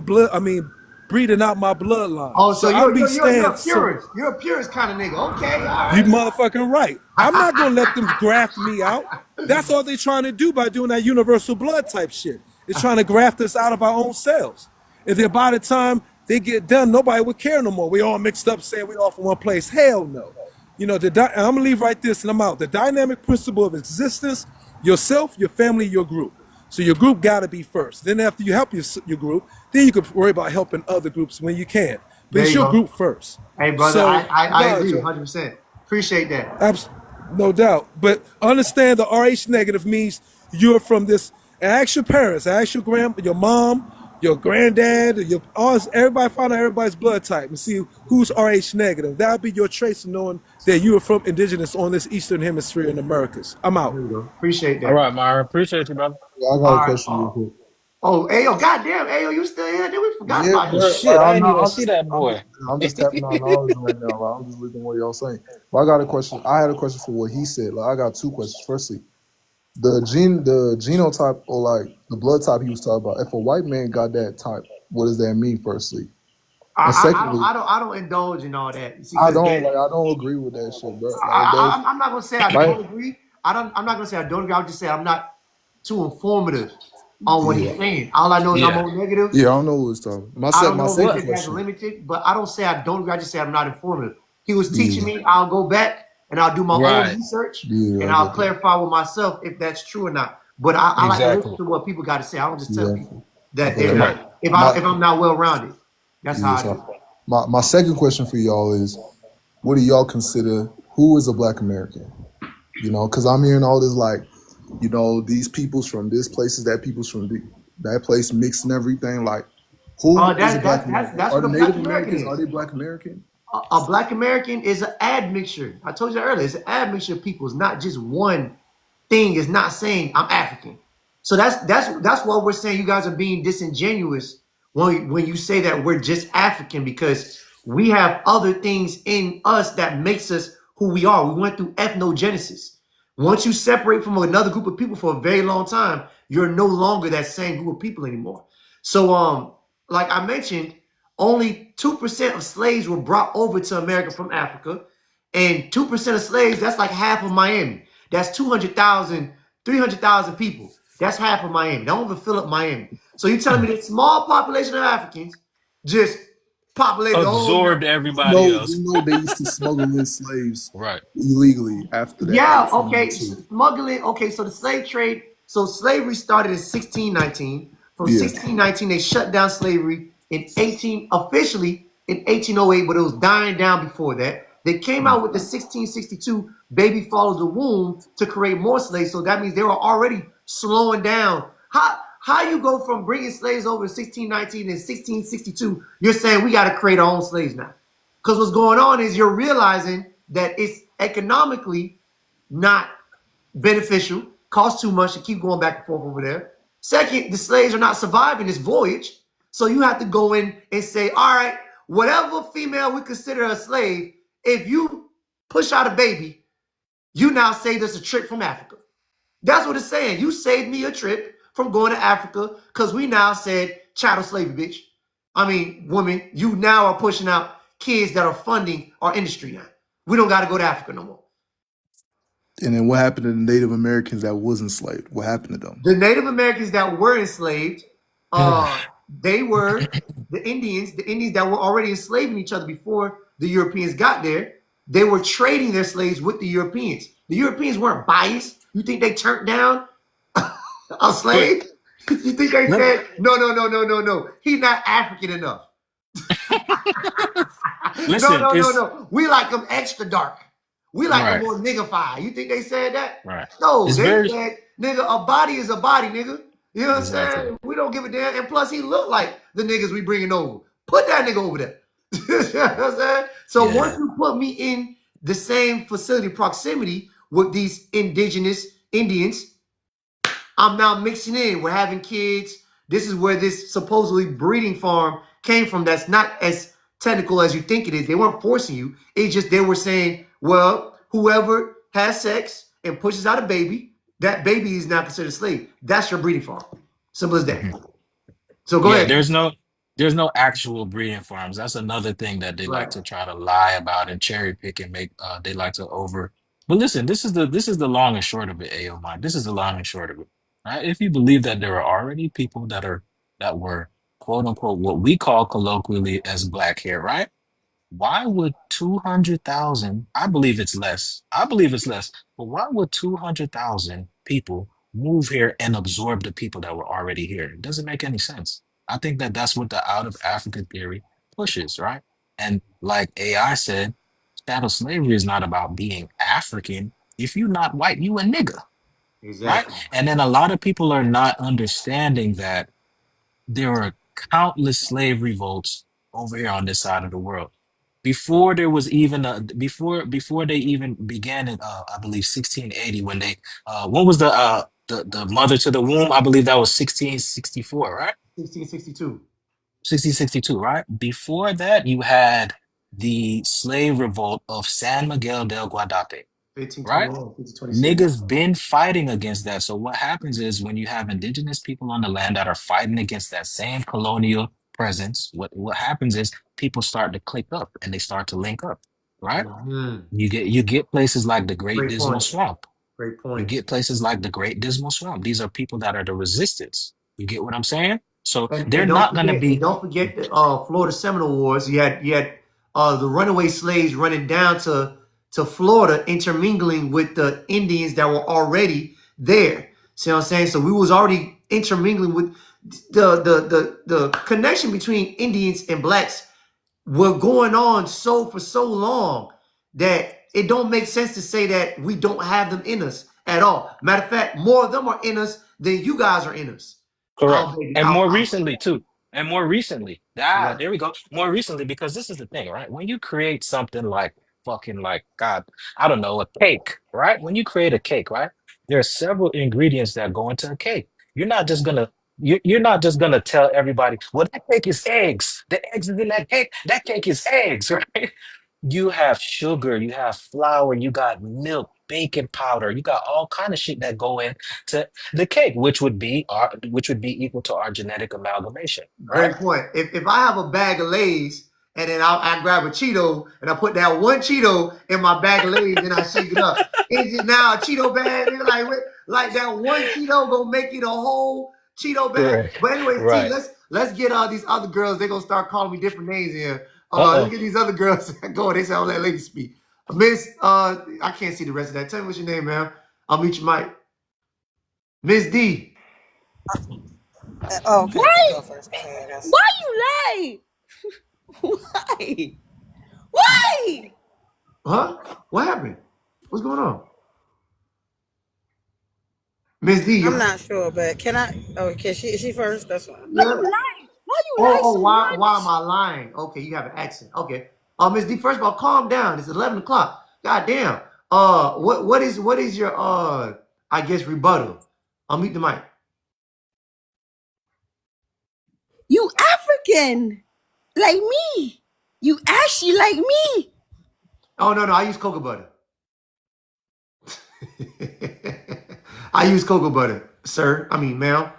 breeding out my bloodline. Oh, So so I'll be you're staying a so purist. You're a purist kind of nigga. Okay, all you right. motherfucking right. I'm not gonna let them graft me out. That's all they're trying to do by doing that universal blood type shit. It's trying to graft us out of our own selves. And then by the time they get done, nobody would care no more. We all mixed up saying we all from one place. Hell no. I'm gonna leave right this and I'm out. The dynamic principle of existence, yourself, your family, your group. So your group gotta be first. Then after you help your group, then you can worry about helping other groups when you can. But There it's you your go. group first. Hey, brother, So I nah, agree Joe. 100%. Appreciate that. No doubt. But understand the RH negative means you're from this. And ask your parents, ask your your mom, your granddad, everybody find out everybody's blood type and see who's RH negative. That'll be your trace of knowing that you are from indigenous on this Eastern Hemisphere in Americas. I'm out. There you go. Appreciate All that. right, Myron. Appreciate you, brother. Yeah, I got All a right. question real quick. Ayo, goddamn, Ayo, you still here? Then we forgot Yeah, about Oh you. bro. shit, I I'm didn't not. even see that boy. I'm just tapping on knowledge right now. Like, I'm just looking what y'all saying. But I got a question. I had a question for what he said. Like, I got two questions. Firstly, the genotype or like the blood type he was talking about. If a white man got that type, what does that mean? Firstly, and secondly, I don't indulge in all that. See, I because don't that like. I don't agree with that shit, bro. Like, there's I'm not gonna say I right. don't agree. I'm not gonna say I don't agree. I'll just say I'm not too informative on what he's Yeah, saying. All I know is I'm Yeah. on negative. yeah. I don't know what it's talking. I don't My know if second What? this guy's question. limited, but I don't say I don't agree. I just say I'm not informative. He was teaching Yeah, me. I'll go back and I'll do my own Right. research yeah. and I I'll get that. clarify with myself if that's true or not. But I like to listen Exactly. to what people got to say. I don't just tell Yeah, people I that feel they're that. Right. not. My If I'm not well rounded, that's how yeah. I do. So my second question for y'all is, what do y'all consider? Who is a Black American? Because I'm hearing all this like, these peoples from this places, that peoples from that place mixed and everything. Like, who is a Black American? That's Are what the a black Native American Americans? Are is. they Black American? A black American is an admixture. I told you that earlier. It's an admixture of people. It's not just one thing. It's not saying I'm African. So that's why we're saying you guys are being disingenuous when you say that we're just African, because we have other things in us that makes us who we are. We went through ethnogenesis. Once you separate from another group of people for a very long time, you're no longer that same group of people anymore. So like I mentioned, only 2% of slaves were brought over to America from Africa. And 2% of slaves, that's like half of Miami. That's 200,000, 300,000 people. That's half of Miami. Don't even fill up Miami. So you're telling me this small population of Africans just populated the whole Absorbed America? everybody We else. know they used to smuggle in slaves Right. illegally after that, Yeah, okay. 1892. Smuggling. Okay, so the slave trade. So slavery started in 1619. From Yeah. 1619, they shut down slavery officially in 1808, but it was dying down before that. They came out with the 1662 baby follows the womb to create more slaves. So that means they were already slowing down. How you go from bringing slaves over in 1619 and 1662? You're saying we got to create our own slaves now. Because what's going on is you're realizing that it's economically not beneficial, costs too much to keep going back and forth over there. Second, the slaves are not surviving this voyage. So you have to go in and say, all right, whatever female we consider a slave, if you push out a baby, you now saved us a trip from Africa. That's what it's saying. You saved me a trip from going to Africa because we now said chattel slavery, bitch. I mean, woman, you now are pushing out kids that are funding our industry now. We don't got to go to Africa no more. And then what happened to the Native Americans that was enslaved? What happened to them? The Native Americans that were enslaved, they were the Indians that were already enslaving each other before the Europeans got there. They were trading their slaves with the Europeans. The Europeans weren't biased. You think they turned down a But slave? You think they let- said, no. He's not African enough. No, listen, no, no, it's no. We like them extra dark. We like them right, more niggified. You think they said that? right. No, It's they very said, nigga, a body is a body, nigga. You know what I'm exactly. saying? We don't give a damn. And plus, he looked like the niggas we bringing over. Put that nigga over there. You know what I'm saying? So once Yeah. you put me in the same facility proximity with these indigenous Indians, I'm now mixing in. We're having kids. This is where this supposedly breeding farm came from. That's not as technical as you think it is. They weren't forcing you. It's just they were saying, well, whoever has sex and pushes out a baby, that baby is now considered a slave. That's your breeding farm. Simple as that. Mhm. So go Yeah, ahead. there's no actual breeding farms. That's another thing that they like Right. to try to lie about and cherry pick and make they like to over. But listen, this is the long and short of it, AOMI. This is the long and short of it. Right? If you believe that there are already people that were quote unquote what we call colloquially as black hair, right? Why would 200,000, I believe it's less. I believe it's less. But why would 200,000 people move here and absorb the people that were already here? It doesn't make any sense. I think that that's what the out of Africa theory pushes, right? And like AI said, chattel slavery is not about being African. If you're not white, you a nigga, right? Exactly. And then a lot of people are not understanding that there are countless slave revolts over here on this side of the world. Before there was even a before they even began in I believe 1680 when they what was the mother to the womb? I believe that was 1664, right? 1662. 1662, right? Before that, you had the slave revolt of San Miguel del Guadape, right? 1521. 1526. Niggas been fighting against that. So what happens is when you have indigenous people on the land that are fighting against that same colonial presence, what happens is people start to click up and they start to link up, right? Mhm. You get places like the Great Great Dismal point. Swamp. Great You point. get places like the Great Dismal Swamp. These are people that are the resistance. You get what I'm saying? So they're not gonna be Don't forget the Florida Seminole Wars. You had the runaway slaves running down to Florida, intermingling with the Indians that were already there. See what I'm saying? So we was already intermingling with the connection between Indians and blacks were going on for so long that it don't make sense to say that we don't have them in us at all. Matter of fact, more of them are in us than you guys are in us. correct. Oh baby, And more I'll say recently that. too. And more recently. Right. There we go. More recently, because this is the thing, right? When you create something like fucking like God, I don't know, a cake, right? When you create a cake, right? There are several ingredients that go into a cake. You're not just gonna you're not just gonna tell everybody, well, that cake is eggs. The eggs is in that cake. That cake is eggs, right? You have sugar, you have flour, you got milk, baking powder, you got all kind of shit that go into the cake, which would be equal to our genetic amalgamation, right? Great point. If I have a bag of Lay's and then I grab a Cheeto and I put that one Cheeto in my bag of Lay's and I shake it up, is it now a Cheeto bag? Nigga? Like that one Cheeto gonna make it a whole Cheeto bag? Correct. But anyway, T, Right. let's get these other girls. They're gonna start calling me different names here. Let's Uh-oh. get these other girls going. They say I'll let ladies speak. Miss, I can't see the rest of that. Tell me what's your name, man. I'll meet you, Mike. Miss D. Oh, okay. Why? You go first. Go ahead, I guess. Why you late? Why? Why? Huh? What happened? What's going on? Miss D, I'm you not sure, but can I? Oh, okay, she first. That's fine. Why yeah. you lying? Why you lie Oh, so why am much? I lying? Okay, you have an accent. Okay. Miss D, first of all, calm down. It's 11 o'clock. God damn. What is your I guess rebuttal? I'll meet the mic. You African like me. You ashy like me. Oh no, I use cocoa butter. I use cocoa butter, sir. I mean, ma'am.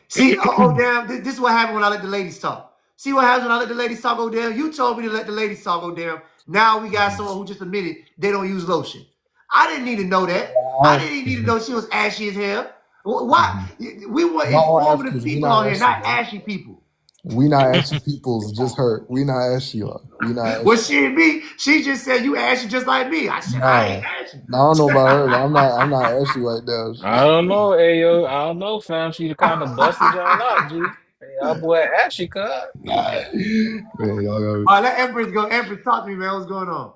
See, oh damn, this is what happened when I let the ladies talk. See what happens when I let the ladies talk, oh damn. You told me to let the ladies talk, oh damn. Now we got someone who just admitted they don't use lotion. I didn't need to know that. I didn't even need to know she was ashy as hell. Why? We want Not all informative Africans. We people not on here, ashy, not bro. ashy people. We not ashy peoples. Just her. We not ashy. We not Well, ashy. she and me, she just said you ashy just like me. I said I ain't No, ashy. no, I don't know about her. But I'm not. I'm not ashy right now. I don't know, Ayo. I don't know, fam. She kind of busted y'all out, G. Hey, y'all boy Ashy cut. Man, y'all All right, let Empress go. Empress, talk to me, man. What's going on?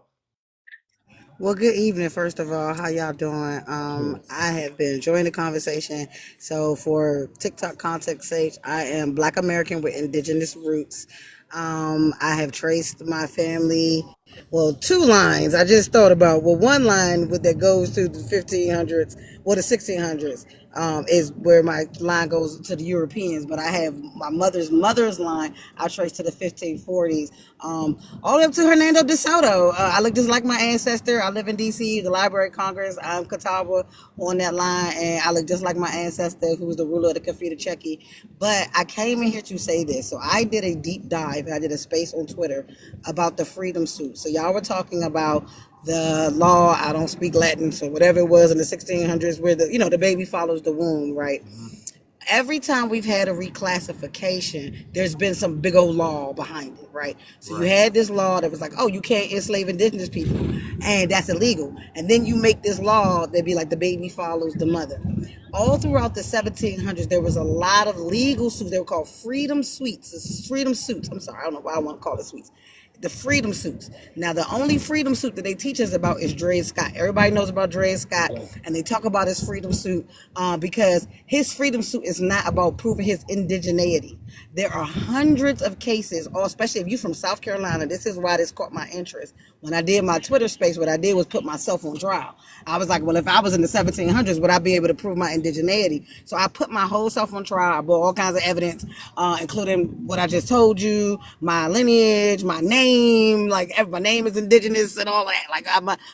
Well, good evening, first of all. How y'all doing? I have been enjoying the conversation. So, for TikTok context sake, I am Black American with Indigenous roots. I have traced my family, well, two lines. I just thought about, well, one line that goes to the 1500s, well, the 1600s, is where my line goes to the Europeans. But I have my mother's line, I trace to the 1540s, all the way up to Hernando de Soto. I look just like my ancestor. I live in D.C., the Library of Congress. I'm Catawba on that line, and I look just like my ancestor, who was the ruler of the Confederate Checky. But I came in here to say this. So I did a deep dive. I did a space on Twitter about the freedom suit. So y'all were talking about the law. I don't speak Latin, so whatever it was in the 1600s, where the baby follows the womb, right? Every time we've had a reclassification, there's been some big old law behind it, right? So you Right. had this law that was like, oh, you can't enslave indigenous people, and that's illegal. And then you make this law that be like the baby follows the mother. All throughout the 1700s, there was a lot of legal suits. They were called freedom suits. Freedom suits. I'm sorry, I don't know why I want to call it suits. The freedom suits. Now, the only freedom suit that they teach us about is Dred Scott. Everybody knows about Dred Scott, and they talk about his freedom suit because his freedom suit is not about proving his indigeneity. There are hundreds of cases, or especially if you're from South Carolina. This is why this caught my interest. When I did my Twitter space, what I did was put myself on trial. I was like, well, if I was in the 1700s, would I be able to prove my indigeneity? So I put my whole self on trial. I brought all kinds of evidence, including what I just told you, my lineage, my name, like my name is indigenous and all that. Like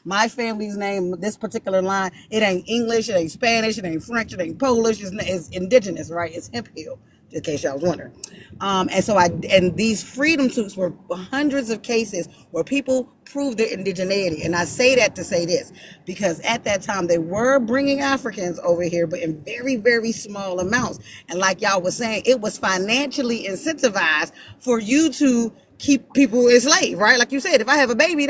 my family's name, this particular line, it ain't English, it ain't Spanish, it ain't French, it ain't Polish, it's indigenous, right? It's Hemp Hill, in case y'all was wondering. And these freedom suits were hundreds of cases where people proved their indigeneity. And I say that to say this, because at that time they were bringing Africans over here, but in very, very small amounts. And like y'all was saying, it was financially incentivized for you to keep people enslaved, right? Like you said, if I have a baby,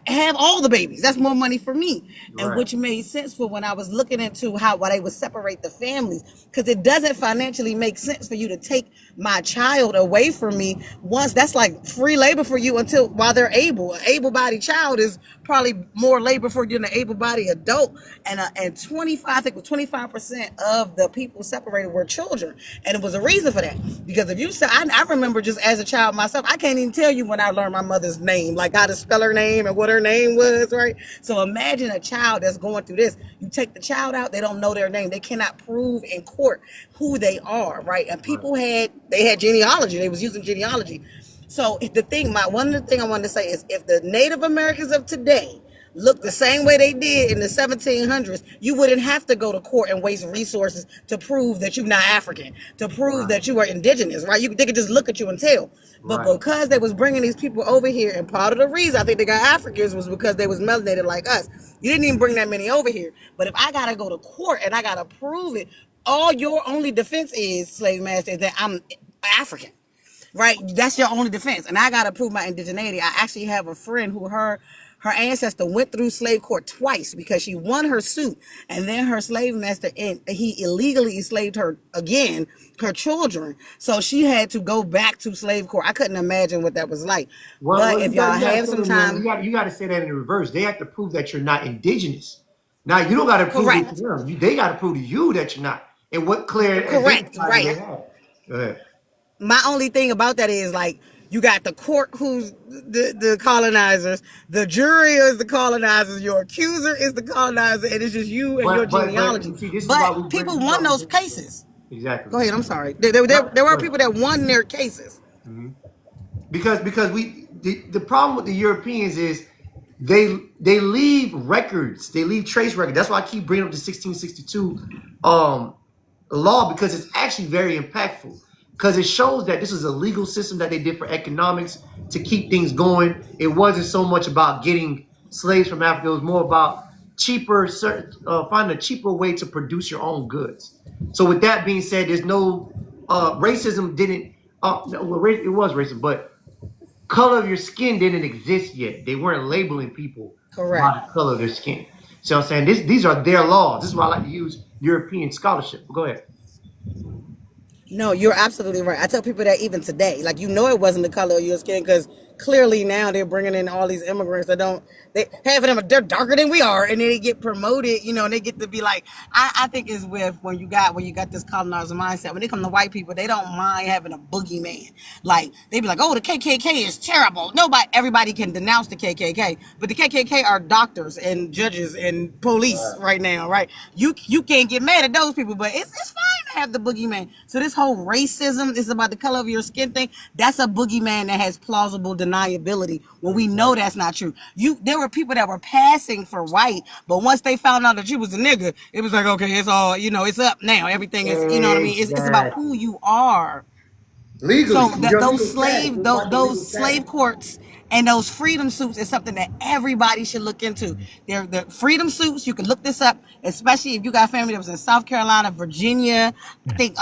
have all the babies. That's more money for me. And Right. which made sense for when I was looking into why they would separate the families, because it doesn't financially make sense for you to take my child away from me once. That's like free labor for you until while they're able. An able-bodied child is probably more labor for you than an able-bodied adult. And 25, I think it was 25% of the people separated were children, and it was a reason for that. Because if you say, I remember just as a child myself, I can't even tell you when I learned my mother's name, like how to spell her name and what her name was, right? So imagine a child that's going through this. You take the child out, they don't know their name. They cannot prove in court who they are, right? And Right. people had genealogy. They was using genealogy. So if the thing, one of the thing I wanted to say is, if the Native Americans of today look the same way they did in the 1700s, you wouldn't have to go to court and waste resources to prove that you're not African, to prove Right. that you are indigenous, right? They could just look at you and tell. But Right. because they was bringing these people over here, and part of the reason I think they got Africans was because they was melanated like us. You didn't even bring that many over here. But if I gotta go to court and I gotta prove it, all your only defense is, slave master, is that I'm African, right? That's your only defense. And I gotta prove my indigeneity. I actually have a friend who her ancestor went through slave court twice because she won her suit, and then her slave master, and he illegally enslaved her again, her children. So she had to go back to slave court. I couldn't imagine what that was like. But Well, if y'all you got to have say some that in time, you got to say that in reverse. They have to prove that you're not indigenous. Now you don't got to prove it to correct, them. They got to prove to you that you're not. And what clear correct, identifier do right. they have? Go ahead. My only thing about that is, like, you got the court, who's the colonizers, the jury is the colonizers, your accuser is the colonizer, and it's just you and your But genealogy. you see, this is why But we bring people you won up. those cases. Exactly. Go ahead, I'm sorry. There Go were ahead. people that won their cases. Mhm. Because the problem with the Europeans is they leave records. They leave trace records. That's why I keep bringing up the 1662 law, because it's actually very impactful, because it shows that this is a legal system that they did for economics to keep things going. It wasn't so much about getting slaves from Africa. It was more about finding a cheaper way to produce your own goods. So with that being said, there's no racism didn't no, well, it was racist, but color of your skin didn't exist yet. They weren't labeling people by Correct. the color of their skin. So I'm saying these are their laws. This is why I like to use European scholarship. But go ahead. No, you're absolutely right. I tell people that even today, like, it wasn't the color of your skin, because clearly now they're bringing in all these immigrants that don't. They half of them they're darker than we are, and then they get promoted, and they get to be like. I think it's with when you got this colonizer mindset. When they come to white people, they don't mind having a boogeyman. Like, they be like, oh, the KKK is terrible. Everybody can denounce the KKK, but the KKK are doctors and judges and police right now, right? You can't get mad at those people, but it's fine to have the boogeyman. So this whole racism is about the color of your skin thing. That's a boogeyman that has plausible deniability when we know that's not true. There were people that were passing for white, but once they found out that you was a nigga, it was like, okay, it's all, it's up now. Everything is, you know what I mean? It's about who Exactly. you are. So Legally, that your those legal status. slave It's about your legal slave status. courts and those freedom suits is something that everybody should look into. They're the freedom suits. You can look this up, especially if you got family that was in South Carolina, Virginia. I think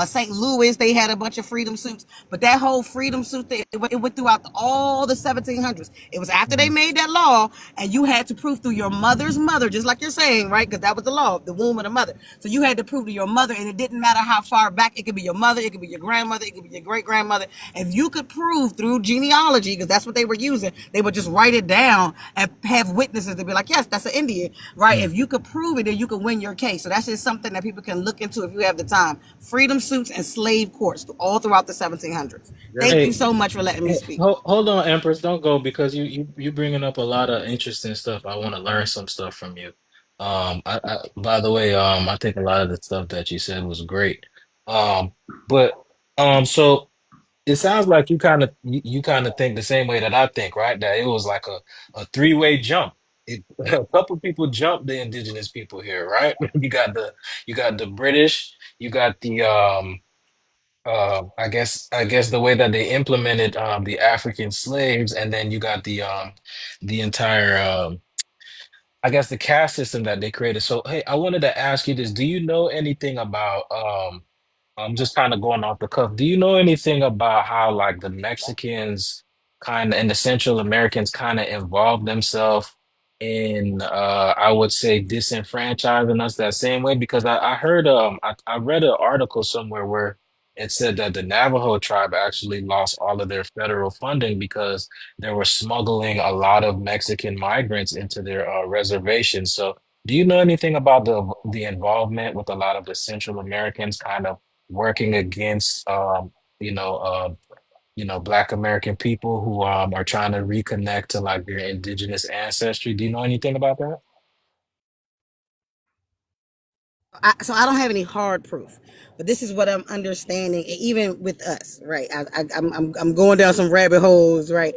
St. Louis, they had a bunch of freedom suits. But that whole freedom suit thing, it went throughout all the 1700s. It was after they made that law, and you had to prove through your mother's mother, just like you're saying, right? Because that was the law, the womb of the mother. So you had to prove to your mother, and it didn't matter how far back. It could be your mother, it could be your grandmother, it could be your great grandmother. If you could prove through genealogy, because that's what they were using, they would just write it down and have witnesses to be like, yes, that's an Indian, right? If you could prove it, then you could win your case. So that's just something that people can look into if you have the time. Freedom suits and slave courts all throughout the 1700s. Thank you Hey, so much for letting me speak. hold on, Empress, don't go because you bringing up a lot of interesting stuff. I want to learn some stuff from you. By the way, I think a lot of the stuff that you said was great. Um, but so it sounds like you kind of think the same way that I think, right? That it was like a three-way jump. A couple people jumped the indigenous people here, right? You got the British, you got the I guess the way that they implemented the African slaves, and then you got the entire I guess the caste system that they created. So hey, I wanted to ask you this: do you know anything about I'm just kind of going off the cuff. Do you know anything about how like the Mexicans kind of and the Central Americans kind of involved themselves in I would say disenfranchising us that same way? Because I heard I read an article somewhere where it said that the Navajo tribe actually lost all of their federal funding because they were smuggling a lot of Mexican migrants into their reservation. So do you know anything about the involvement with a lot of the Central Americans kind of working against you know uh Black American people who are trying to reconnect to like their indigenous ancestry? Do you know anything about that? So I don't have any hard proof, but this is what I'm understanding. Even with us, right? I'm going down some rabbit holes, right?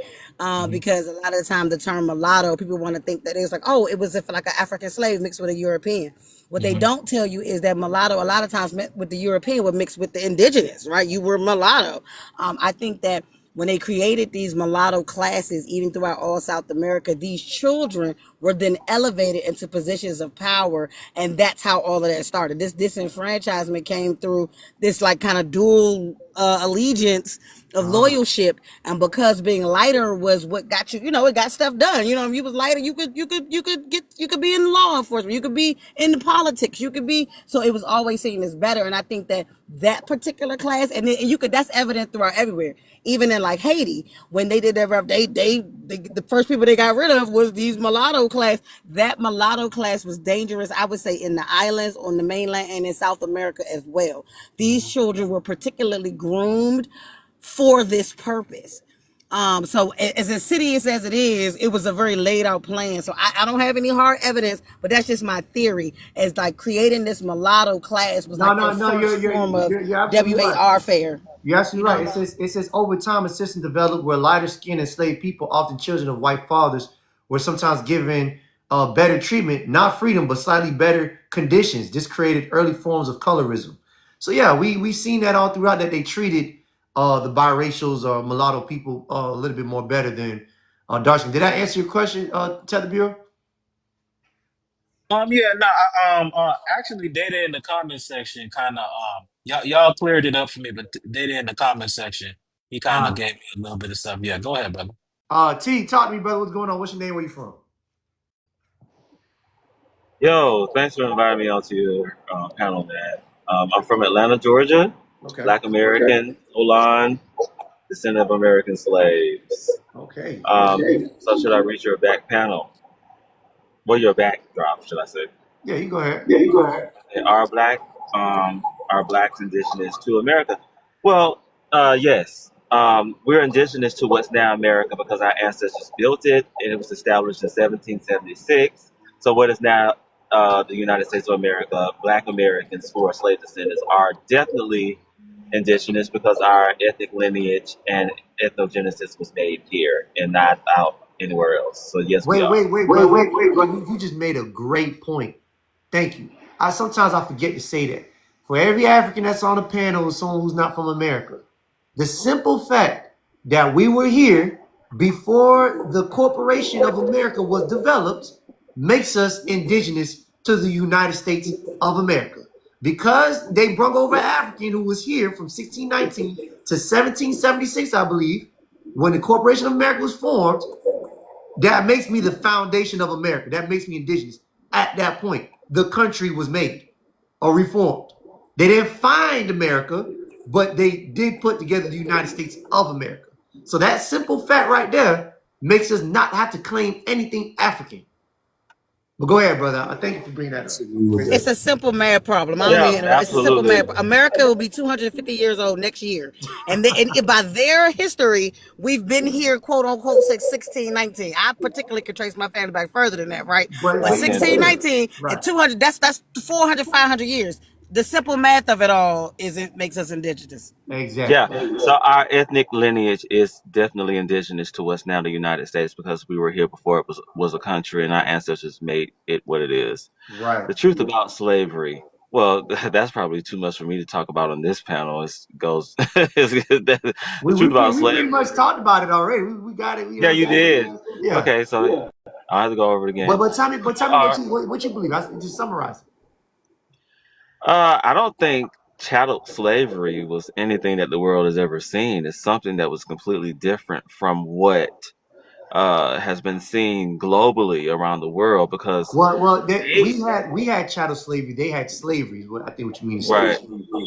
Hmm. Because a lot of the time the term mulatto, people want to think that it's like, oh, it was if like an African slave mixed with a European. What they Hmm. don't tell you is that mulatto a lot of times met with the European would mix with the indigenous, right? You were mulatto. I think that when they created these mulatto classes, even throughout all South America, these children were then elevated into positions of power, and that's how all of that started. This disenfranchisement came through this like kind of dual allegiance of loyalship, and because being lighter was what got you, it got stuff done. If you was lighter, you could be in law enforcement, you could be in the politics, you could be. So it was always seen as better, and I think that particular class, and then you could that's evident throughout everywhere. Even in like Haiti, when they did their the first people they got rid of was these mulatto class. That mulatto class was dangerous, I would say, in the islands, on the mainland, and in South America as well. These children were particularly groomed for this purpose. So as insidious as it is, it was a very laid out plan. So I don't have any hard evidence, but that's just my theory. As like creating this mulatto class was No, like no, their no. first form of You're absolutely right. warfare. You're absolutely You right. know. It says over time a system developed where lighter skinned enslaved people, often children of white fathers, were sometimes given better treatment, not freedom, but slightly better conditions. This created early forms of colorism. So yeah, we seen that all throughout, that they treated the biracials or mulatto people a little bit more better than dark skin. Did I answer your question, Tether Bureau? Yeah, no, actually, Data in the comment section kind of, y'all cleared it up for me, but Data in the comment section, he kind of Uh, gave me a little bit of stuff. Yeah, go ahead, brother. T, talk to me, brother. What's going on? What's your name? Where you from? Yo, thanks for inviting me onto your panel, man. I'm from Atlanta, Georgia. Okay. Black American, Olan, descendant of American slaves. Okay. So should I read your back panel? Well, your backdrop, should I say? Yeah, you go ahead. Are are blacks indigenous to America? Well, yes. We're indigenous to what's now America because our ancestors built it, and it was established in 1776. So what is now the United States of America? Black Americans who are slave descendants are definitely indigenous because our ethnic lineage and ethnogenesis was made here and not out anywhere else. So yes, we are. Brother. You just made a great point. Thank you. Sometimes I forget to say that. For every African that's on the panel is someone who's not from America. The simple fact that we were here before the Corporation of America was developed makes us indigenous to the United States of America. Because they brought over an African who was here from 1619 to 1776, I believe, when the Corporation of America was formed, that makes me the foundation of America. That makes me indigenous. At that point, the country was made or reformed. They didn't find America, but they did put together the United States of America. So that simple fact right there makes us not have to claim anything African. But go ahead, brother. I thank you for bringing that up. It's a simple math problem. I don't Yeah, mean it's a simple absolutely. math. America will be 250 years old next year, and by their history, we've been here, quote unquote, since 1619. I particularly could trace my family back further than that, right? But I can too. 1619 and 200, that's 400, 500 years. The simple math of it all is it makes us indigenous. Yeah. Exactly. So our ethnic lineage is definitely indigenous to what's now the United States because we were here before it was a country and our ancestors made it what it is. Right. The truth about slavery. Well, that's probably too much for me to talk about on this panel. It goes the truth about We pretty much slavery. talked about it already. We got it. You know Yeah, what I'm you saying? did. Yeah. Okay, so I have to go over it again. But tell me Uh, what you believe. Just summarize it. I don't think chattel slavery was anything that the world has ever seen. It's something that was completely different from what has been seen globally around the world because they, We had chattel slavery. They had slavery. Is what I think what you mean to say. right.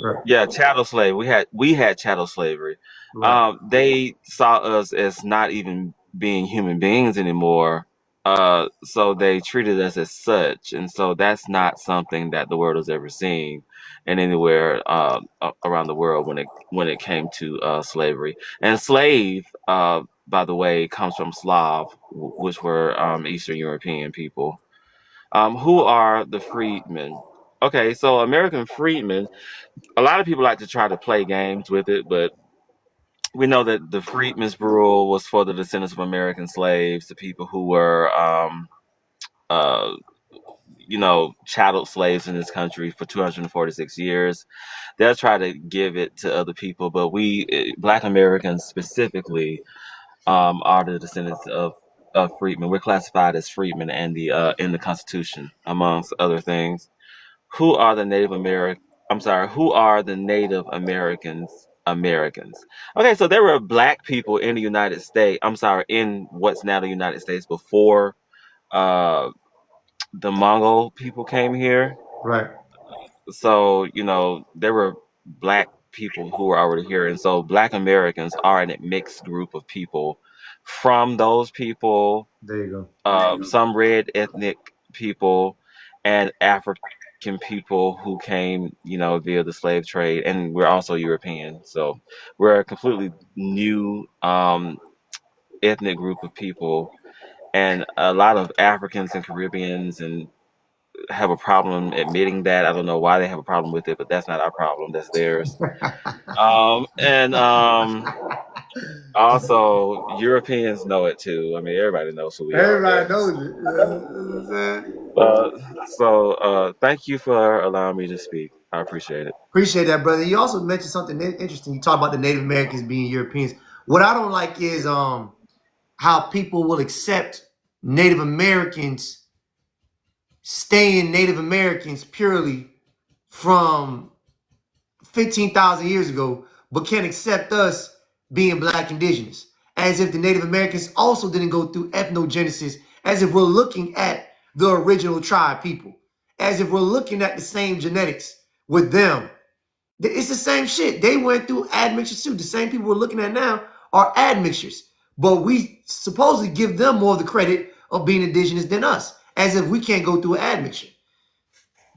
Right. Yeah, chattel slave. We had chattel slavery. Right. They saw us as not even being human beings anymore. So they treated us as such, and so that's not something that the world has ever seen, and anywhere around the world when it came to slavery. And slave, by the way, comes from Slav, which were Eastern European people. Who are the freedmen? Okay, so American freedmen, a lot of people like to try to play games with it, but we know that the Freedmen's Bureau was for the descendants of American slaves, the people who were, uh, chattel slaves in this country for 246 years. They'll try to give it to other people, but Black Americans specifically, are the descendants of freedmen. We're classified as freedmen and in the Constitution, amongst other things. Who are the Native American? I'm sorry. Who are the Native Americans? Americans. Okay, so there were black people in the United States. I'm sorry, in what's now the United States before uh, the Mongol people came here. Right. So there were black people who were already here, and so Black Americans are a mixed group of people. From those people, There you go. some red ethnic people and African people who came, via the slave trade, and we're also European. So we're a completely new ethnic group of people, and a lot of Africans and Caribbeans and have a problem admitting that. I don't know why they have a problem with it, but that's not our problem. That's theirs. And Also, Europeans know it too. I mean, everybody knows who we are Everybody here. knows it. You know what I'm saying? Uh, thank you for allowing me to speak. I appreciate it. Appreciate that, brother. You also mentioned something interesting. You talk about the Native Americans being Europeans. What I don't like is how people will accept Native Americans staying Native Americans purely from 15,000 years ago, but can't accept us being black indigenous. As if the Native Americans also didn't go through ethnogenesis, as if we're looking at the original tribe people, as if we're looking at the same genetics with them. It's the same shit. They went through admixtures too. The same people we're looking at now are admixtures. But we supposedly give them more of the credit of being indigenous than us, as if we can't go through an admixture.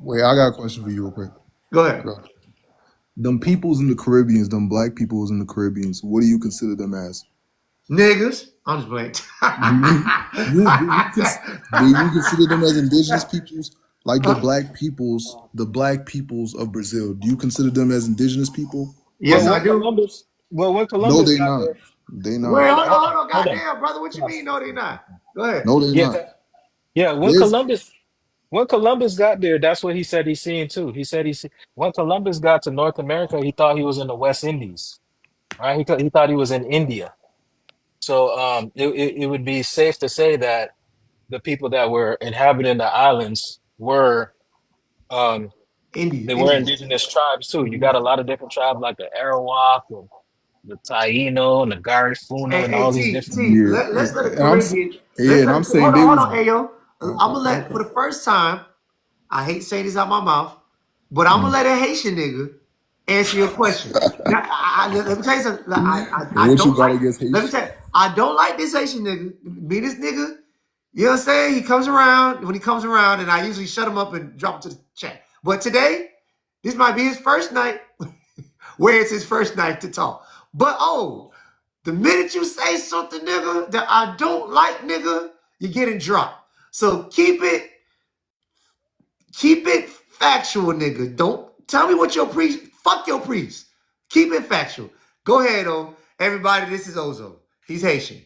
Wait, I got a question for you real quick. Go ahead. Bro. Them peoples in the Caribbeans, them black peoples in the Caribbeans, what do you consider them as? Niggas. I'm just playing. Do you consider them as indigenous peoples? Like the black peoples of Brazil. Do you consider them as indigenous people? Yes, I do. When No, Columbus they got not. there, They Wait, not. hold on. hold on. Goddamn, brother. What you mean? No, they not. Go ahead. No, they Yeah, not. yeah. There's When Columbus got there, that's what he said he's seeing too. He said when Columbus got to North America, he thought he was in the West Indies, right? He thought he was in India. So it would be safe to say that the people that were inhabiting the islands were um, they were Indians. indigenous tribes too. You Mhm. got a lot of different tribes like the Arawak and the Taino and the Garifuna and Hey, all these T, different. T, yeah, let's let a and Caribbean, let's and let, I'm saying hold they on, was Ayo. I'm gonna let, okay. for the first time, I hate saying this out my mouth, but I'm gonna Mm. let a Haitian nigga answer your question. Now, let me tell you something. And I what you don't got like, against let me Haitian? tell you, I don't like this Haitian nigga. Me, this nigga, you know what I'm saying? He comes around, when he comes around, and I usually shut him up and drop him to the chat. But today, this might be his first night where it's his first night to talk. But oh, the minute you say something, nigga, that I don't like, nigga, you're getting dropped. So keep it factual, nigga. Don't tell me what your priest, fuck your priest. Keep it factual. Go ahead, oh. Everybody, this is Ozo. He's Haitian.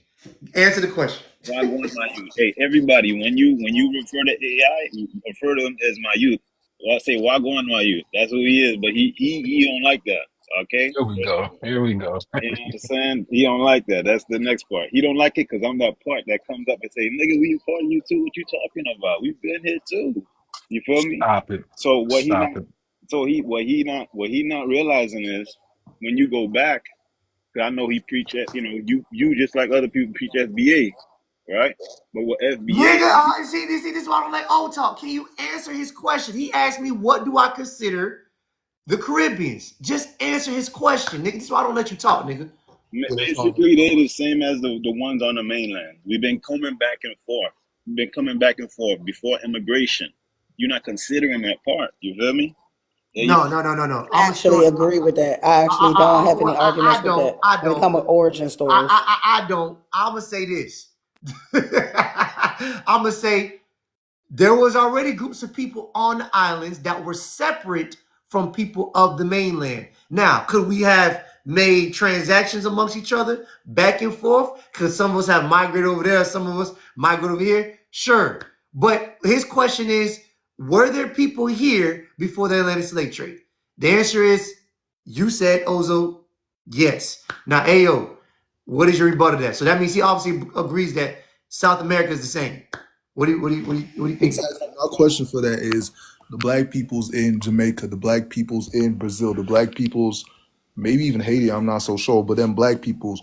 Answer the question. Wagwan my youth. Hey, everybody, when you refer to AI, you refer to him as my youth. Well, I say Wagwan my youth. That's who he is, but he don't like that. Okay, Here we go. Here we go. you know what I'm saying? He don't like that. That's the next part. He don't like it because I'm that part that comes up and say, "Nigga, we part of you too. What you talking about? We've been here too." You feel me? Stop it. So what he Stop not? it. So what he not realizing is when you go back. 'Cause I know he preach at you just like other people preach FBA, right? But what FBA, Nigga, see, this is why I don't like old talk. Can you answer his question? He asked me, what do I consider the Caribbeans? Just answer his question, nigga. This is why I don't let you talk, nigga. Yeah, that's fine. basically they're the same as the ones on the mainland. We've been coming back and forth. We've been coming back and forth before immigration. You're not considering that part. You feel me? Yeah, No. I I'm gonna show actually it. agree with that. I actually don't have any arguments with that I when it don't. comes to origin stories. I don't. I'm gonna say this. I'm gonna say there was already groups of people on the islands that were separate from people of the mainland. Now, could we have made transactions amongst each other back and forth? Because some of us have migrated over there, some of us migrate over here. Sure. But his question is, were there people here before the Atlantic slave trade? The answer is, you said, Ozo, yes. Now, Ayo, what is your rebuttal to that? So that means he obviously agrees that South America is the same. What do you think? Exactly. My question for that is the black peoples in Jamaica, the black peoples in Brazil, the black peoples, maybe even Haiti, I'm not so sure, but them black peoples,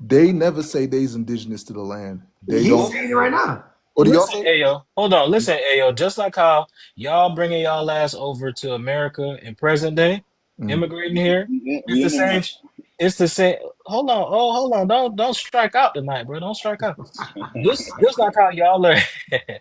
they never say they's indigenous to the land. They He's don't. saying it right now. Or do y'all Listen, say? Ayo. Hold on. Listen, Ayo. Just like how y'all bringing y'all ass over to America in present day, Mm. immigrating here, it's we the in them. same. It's the same. Hold on. Oh, hold on. Don't strike out tonight, bro. Don't strike out. Just like how y'all are.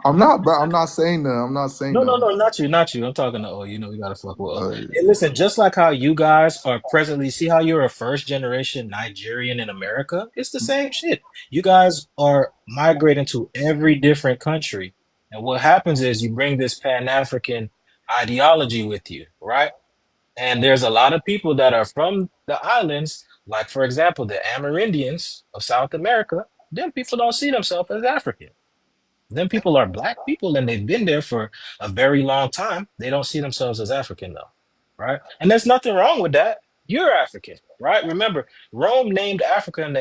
I'm not, bro. I'm not saying that. I'm not saying No, no, that. no, not you, not you. I'm talking to we gotta fuck with Uh, Hey, listen, just like how you guys are presently, see how you're a first generation Nigerian in America? It's the same shit. You guys are migrating to every different country. And what happens is you bring this Pan-African ideology with you, right? And there's a lot of people that are from the islands Like, for example, the Amerindians of South America, them people don't see themselves as African. Them people are black people and they've been there for a very long time. They don't see themselves as African though, right? And there's nothing wrong with that. You're African, right? Remember, Rome named Africa in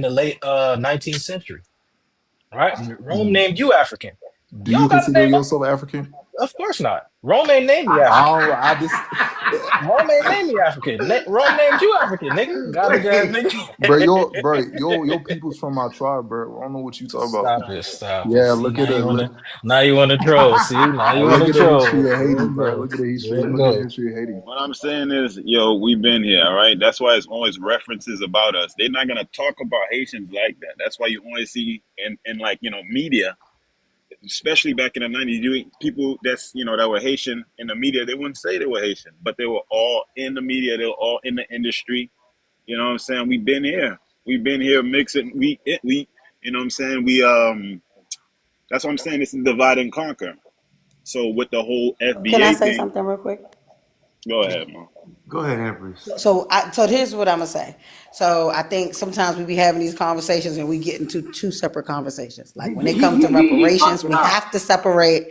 the late 19th century, right? Rome named you African. Do Y'all you got to consider name up. yourself African? Of course not. Rome ain't named me I African. don't, I just, Rome ain't named me African. Rome named you African, nigga. Garbage ass Wait. nigga. your people's from my tribe, bro. I don't know what you talking about. Stop it, stop it. Yeah, See, look at it. now you wanna troll. See, now you Look wanna at the history troll. of There Haiti, it bro. go. Look at the history. There it Look at the go. history of Haiti. What I'm saying is, yo, we've been here, all right? That's why it's always references about us. They're not gonna talk about Haitians like that. That's why you only see in like, media, especially back in the 90s, people that were Haitian in the media, they wouldn't say they were Haitian, but they were all in the media, they were all in the industry. You know what I'm saying? We've been here. We've been here mixing you know what I'm saying? That's what I'm saying. It's a divide and conquer. So with the whole Can I FBA say thing, something real quick? go ahead, man. Go ahead, Empress. So here's what I'm gonna say. So I think sometimes we be having these conversations and we get into two separate conversations. Like when it comes to He fucked reparations, it we up. have to separate.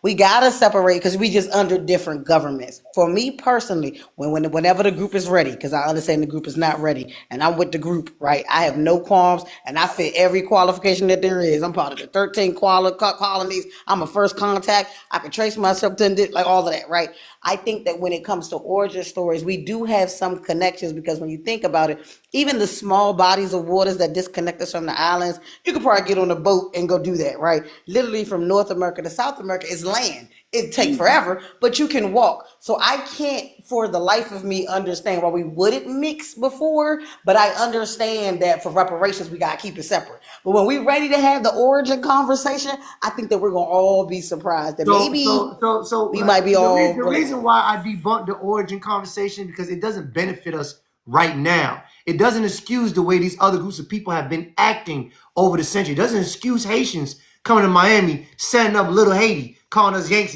We gotta separate because we just under different governments. For me personally, whenever the group is ready, because I understand the group is not ready, and I'm with the group, right? I have no qualms, and I fit every qualification that there is. I'm part of the 13 colonies. I'm a first contact. I can trace myself to like all of that, right? I think that when it comes to origin stories, we do have some connections because when you think about it, even the small bodies of waters that disconnect us from the islands, you could probably get on a boat and go do that, right? Literally from North America to South America is land. It take forever, but you can walk. So I can't for the life of me understand why we wouldn't mix before, but I understand that for reparations, we gotta keep it separate. But when we're ready to have the origin conversation, I think that we're gonna all be surprised that So, maybe so, so, so we might be all the reason related. why I debunked the origin conversation because it doesn't benefit us right now. It doesn't excuse the way these other groups of people have been acting over the century. It doesn't excuse Haitians coming to Miami, setting up Little Haiti, calling us Yanks,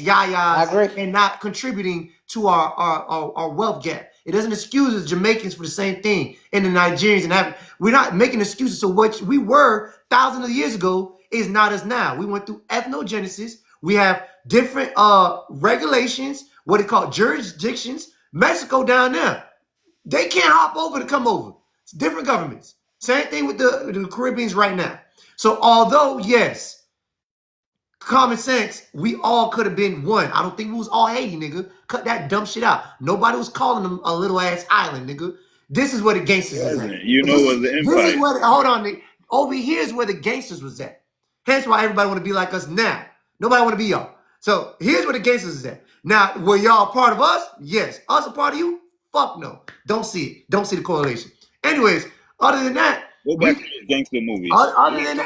I Yayas, agree. and not contributing to our wealth gap. It doesn't excuse us Jamaicans for the same thing, and the Nigerians, and we're not making excuses. So what we were thousands of years ago is not us now. We went through ethnogenesis. We have different regulations, what they call jurisdictions. Mexico down there, they can't hop over to come over. It's different governments. Same thing with the Caribbeans right now. So although, yes, common sense, we all could have been one. I don't think we was all Haiti, nigga. Cut that dumb shit out. Nobody was calling them a little ass island, nigga. This is where the It gangsters is at. wasn't. You know, This it is was the this is empire. where hold on, nigga. Over here is where the gangsters was at. Hence why everybody want to be like us now. Nobody want to be y'all. So here's where the gangsters is at. Now, were y'all a part of us? Yes. Us a part of you? Fuck no. Don't see it. Don't see the correlation. Anyways, other than that, Go back to we those gangster movies.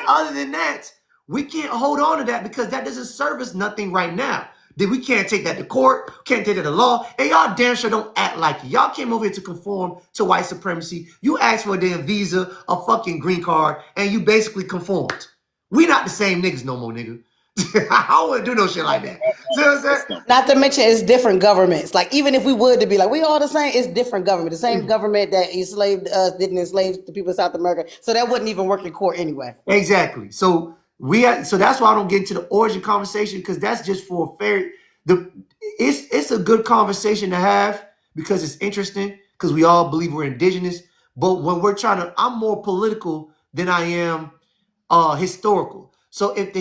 other than that, we can't hold on to that because that doesn't serve us nothing right now. Then we can't take that to court, can't take that to law, and y'all damn sure don't act like it. Y'all came over here to conform to white supremacy. You asked for a damn visa, a fucking green card, and you basically conformed. We not the same niggas no more, nigga. I wouldn't do no shit like that. See what I'm saying? System. Not to mention it's different governments. Like even if we would to be like we all the same, it's different government. The same government that enslaved us didn't enslave the people of South America. So that wouldn't even work in court anyway. Exactly. So so that's why I don't get into the origin conversation because that's just for fair. It's a good conversation to have because it's interesting because we all believe we're indigenous. But when we're I'm more political than I am historical. So if the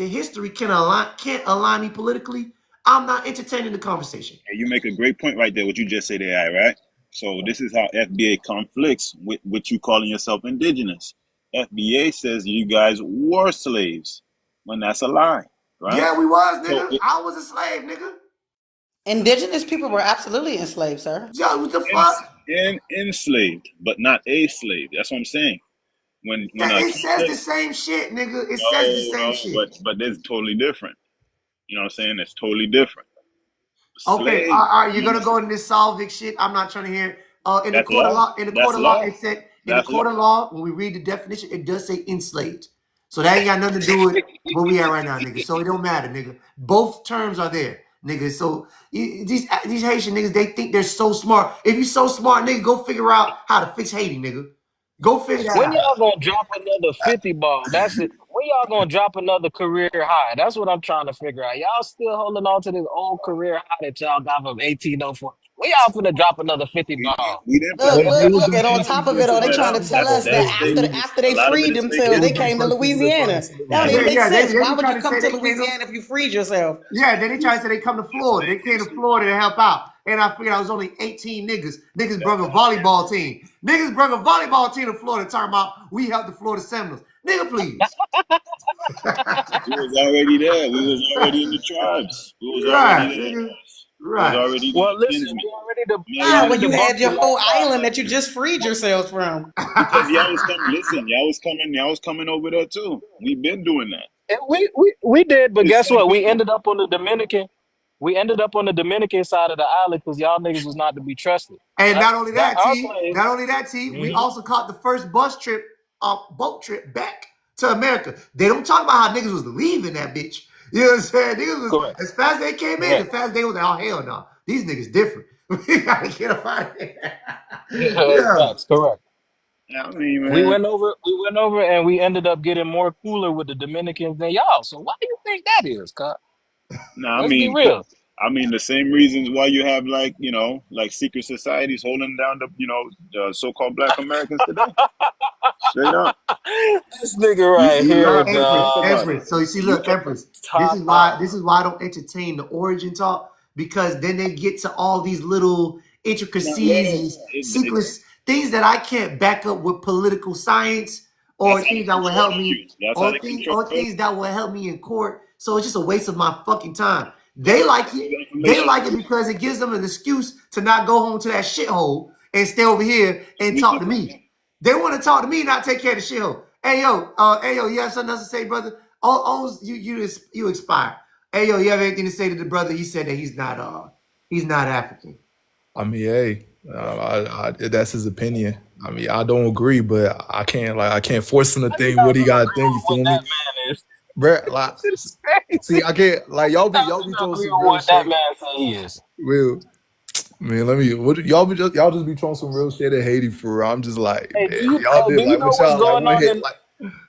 history can't align me politically, I'm not entertaining the conversation. And you make a great point right there, what you just said, AI, right? So this is how FBA conflicts with you calling yourself indigenous. FBA says you guys were slaves when that's a lie, right? Yeah, we was, So nigga. I was a slave, nigga. Indigenous people were absolutely enslaved, sir. Yo, what the fuck? enslaved, but not a slave. That's what I'm saying. When That a it says the king, same shit, nigga. It says the same no, shit. but that's totally different. You know what I'm saying? That's totally different. Okay, Slave, you're you gonna go understand? into this Salvic shit. I'm not trying to hear. In the That's court of law. law, in the court That's of law, law. it said in the That's law. court of law when we read the definition, it does say enslaved. So that ain't got nothing to do with where we at right now, nigga. So it don't matter, nigga. Both terms are there. nigga. So these Haitian niggas, they think they're so smart. If you so smart, nigga, go figure out how to fix Haiti, nigga. Go figure that When out. y'all gonna drop another 50 ball? That's it. When y'all gonna drop another career high? That's what I'm trying to figure out. Y'all still holding on to this old career high that y'all got from 1804. When y'all finna drop another 50 ball? We didn't put Look, no Well, look, here's look, the and on emphasis thing. top of it into all, they that trying to tell us that after they a lot of freed it is them fake till they Here's the came to history. first thing that Louisiana. first That don't Yeah, even Yeah, make yeah, sense. they Why be would you trying to come say to they came to. Louisiana if you freed yourself? Yeah, then they try to say they come to it's Florida. They fake came to history. Florida to help out. And I figured I was only 18 niggas. Niggas brung a volleyball team. Niggas brung a volleyball team to Florida talking about we helped the Florida Seminoles. Nigga, please. We was already there. We was already in the tribes. We was already Right, there. nigga. We was Right. already Well, there, listen, kinsmen. we Ah, Melanin. well, already you had debunked it your whole last time. island that you just freed yourselves from. Because y'all was coming. Listen, y'all was coming over there too. We've been doing that. And we did, but The guess same what? We people. ended up on the Dominican. We ended up on the Dominican side of the island because y'all niggas was not to be trusted, And right? not only Got that, our T, planes. not only that, T, we Mhm. also caught the first boat trip back to America. They don't talk about how niggas was leaving that bitch. You know what I'm saying? Niggas was, Correct. as fast as they came in, as Correct. fast as they was like, oh, hell no. These niggas different. We gotta get them out of here. Yeah. Facts. Correct. I mean, We man. went over. We went over, and we ended up getting more cooler with the Dominicans than y'all. So why do you think that is, cuz? Nah, I Let's be mean, real. the same reasons why you have like like secret societies holding down the so-called Black Americans today. Straight up. This nigga You right see, here, look, Think Empress, about dog. it. Empress. So you see, You look, can Empress. This top is why. out. This is why I don't entertain the origin talk because then they get to all these little Now, intricacies yeah, and secrets, things that I can't back up with political science that's or how things they that will control help me, you. That's how they control or you. things that will help me in court. So it's just a waste of my fucking time. That's They how they like control it. the They information like from it you. because it gives them an excuse to not go home to that shithole and stay over here and We talk to different. me. They want to talk to me, not take care of the shithole. Hey yo, you have something else to say, brother? Oh, you expired. Hey yo, you have anything to say to the brother? He said that he's not African. I mean, hey, that's his opinion. I mean, I don't agree, but I can't force him to How you think not what he gonna got to agree think. You with what feel me, that man is? bro? Like, It's crazy. see, I can't like How y'all you be not throwing agree some with real what that shade. man say he is? Real man, y'all just be throwing some real shit at Haiti for real. I'm just like, Hey, man, y'all do did you like know what what's y'all like going what on hate in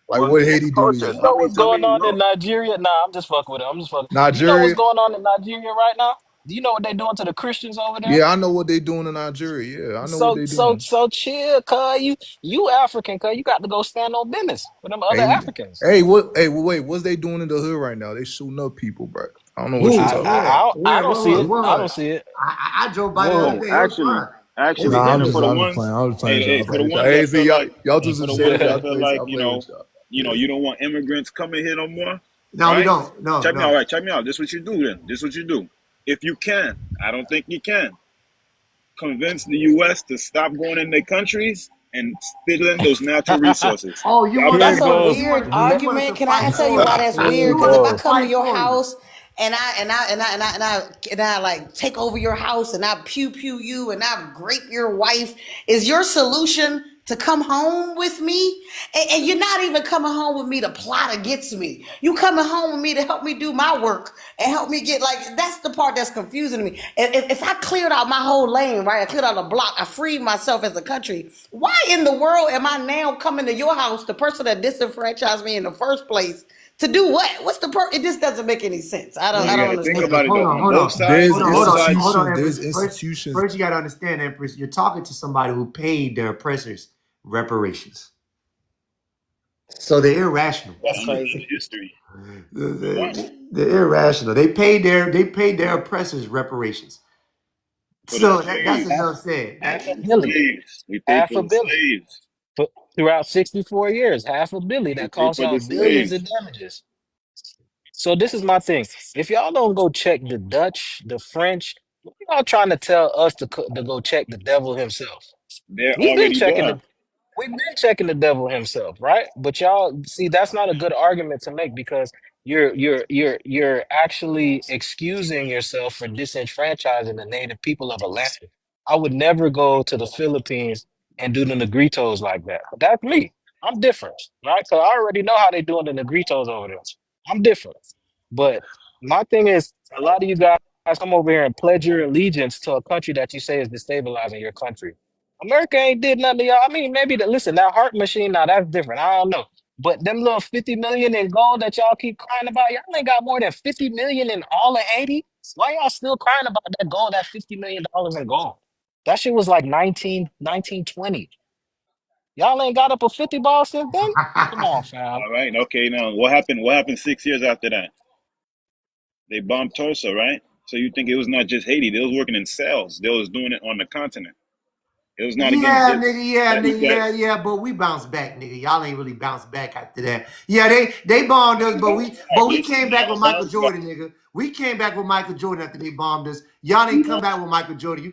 like Well, what it's Haiti do to culture. you y'all? know what's I going mean, on in look. Nigeria? Nah, I'm just fucking with it. I'm just fucking. Do you know what's Nigeria, going on in Nigeria right now? Do you know what they doing to the Christians over there? yeah, I know what they doing in Nigeria. Yeah, I know what they doing. So chill, cuz you African, cuz you got to go stand on business with them other Hey, Africans. wait, what's they doing in the hood right now? They shooting up people, bro. I don't know what you Who? talking about. I Where? don't see it. I don't What? see it. I drove by the other Whoa. Oh, day. It was actually, fine. It was Nah, different. for the I'm just playing. ones, I'm just playing hey, with y'all. hey, I'm for playing the with y'all. ones Hey, that see, feel like, y'all do hey, for some the shit. ones I that gotta feel play. like, I play with y'all. Yeah. you don't want immigrants coming here no more, No, we right? don't. No, Check me out, no. right? Check me out. This is what you do then. This is what you do. If you can, I don't think you can, convince the U.S. to stop going in their countries and stealing those natural resources. Oh, Y'all Here That's better a do it. goes weird you want us argument. to Can fight I tell you for why you? that's here weird? You Because want if us I to goes. come to fight your for you? house and I like take over your house and I pew pew you and I grape your wife, is your solution to come home with me? And you're not even coming home with me to plot against me. You coming home with me to help me do my work and help me get like that's the part that's confusing to me. If I cleared out my whole lane, right? I cleared out a block. I freed myself as a country. Why in the world am I now coming to your house, the person that disenfranchised me in the first place, to do what? What's the It just doesn't make any sense. Well, I you don't got to think Empress, understand. about it though. On hold both on, sides, both sides. hold on, There's Empress. institutions. First, you got to understand, Empress. You're talking to somebody who paid their oppressors reparations, so they're irrational. But That's understood crazy. history. For one, They're irrational. They paid their oppressors reparations. for the So that's slaves, enough said. Half a the billion. slaves. We paid Half for a the billion. slaves. Throughout 64 years, half a billion We that paid cost for y'all the billions in slaves. damages. So this is my thing. If y'all don't go check the Dutch, the French, what y'all trying to tell us to go check the devil himself? They're We've been already checking there. the We've been checking the devil himself, right? But y'all see that's not a good argument to make because you're actually excusing yourself for disenfranchising the native people of a land. I would never go to the Philippines and do the Negritos like that. But that's me. I'm different, right? So I already know how they doing the Negritos over there. I'm different. But my thing is a lot of you guys guys come over here and pledge your allegiance to a country that you say is destabilizing your country. America ain't did nothing to y'all. I mean, maybe listen, that heart machine, now that's different. I don't know. But them little 50 million in gold that y'all keep crying about, y'all ain't got more than 50 million in all of Haiti. Why y'all still crying about that gold, that $50 million in gold? That shit was like 1920. Y'all ain't got up a 50 ball since then? Come on, fam. All right. Okay. Now, what happened? What happened 6 years after that? They bombed Tulsa, right? So you think it was not just Haiti? They was working in cells. They was doing it on the continent. It was not against Yeah, just nigga, yeah, that. nigga, That yeah, yeah, but we bounced back, nigga. Y'all ain't really bounced back after that. Yeah, they bombed us, but we bounce back. but we Listen, came back y'all with Michael bounce back. Jordan, nigga. We came back with Michael Jordan after they bombed us. Y'all didn't come back with Michael Jordan. You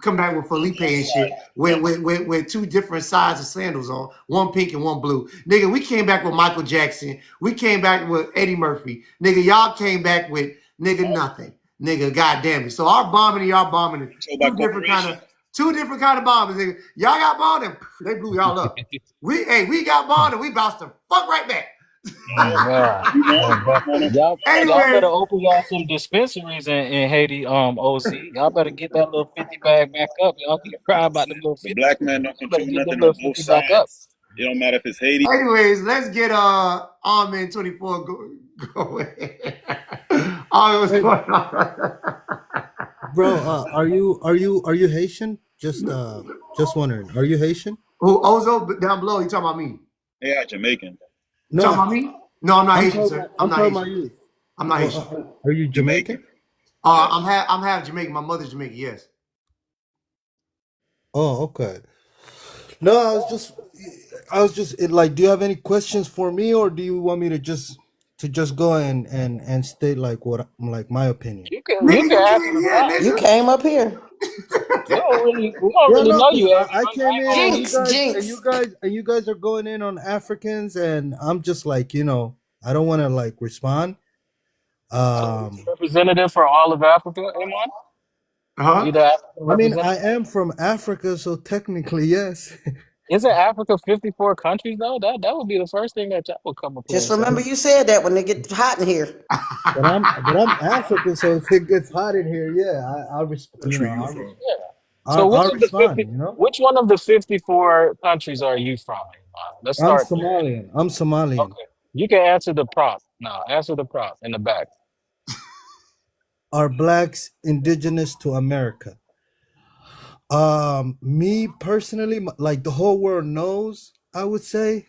come back with Felipe and shit with two different sides of sandals on, one pink and one blue. Nigga, we came back with Michael Jackson. We came back with Eddie Murphy. Nigga, y'all came back with nigga nothing. Nigga, goddamn it. So our bombing and y'all bombing is Controlled by corporations. two different kind of bombers. Nigga. Y'all got bombed and they blew y'all up. We got bombed and we bounced the fuck right back. Oh, God. You know. Oh, God. No, no. Y'all Anyway, better open y'all some dispensaries in Haiti, OC. Y'all better get that little 50 bag back up. Y'all keep crying about them Listen, little the 50. black man don't Y'all better control get them nothing on little both 50 back up. sides. It don't matter if it's Haiti. anyways, let's get Armin 24 going. Oh, it was Hey, fun. bro, are you Haitian? Just wondering. Are you Haitian? Who Ozo down below? You talking about me? They are Jamaican. You No, talking about me? No, I'm not I'm Haitian, talking about sir. I'm I'm not talking about Haitian. you. I'm not Haitian. Are you Jamaican? Jamaican. Yes. I'm half Jamaican. My mother's Jamaican. Yes. Oh, okay. No, like, do you have any questions for me, or do you want me to just go and state like what like my opinion? You Nigga, can you answer can't. the Yeah, prompt. You nigga. came up here. We don't Yeah, really no, know because you, Eddie, I bro. You came ain't in gonna and answer. Jinx, Jinx. you guys are going in on Africans, and I'm just like, I don't want to like respond. So you Um, representative for all of Africa, Amon? Huh? You the African I mean, I representative? am from Africa, so technically, yes. Isn't Africa 54 countries though? That would be the first thing that y'all would come up here Just and say. remember you said that when it get hot in here. But I'm African, so if it gets hot in here, yeah, I'll Country you from? Yeah. So I'll respond. which one of the 54 countries are you from? Let's I'm start there. Somalian. I'm Somalian. Okay. You can answer the prompt. No, answer the prompt in the back. Are blacks indigenous to America? Me personally, like the whole world knows, I would say,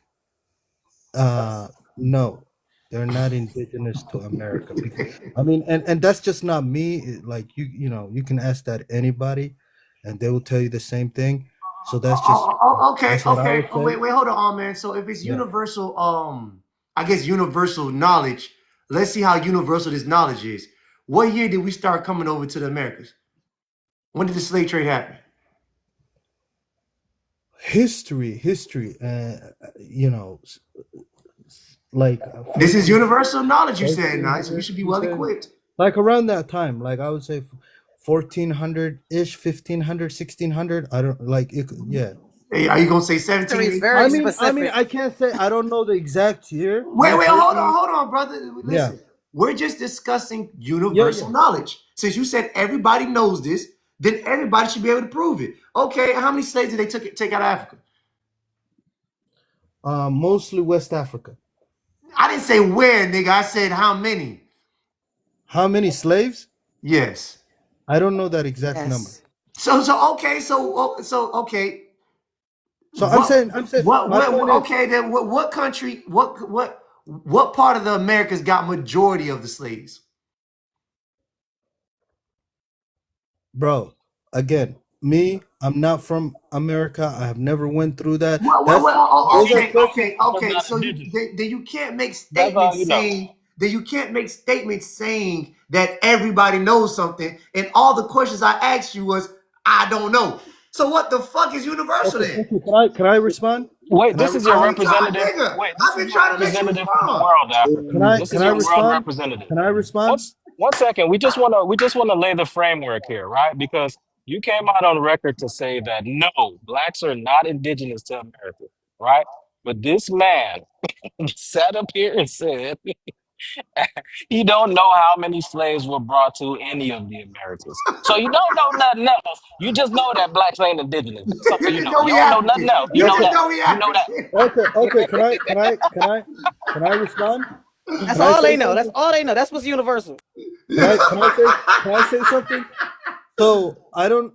no, they're not indigenous to America. Because I mean, and that's just not me. Like you can ask that anybody, and they will tell you the same thing. So Okay, that's what I okay. would Oh, say. wait, hold on, man. So if it's Yeah. universal, I guess universal knowledge. Let's see how universal this knowledge is. What year did we start coming over to the Americas? When did the slave trade happen? History, like This is 14 universal knowledge. You said, nice. So you 1400, should be you well said, equipped. like around that time, like I would say 1400 ish, 1500, 1600. I don't like it. Yeah. Hey, are you gonna say History is 17? very I mean, specific. I can't say, I don't know the exact year. Me Wait, personally. hold on, brother. Yeah. Listen, we're just discussing Yeah. Yeah. universal knowledge. Since you said everybody knows this, then everybody should be able to prove it. Okay, how many slaves did they take out of Africa? Mostly West Africa. I didn't say where, nigga. I said how many. How many slaves? Yes. I don't know that exact number. Yes. So okay. So I'm saying my point is, Okay, then what country, what part of the Americas got majority of the slaves? bro, again, I'm not from America. I have never went through that. Those are questions. That's Okay. not So indigenous. then you can't make That's all statements you know. saying that everybody knows something, and all the questions I asked you was I don't know. So what the fuck is universal Okay, then? okay. Can I respond? Wait, Can I this is your I respond? be trying, representative. nigga. Wait, this I've is been your trying to let you representative for the respond. world, Africa. Can I This can is I your world respond? representative. Can I respond? One second. We just wanna lay the framework here, right? Because you came out on record to say that no, blacks are not indigenous to America, right? But this man sat up here and said You don't know how many slaves were brought to any of the Americas. So you don't know nothing else. You just know that blacks ain't indigenous. That's all You you just know. know You we don't know nothing African. else. You You know just that. know we You know that. African. Okay. Can I respond? That's Can I all say they know. That's something? all they know. That's what's universal. Can I say something? So I don't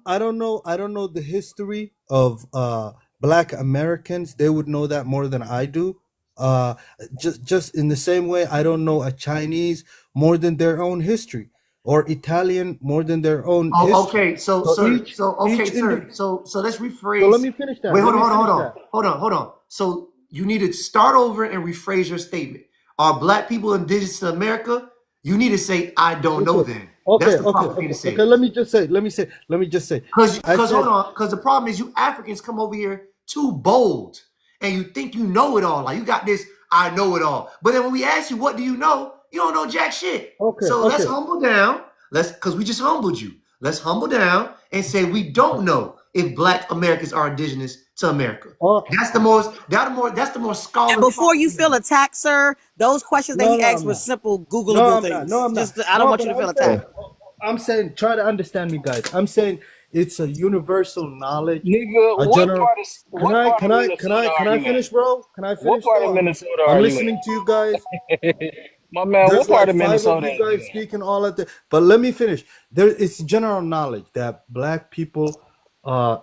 know the history of Black Americans. They would know that more than I do. Uh, just in the same way, I don't know a Chinese more than their own history, or Italian more than their own Oh, history. okay. So, So sir. So, okay, each sir. individual. So let's So let rephrase. me finish that. Wait, Let hold on, me hold on, hold finish on, that. hold on, hold on. So you need to start over and rephrase your statement. Are black people indigenous to America? You need to say, "I don't know." Okay. Then that's Okay. the Okay. proper thing to Okay. Okay. say. Let me just say. I Because hold said on, because the problem is you Africans come over here too bold and you think you know it all. Like you got this, I know it all. But then when we ask you, what do you don't know jack shit. okay. So let's Okay. humble down. Because we just humbled you. Let's humble down and say we don't know if black Americans are indigenous to America. Oh That's the more And scholar before proper you thing to feel do. attacked, sir, those questions that no, he no, asked I'm were not. simple No, Googleable I'm not. No, things. I'm not. Just I don't No, want but you to I'm feel saying, attacked. try to understand me, guys. I'm saying it's a universal knowledge, Nigga, a general. what part of Minnesota Can are I you in? finish, bro? Can I What finish part though? of Minnesota I'm are you listening to you guys. in? My man, what There's part like of five of Minnesota you are you guys in? speaking all at the. But let me finish. It's general knowledge that black people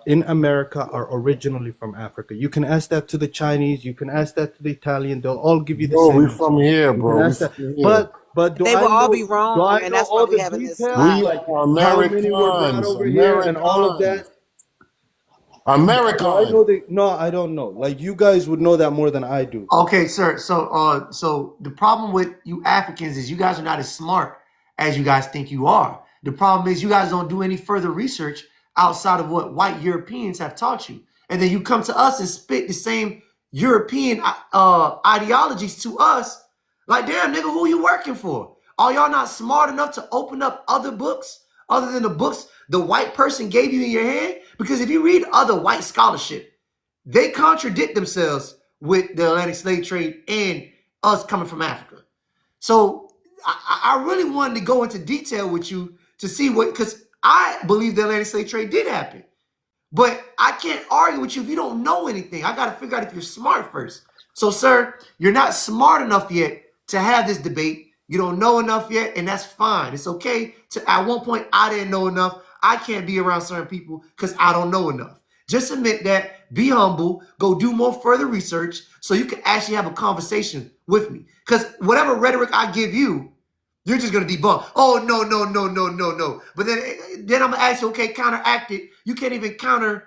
in America are originally from Africa. You can ask that to the Chinese. You can ask that to the Italian. They'll all give you the Bro, we same answer. from here, You can bro. We ask that. from here. But do They will I all know? be Do wrong, I and know that's why all we the having this details? We dialogue. Like are how many were brought Americans. over here and all of Americans. that? Do I American. know the? No, I don't know. Like you guys would know that more than I do. Okay, sir. So the problem with you Africans is you guys are not as smart as you guys think you are. The problem is you guys don't do any further research outside of what white Europeans have taught you, and then you come to us and spit the same European ideologies to us. Like, damn, nigga, who you working for? Are y'all not smart enough to open up other books other than the books the white person gave you in your hand? Because if you read other white scholarship, they contradict themselves with the Atlantic slave trade and us coming from Africa. So I really wanted to go into detail with you to see what, because I believe the Atlantic slave trade did happen. But I can't argue with you if you don't know anything. I got to figure out if you're smart first. So, sir, you're not smart enough yet to have this debate. You don't know enough yet, and that's fine. It's okay. At one point, I didn't know enough. I can't be around certain people because I don't know enough. Just admit that. Be humble. Go do more further research so you can actually have a conversation with me. Because whatever rhetoric I give you, you're just gonna debunk. Oh no, no, no, no, no, no. But then I'm gonna ask you, okay, counteract it. You can't even counter.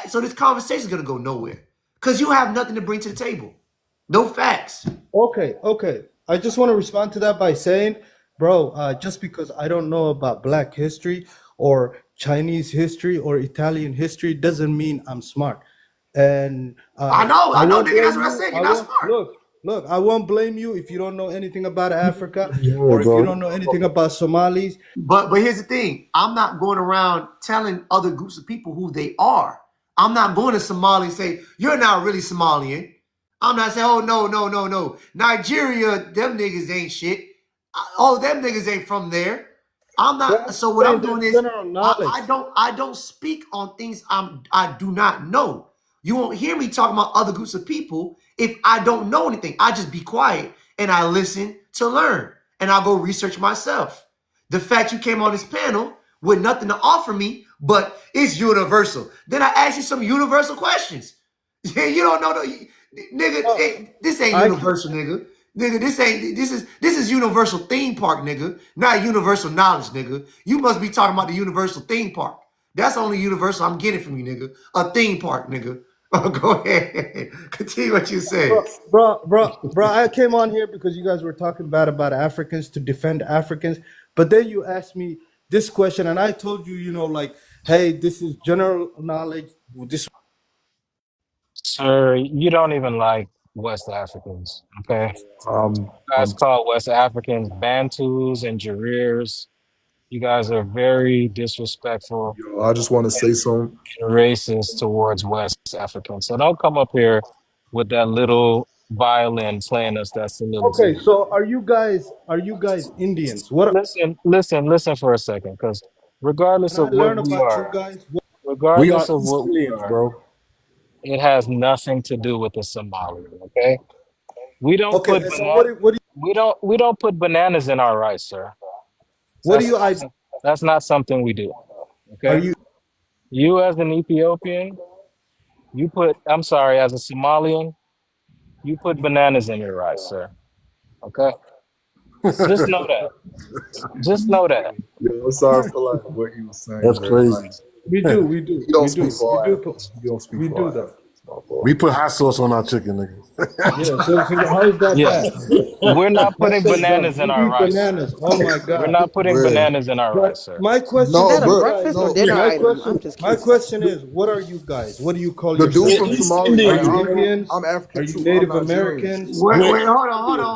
So this conversation is gonna go nowhere because you have nothing to bring to the table. No facts. Okay. I just want to respond to that by saying, bro, just because I don't know about Black history or Chinese history or Italian history doesn't mean I'm smart. And I I know, won't nigga. That's blame what I you. said. You're I not won't smart. look. I won't blame you if you don't know anything about Africa Yeah, or if you bro. don't know anything about Somalis. But here's the thing. I'm not going around telling other groups of people who they are. I'm not going to Somalia and say, you're not really Somalian. I'm not saying, oh no, no, no, no. Nigeria, them niggas ain't shit. Oh, them niggas ain't from there. I'm But I'm not. So just what saying I'm doing there's is general knowledge. I don't speak on things I do not know. You won't hear me talking about other groups of people if I don't know anything. I just be quiet and I listen to learn and I'll go research myself. The fact you came on this panel with nothing to offer me, but it's universal. Then I ask you some universal questions. You don't know, nigga. No, This ain't I can. universal, nigga. Nigga, this is universal theme park, nigga. Not universal knowledge, nigga. You must be talking about the universal theme park. That's the only universal I'm getting from you, nigga. A theme park, nigga. Oh, go ahead. Continue what you say. Bro, I came on here because you guys were talking bad about Africans to defend Africans, but then you asked me this question, and I told you, like, hey, this is general knowledge. This Sir, you don't even like West Africans, okay? Um, You guys um, call West Africans Bantus and Jarirs. You guys are very disrespectful I just want to say something. and racist towards West Africans. So don't come up here with that little violin playing us that Okay, similitude. so are you guys Indians? What Listen for a second, because can regardless I of what learn we about you are, guys? We are regardless of East what we Indians, are, bro. it has nothing to do with the Somalian. Okay, we don't Okay, put and so we don't put bananas in our rice, sir. what do you I That's not something we do. are Okay, you you as an Ethiopian, I'm sorry, as a Somalian, you put bananas in your rice, sir. Okay, just know that. Just know that. Yo, I'm sorry for like what he was saying, That's man. crazy. Like, we do, we do, he don't speak for we all do Africans. He don't speak we for do all though. Africans. It's my fault. We put hot sauce on our chicken, Yeah, nigga. so how is that Yeah, bad? we're not That's putting so dumb. bananas in We our eat rice, sir. bananas. Oh my We're god. not putting Man. bananas in our rice, But sir. my question Is No, that to a you bro. guys, breakfast or No, dinner my item? question, I'm just my curious. question is, what are you guys? What do you call the dude We're from yourselves? East Somalia, Are right? Indians, you bro. Indians? I'm Are African you too. I'm Native Nigerian. Americans? Wait, We're wait,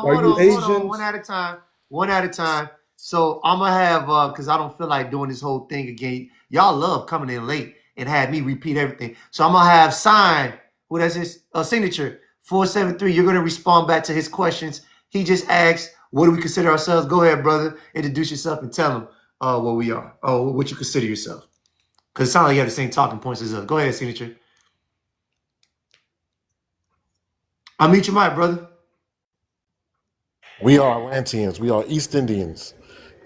Are you hold on, one Asians? at a time, one at a time. So I'm gonna have because I don't feel like doing this whole thing again. Y'all love coming in late and have me repeat everything. So I'm gonna have sign. Who that's his signature 473. You're gonna respond back to his questions. He just asked, "What do we consider ourselves?" Go ahead, brother. Introduce yourself and tell him what we are. Oh, what you consider yourself. Because it sounds like you have the same talking points as us. Go ahead, signature. I'll meet your mic, brother. we are Atlanteans. We are East Indians.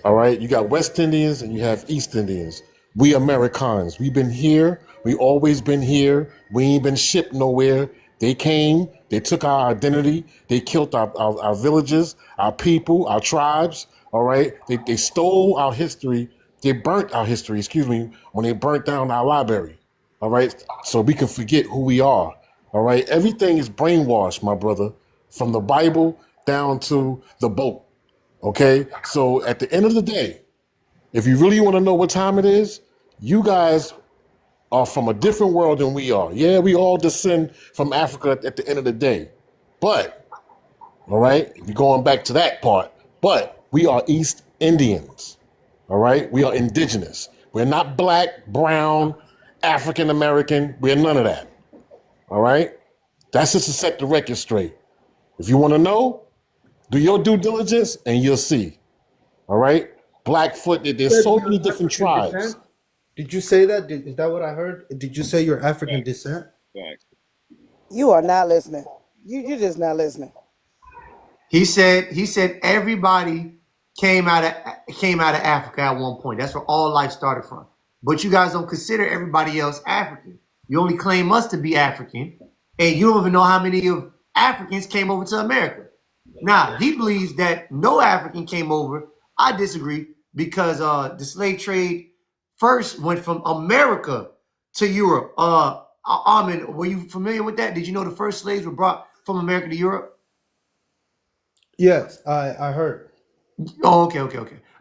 All right, you got West Indians and you have East Indians. We Americans. We've been here. We always been here. We ain't been shipped nowhere. They came. They took our identity. They killed our villages, our people, our tribes. All right. They stole our history. They burnt our history. Excuse me. When they burnt down our library. All right. So we can forget who we are. All right. Everything is brainwashed, my brother, from the Bible down to the boat. Okay, so at the end of the day, if you really want to know what time it is, you guys are from a different world than we are. Yeah, we all descend from Africa at the end of the day. But, all right, you're going back to that part, but we are East Indians. All right, we are indigenous. We're not black, brown, African American. We're none of that. All right, that's just to set the record straight. If you want to know, do your due diligence and you'll see. All right, Blackfoot. There's Said so you're many different African tribes. descent. Did you say that? Is that what I heard? Did you say you're African Facts, descent? facts. You are not listening. You're just not listening. He said everybody came out of Africa at one point. That's where all life started from. But you guys don't consider everybody else African. You only claim us to be African, and you don't even know how many of Africans came over to America. Now he believes that no African came over. I disagree because the slave trade first went from America to Europe. Armin, were you familiar with that? Did you know the first slaves were brought from America to Europe? Yes, I heard. Oh, okay.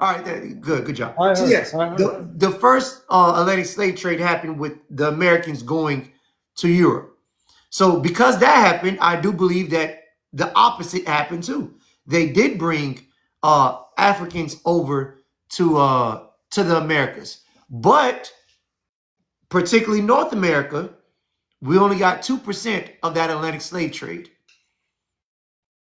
All right, good job. I So heard. yes, I heard. the first Atlantic slave trade happened with the Americans going to Europe. So because that happened, I do believe that the opposite happened too. They did bring Africans over to the Americas, but particularly North America, we only got 2% of that Atlantic slave trade.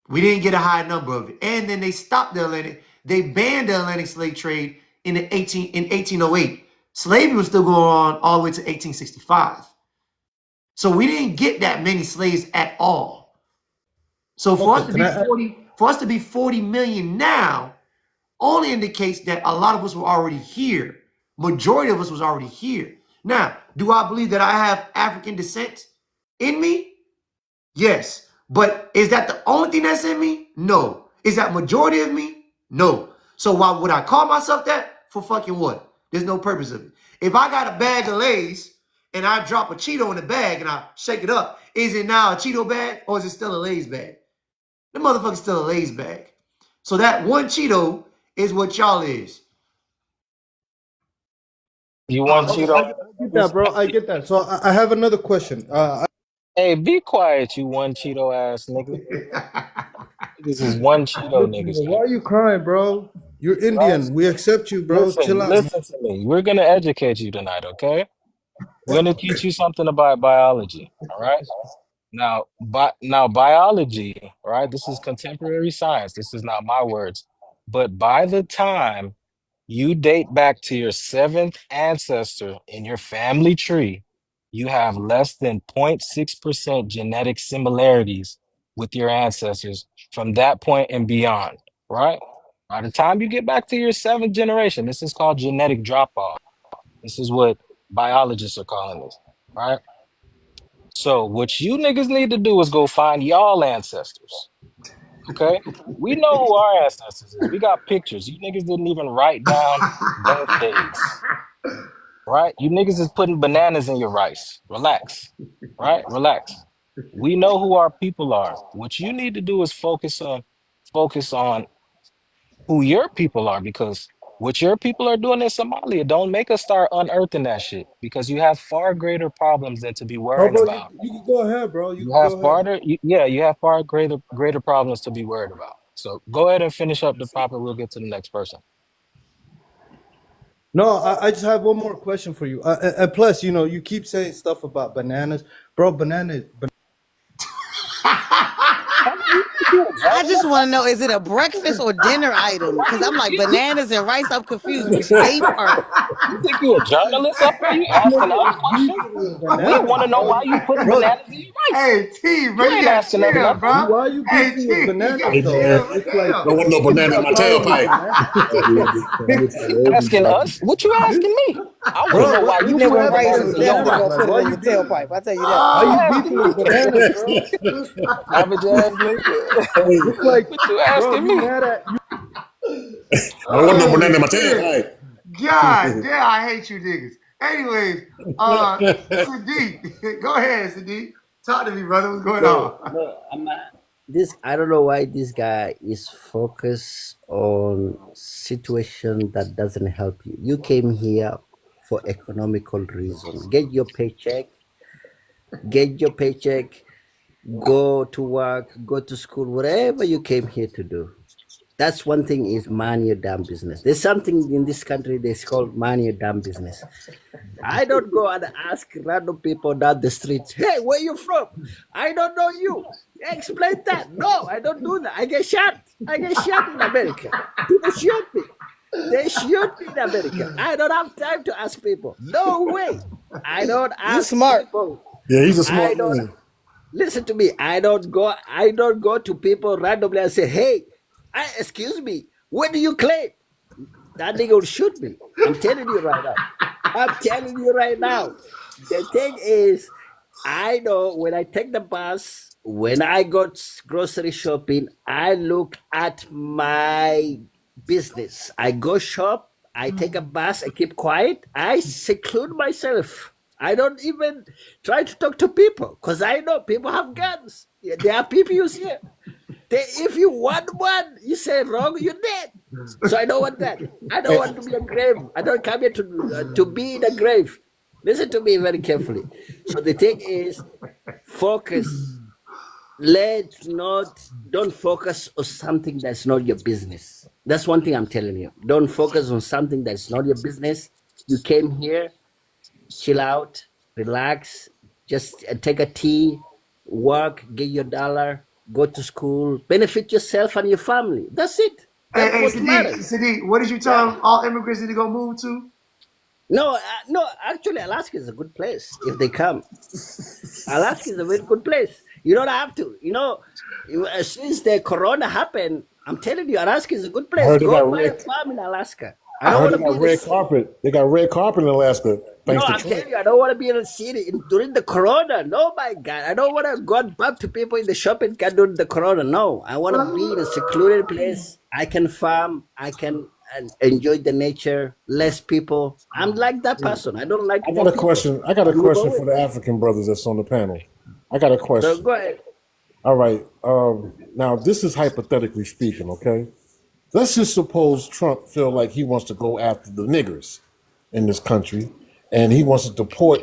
We didn't get a high number of it. And then they stopped the Atlantic. They banned the Atlantic slave trade in 1808. Slavery was still going on all the way to 1865. So we didn't get that many slaves at all. So for us Okay, to can be I? 40 million now only indicates that a lot of us were already here. Majority of us was already here. Now, do I believe that I have African descent in me? Yes. But is that the only thing that's in me? No. Is that majority of me? No. So why would I call myself that? For fucking what? There's no purpose of it. If I got a bag of Lay's and I drop a Cheeto in the bag and I shake it up, is it now a Cheeto bag or is it still a Lay's bag? The motherfucker's still a Lay's bag. So that one Cheeto is what y'all is. You want Okay, Cheeto? I get that, bro. I get that. So I have another question. Hey, be quiet, you one Cheeto ass nigga. This is one Cheeto Listen, niggas, bro, why man. are you crying, bro? You're Right? Indian. We accept you, bro. Chill Listen, out, man. listen to me. We're gonna educate you tonight, okay? We're gonna teach you something about biology. All right. Now biology, right? This is contemporary science. This is not my words. But by the time you date back to your seventh ancestor in your family tree, you have less than 0.6% genetic similarities with your ancestors from that point and beyond, right? By the time you get back to your seventh generation, this is called genetic drop off. This is what biologists are calling this, right? So what you niggas need to do is go find y'all ancestors. Okay? We know who our ancestors is. We got pictures. You niggas didn't even write down birthdays. Right? You niggas is putting bananas in your rice. Relax. Right? Relax. We know who our people are. What you need to do is focus on who your people are, because what your people are doing in Somalia don't make us start unearthing that shit, because you have far greater problems than to be Oh, worrying bro, about. you can go ahead, bro. You You can have go ahead. you have far greater problems to be worried about. So go ahead and finish up the topic. We'll get to the next person. No, I just have one more question for you. And plus, you keep saying stuff about bananas, bro. Bananas. You think you a I just journalist? want to know, is it a breakfast or dinner item? Because I'm like bananas and rice. I'm confused. Which day part? You think you a journalist up here? You This asking nigga us is questions? beefing with We bananas, want to know bro. why you putting Bro, bananas in your rice. Hey, T, bro, You you ain't gotta asking us chill, nothing. bro. why are you Hey, beefing with T, you bananas Hey gotta though? man, chill, Like bro. it's like don't want no what's banana in your my problem with tailpipe. bananas? I'm gonna tell Asking everybody. us? What you This, asking me? I want to bro, know why you what Eating it you with putting have rice against bananas is in your definitely bananas? gonna rice. Like put it why in you your beefing? tailpipe. I tell you that. Why What you you Oh, asking beefing with me? bananas, bro? Savage ass nigga. It's like, What you bro, asking you me? mad at you? I don't want no banana oh in my shit. tailpipe. God damn, I hate you niggas. Anyways, Sadiq, go ahead, Sadiq. Talk to me, brother. What's going No, on? no, I'm not. This I don't know why this guy is focused on situation that doesn't help you. You came here for economical reason. Get your paycheck, go to work, go to school, whatever you came here to do. That's one thing is mind your damn business. There's something in this country that's called mind your damn business. I don't go and ask random people down the street, hey, where you from? I don't know you. Explain that. No, I don't do that. I get shot. I get shot in America. People shoot me. They shoot me in America. I don't have time to ask people. No way. I don't You ask smart. people. Yeah, he's a I smart don't man. listen to me. I don't go to people randomly and say, hey, excuse me, what do you claim? That nigga will shoot me. I'm telling you right now. I'm telling you right now. The thing is, I know when I take the bus, when I go grocery shopping, I look at my business. I go shop, I take a bus, I keep quiet, I seclude myself. I don't even try to talk to people because I know people have guns. Yeah, there are people you see. If you want one, you say wrong, you're dead. So I don't want that. I don't Hey, want to be a grave. I don't come here to be in a grave. Listen to me very carefully. So the thing is, focus. Don't focus on something that's not your business. That's one thing I'm telling you. Don't focus on something that's not your business. You came here, chill out, relax, just take a tea, work, get your dollar, go to school, benefit yourself and your family. That's it. Hey, That's hey, what Sadiq, matters. Sadiq, what did you Yeah. tell all immigrants need to go move to? No, no. Actually, Alaska is a good place if they come. Alaska is a very good place. You don't have to. Since the corona happened, I'm telling you, Alaska is a good I place. heard they Go got buy red. a farm in Alaska. I I don't heard want they to be got in the red city. carpet. They got red carpet in Alaska, No, thanks to I'm Trump. telling you, I don't want to be in the city during the corona. No, my God. I don't want to go and bump to people in the shopping cart during the corona. No, I want to be in a secluded place. I can farm. I can enjoy the nature, less people. I'm like that person. I don't like I got more a people. question. I got I a move question away. for the African brothers that's on the panel. I got a So question. go ahead. All right. Now this is hypothetically speaking. Okay. Let's just suppose Trump feel like he wants to go after the niggers in this country, and he wants to deport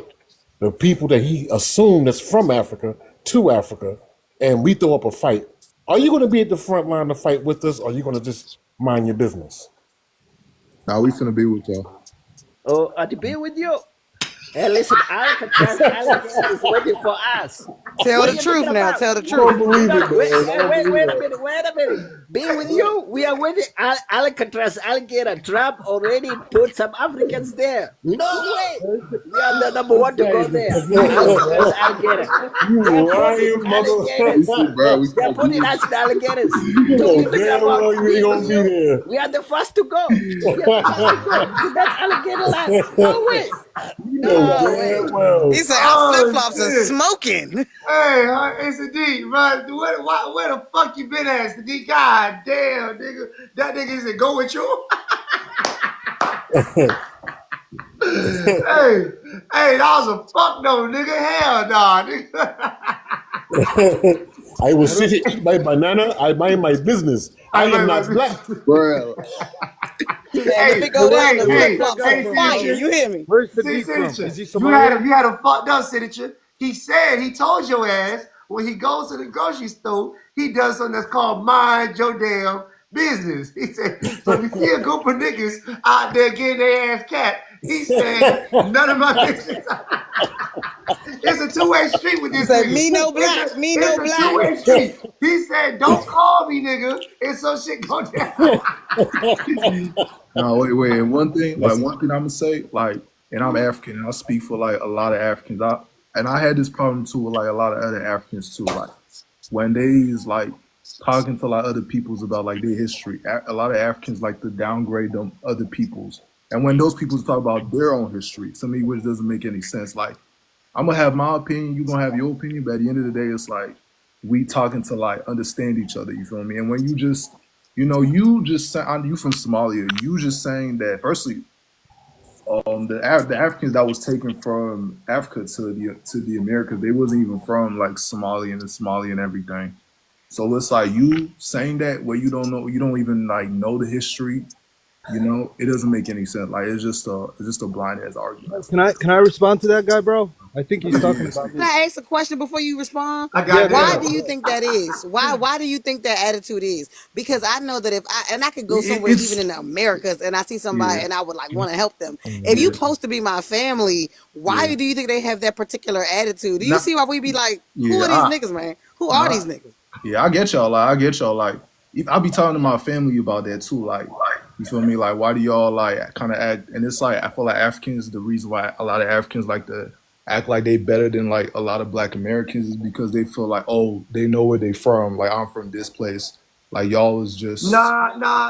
the people that he assumed that's from Africa to Africa, and we throw up a fight. Are you going to be at the front line to fight with us, or are you going to just mind your business? Now we finna be with y'all. Oh, I'll be with you. Hey, listen, Alcatraz Island is waiting for us. Tell What the are you truth talking now. about? Tell the I don't truth. believe it, Wait, man. I don't believe wait a that. minute. Wait a minute. Being with you, we are waiting. Alcatraz alligator trap already put some Africans there. No way. We are the number one to go there. Alcatraz alligator. They are You putting lying alligators. Listen, bro, we They are can't putting do us in alligators. You So know we talking damn about well you ain't being with gonna be you. there. We are the first to go. We are the first to go to that alligator land. No way. You know No Oh, damn way. he well. said our flip Oh flops are shit! smoking. Hey, it's a D, bro. Where the fuck you been at, Sadiq? God damn, nigga. That nigga said go with you. Hey, that was a fuck no, nigga. Hell nah, nigga. I will I don't, sit here, eat my banana. I mind my business. I I am remember my not black. business. bro. And if Hey, it go down, hey, the flip hey, flops Where's on hey, he from, fire. bro? You hear me? Where's Sadiq from? Is Signature. he You had Somalian? a fucked up signature. He told your ass when he goes to the grocery store, he does something that's called mind your damn business. He said, so if you see a group of niggas out there getting their ass cat, he said, none of my business. It's a two-way street with He this said, nigga. me no black, me It's no a black. two-way street. He said, don't call me, nigga. And so shit go down. No, wait. And That's one thing I'm gonna say, like, and I'm African, and I speak for like a lot of Africans. I had this problem too with like a lot of other Africans too. Like when they's like talking to like other peoples about like their history, a lot of Africans like to downgrade them other peoples. And when those peoples talk about their own history, to me, which doesn't make any sense. Like I'm gonna have my opinion, you gonna have your opinion, but at the end of the day, it's like we talking to like understand each other. You feel me? And when you just, you just you from Somalia, you just saying that. Firstly, the Africans that was taken from Africa to the Americas, they wasn't even from like Somalia and everything. So it's like you saying that where you don't know, you don't even like know the history. It doesn't make any sense. Like it's just a blind ass argument. Can I respond to that guy, bro? I think he's talking Yeah, about Can me. I ask a question before you respond? I Yeah, got go Why ahead. do down. you think that is? Why do you think that attitude is? Because I know that I could go somewhere even it's in the Americas and I see somebody yeah, and I would like want to help them. If you yeah, supposed to be my family, yeah. why do you think they have that particular attitude? Do you Not see why we be like, who yeah. are these niggas, man? Who are these Nah, niggas? yeah. I get y'all. Like I be talking to my family about that too. Like you feel me? Like why do y'all like kind of act? And it's like I feel like Africans. The reason why a lot of Africans like to act like they better than like a lot of Black Americans is because they feel like, oh, they know where they from. Like I'm from this place. Like y'all is just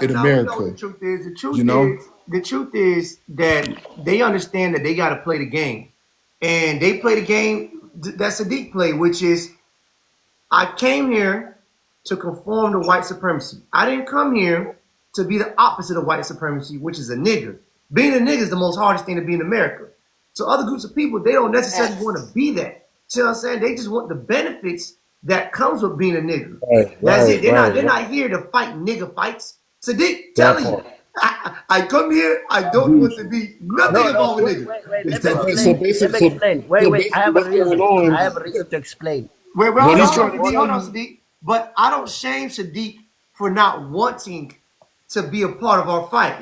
in Nah. We know what the America. truth is. You know? The truth is that they understand that they got to play the game, and they play the game that Sadiq played, which is I came here to conform to white supremacy. I didn't come here to be the opposite of white supremacy, which is a nigger. Being a nigger is the most hardest thing to be in America. So other groups of people, they don't necessarily want to be that. See what I'm saying? They just want the benefits that comes with being a nigger. That's it. They're not here to fight nigger fights. Sadiq that telling you, part. I come here, I don't Dude, want to be nothing No. involved with niggas. Wait. Let me So, explain. so Let basically, me so, explain. so Wait. I basically, have a what's going reason. on? I have a reason to explain. Wait, What he's hold trying on, to Sadiq, tell hold on, you. Sadiq. But I don't shame Sadiq for not wanting to be a part of our fight.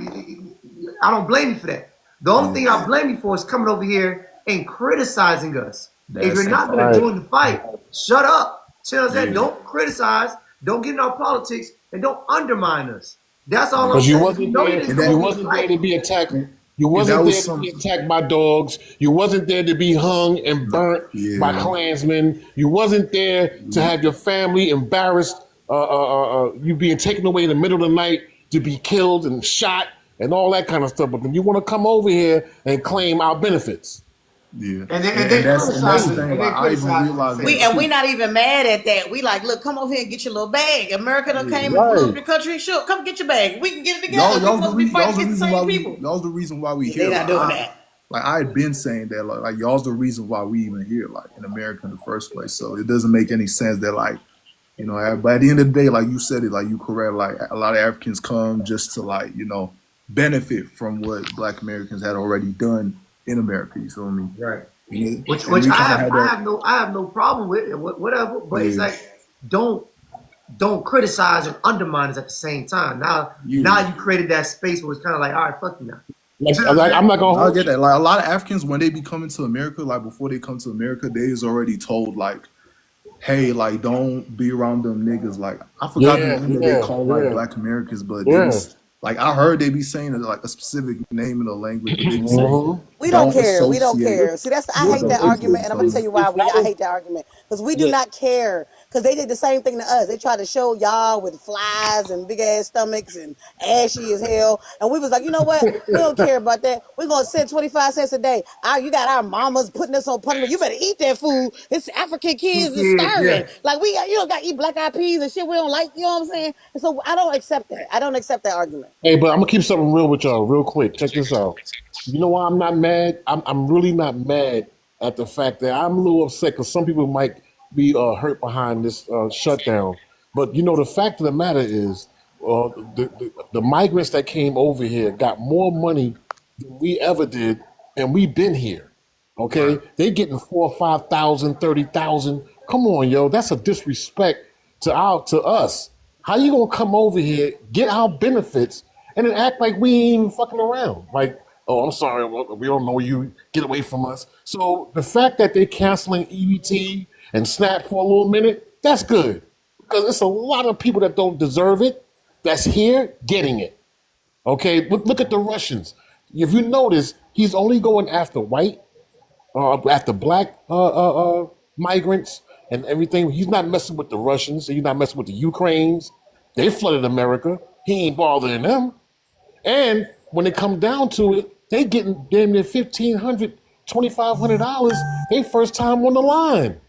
I don't blame you for that. The only yeah, thing I blame you for is coming over here and criticizing us. If you're that's the not going to Right. join the fight, shut up. See what I'm saying? yeah, Don't criticize, don't get in our politics, and don't undermine us. That's all I'm Because you saying. We wasn't know you there. didn't and come You over here to wasn't there fight. to be attacked. You that wasn't there was to be some attacked by dogs. You wasn't there to be hung and burnt by yeah. Klansmen. You wasn't there to have your family embarrassed. You being taken away in the middle of the night to be killed and shot and all that kind of stuff. But then you want to come over here and claim our benefits. Yeah, And and then that's the criticize us, thing. and Like then I even criticize us at the realized same that time. We too. not even mad at that. We like, look, come over here and get your little bag. America done Yeah, came and blew up Right. your country. Sure, come get your bag. We can get it together. We supposed to be fighting against the same people. y'all's the reason why we They here. not doing that. I had been saying that like y'all's the reason why we even here like in America in the first place. So it doesn't make any sense that like but at the end of the day, like you said it, like you correct, like a lot of Africans come just to like benefit from what Black Americans had already done in America. You feel me? Right. And Which we kind of had that. I have no problem with it, whatever. But it's Yeah, like don't criticize and undermine us at the same time. Now yeah. you created that space where it's kind of like, all right, fuck you now. See what I'm Like, saying? I'm not gonna I hold get you. that. Like a lot of Africans, when they be coming to America, like before they come to America, they is already told like hey, like don't be around them niggas. Like I forgot the Yeah, name that they yeah, call like yeah, Black Americans, but they be yeah. like I heard they be saying like a specific name in the language, but they be saying Mm-hmm. We don't don't care. We don't associate care. See, that's I with hate them that people. argument, and I'm gonna tell So you why not I hate that argument because we do yeah. not care. Because they did the same thing to us. They tried to show y'all with flies and big ass stomachs and ashy as hell, and we was like, you know what? We don't care about that. We're gonna send 25 cents a day. You got our mamas putting us on punishment. You better eat that food. It's African kids is kids, starving. yeah. Like you don't got to eat black eyed peas and shit. We don't like. You know what I'm saying? And so I don't accept that. I don't accept that argument. Hey, but I'm gonna keep something real with y'all, real quick. Check this out. You know why I'm not mad? I'm really not mad at the fact that I'm a little upset because some people might be hurt behind this shutdown. But you know, the fact of the matter is, the migrants that came over here got more money than we ever did, and we've been here. Right. Okay, they getting 4, 5,000, 30,000. Come on, yo, that's a disrespect to us. How you gonna come over here, get our benefits, and then act like we ain't even fucking around? Like, oh, I'm sorry, we don't know you. Get away from us. So the fact that they're canceling EBT and SNAP for a little minute, that's good because it's a lot of people that don't deserve it that's here getting it. Okay, look at the Russians. If you notice, he's only going after white, after black migrants and everything. He's not messing with the Russians. He's not messing with the Ukrainians. They flooded America. He ain't bothering them. And when it come down to it, they getting damn near $1,500, $2,500. They first time on the line.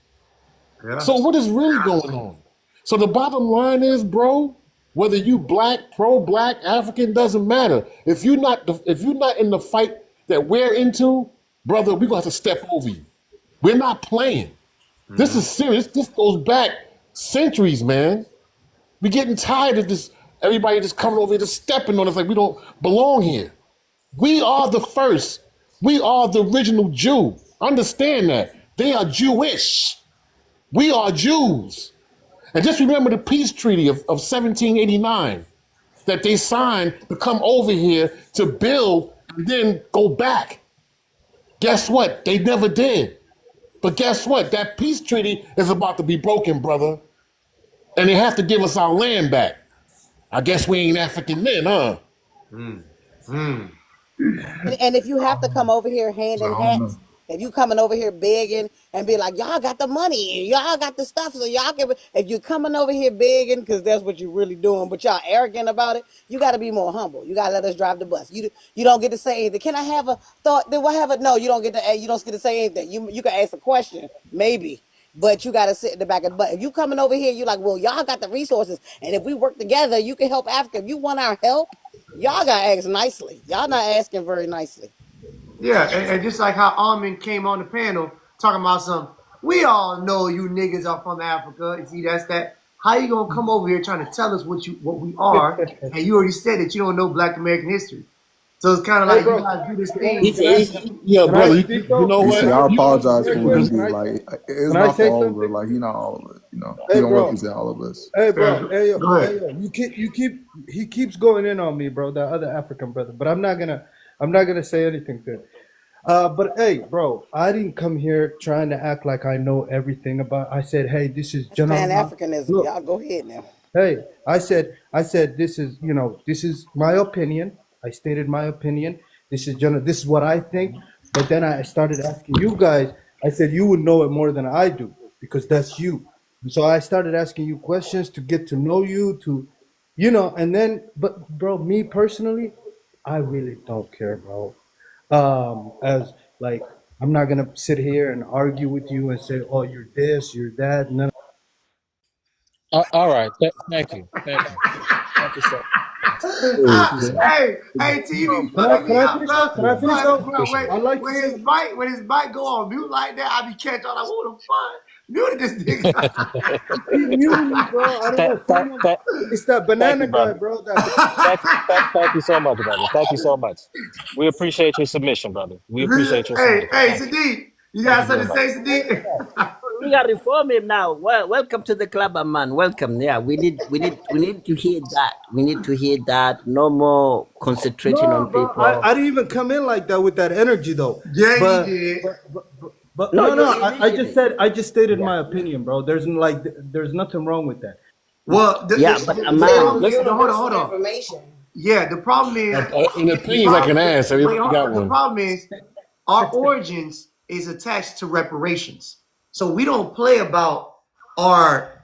Yeah. So what is really going on? So the bottom line is, bro, whether you black, pro-black, African, doesn't matter. If you're not in the fight that we're into, brother, we're gonna have to step over you. We're not playing. This is serious. This goes back centuries, man. We're getting tired of this. Everybody just coming over here, just stepping on us like we don't belong here. We are the first. We are the original Jew. Understand that. They are Jewish. We are Jews. And just remember the peace treaty of 1789 that they signed to come over here to build and then go back. Guess what? They never did. But guess what? That peace treaty is about to be broken, brother. And they have to give us our land back. I guess we ain't African men, huh? Mm. Mm. And if you have to come over here hand I in don't know. hands, if you coming over here begging and be like, y'all got the money, y'all got the stuff, so y'all can. If you coming over here begging, because that's what you're really doing, but y'all arrogant about it, you got to be more humble. You got to let us drive the bus. You don't get to say anything. Can I have a thought? Do I have a no? You don't get to. You don't get to say anything. You can ask a question, maybe. But you got to sit in the back of the bus. If you coming over here, you like, well, y'all got the resources, and if we work together, you can help Africa. If you want our help, y'all got to ask nicely. Y'all not asking very nicely. Yeah, and just like how Armin came on the panel talking about some, we all know you niggas are from Africa. And see, that's that. How you gonna come over here trying to tell us what we are, and you already said that you don't know Black American history. So it's kind of Hey, like you bro. guys do this Hey, thing. It's, can I, it's yeah, Can I brother. speak You though? know You what? see, Can I I You speak apologize very for quick? him, Can D. I Like it's can I not for say all of us. something? Like he not all of it. You know, he Hey don't bro. represent all of us. Hey Yeah, bro. Hey yo. go Hey ahead. yo. He keeps going in on me, bro. The other African brother. But I'm not gonna say anything to him. But hey, bro, I didn't come here trying to act like I know everything about. I said, hey, this is That's Pan General. Africanism. Look, Y'all go ahead now. hey, I said, this is, this is my opinion. I stated my opinion. This is general. This is what I think. But then I started asking you guys. I said you would know it more than I do because that's you. And so I started asking you questions to get to know you. And then, but bro, me personally, I really don't care, bro. As like, I'm not gonna sit here and argue with you and say, oh, you're this, you're that. None. All right. Thank you. Thank you. Thank you so. Hey, Thank you so. Hey, T, you be Can I fucking can me I up, finish though? bro. Can I finish Bro, though? bro, Appreciate wait, it. I like to say. when his mic go on mute like that, I be catching on like, what the fuck? Muted this nigga. Keep muting me, bro. I don't Thank, know. thank, Someone, thank, it's that thank you, banana guy, brother. bro. That Thank you so much, brother. Thank you so much. We appreciate your submission, brother. We appreciate your submission. Hey, Thank you. Sadiq, you Thank you got very something to much. say, Sadiq? we got to reform him now. Well, welcome to the club, man. Welcome. Yeah, we need to hear that. We need to hear that. No more concentrating no, on bro. I people. didn't even come in like that with that energy though. Yeah, he But did. but but, But No, no, you're no. illegally. I just stated Yeah. my opinion, bro. There's nothing wrong with that. Well, Yeah, but the a Still man. problem on is, hold on, universal hold on. information. Yeah, the problem is An the opinion's like an problem. ass. Wait, Everybody got the one. problem is our origins is attached to reparations, so we don't play about our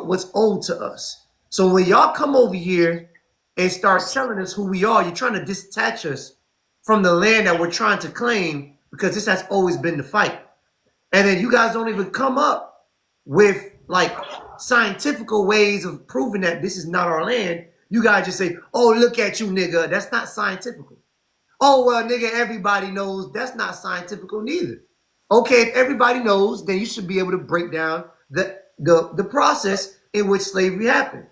what's owed to us. So when y'all come over here and start telling us who we are, you're trying to detach us from the land that we're trying to claim because this has always been the fight. And then you guys don't even come up with like scientific ways of proving that this is not our land. You guys just say, "Oh, look at you, nigga." That's not scientific. Oh well, nigga, everybody knows. That's not scientific neither. Okay, if everybody knows, then you should be able to break down the process in which slavery happened,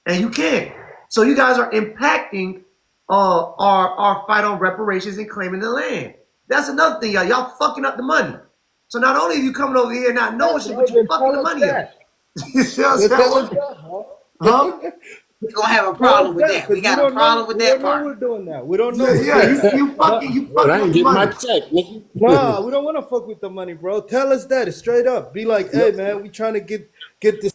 and you can't. So you guys are impacting our fight on reparations and claiming the land. That's another thing, y'all. Y'all fucking up the money. So not only are you coming over here not knowing shit, but you Then fucking the tell us money up. that. You see what I'm Then tell us saying? that, bro. Huh? We're gonna have a Tell us problem with that, that. We because we got a don't know. problem with We that don't know part. we're doing that. We don't know Yeah, we're yeah. doing that. You And I fucking ain't up the getting my money. check, Nah, nigga. we don't want to fuck with the money, bro. Tell us that straight up. Be like, hey, man, we trying to get this.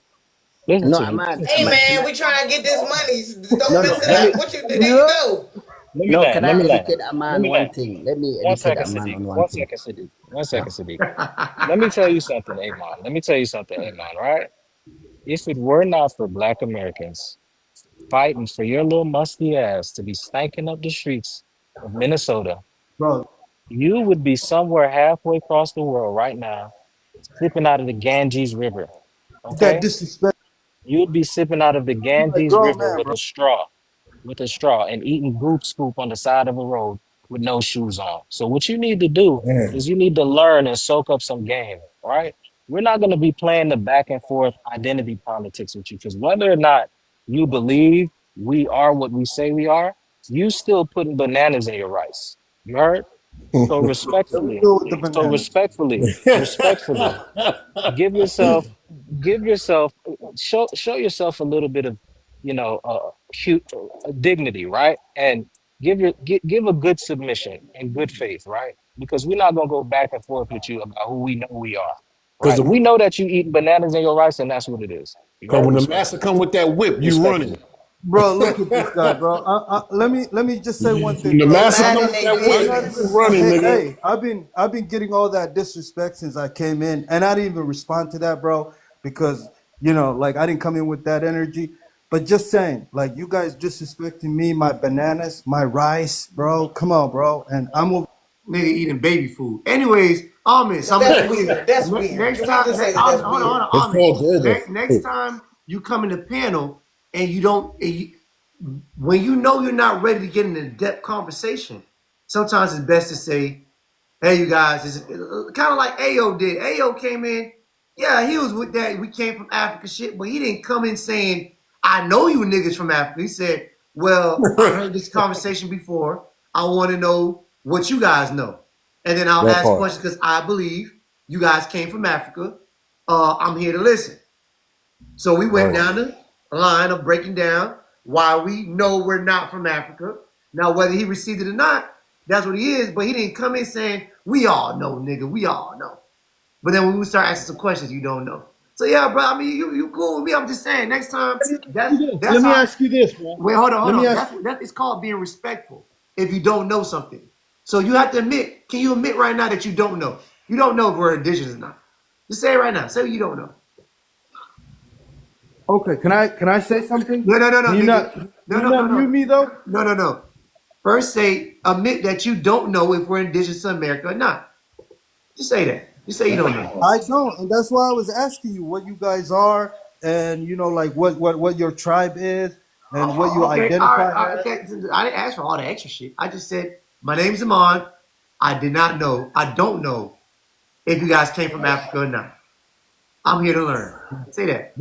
Listen No, to a me. man. A Hey man. Can man, I? we trying to get this money. Don't No, no. mess it Let Can, me up. What you there you Yeah. go. let me no. land. Can Let I me land. educate a Let man me one land. thing? Let me One educate second, a man Sadiq. on one One thing. second, Sadiq. One Yeah. second, Sadiq. Let me tell you something, Amon. Let me tell you something, Amon, right? If it were not for Black Americans fighting for your little musty ass to be stanking up the streets of Minnesota, Bro, you would be somewhere halfway across the world right now, sipping out of the Ganges River. that Okay? disrespect. You'd be sipping out of the You like Ganges grown River man, bro. with a straw, and eating goop scoop on the side of a road with no shoes on. So what you need to do is you need to learn and soak up some game, right? We're not going to be playing the back and forth identity politics with you because whether or not you believe we are what we say we are, you still putting bananas in your rice. You heard? So Let me respectfully, do it with the so bananas. respectfully, give yourself give yourself show yourself a little bit of cute dignity, right? And give a good submission and good faith, right? Because we're not going to go back and forth with you about who we know we are, Because right? We know that you eat bananas in your rice, and that's what it is. You heard? when the master come with that whip, you running. Respectfully. Bro, look at this guy, bro. Let me just say one When thing, the bro. They master I'm mind come not in with their that I'm whip, not you business. running, hey, nigga. hey, I've been getting all that disrespect since I came in, and I didn't even respond to that, bro, because like I didn't come in with that energy. But just saying, like you guys disrespecting me, my bananas, my rice, bro. Come on, bro. And I'm over. Nigga eating baby food. Anyways, Almonds, I'm gonna That's say this. weird. That's weird. Next Can we time, just say that hold that's on, hold weird? on, It's Almonds. called Durga. Next time you come in the panel and you don't, when you know you're not ready to get in a depth conversation, sometimes it's best to say, hey, you guys, it's kind of like Ayo did. Ayo came in, yeah, he was with that. We came from Africa shit, but he didn't come in saying, I know you niggas from Africa. He said, well, I heard this conversation before. I want to know what you guys know. And then I'll That ask part. questions because I believe you guys came from Africa. I'm here to listen. So we went Right. down the line of breaking down why we know we're not from Africa. Now, whether he received it or not, that's what he is. But he didn't come in saying, we all know, nigga, we all know. But then when we start asking some questions, you don't know. So yeah, bro, I mean, you cool with me. I'm just saying, next time, that's Let me how. ask you this, bro. Wait, hold on, Let me ask. That it's called being respectful if you don't know something. So you have to admit, can you admit right now that you don't know? You don't know if we're indigenous or not. Just say it right now. Say you don't know. Okay, can I say something? No, no, no, no, Can you nigga. not can No, you no, no, not mute no. me though? No, no, no. First say, admit that you don't know if we're indigenous to America or not. Just say that. Just say you don't know. I don't, and that's why I was asking you what you guys are, and like what your tribe is, and what you Okay, all right, identify all right, as. okay. I didn't ask for all the extra shit. I just said, my name's Amon. I did not know. I don't know if you guys came from Africa or not. I'm here to learn. Say that.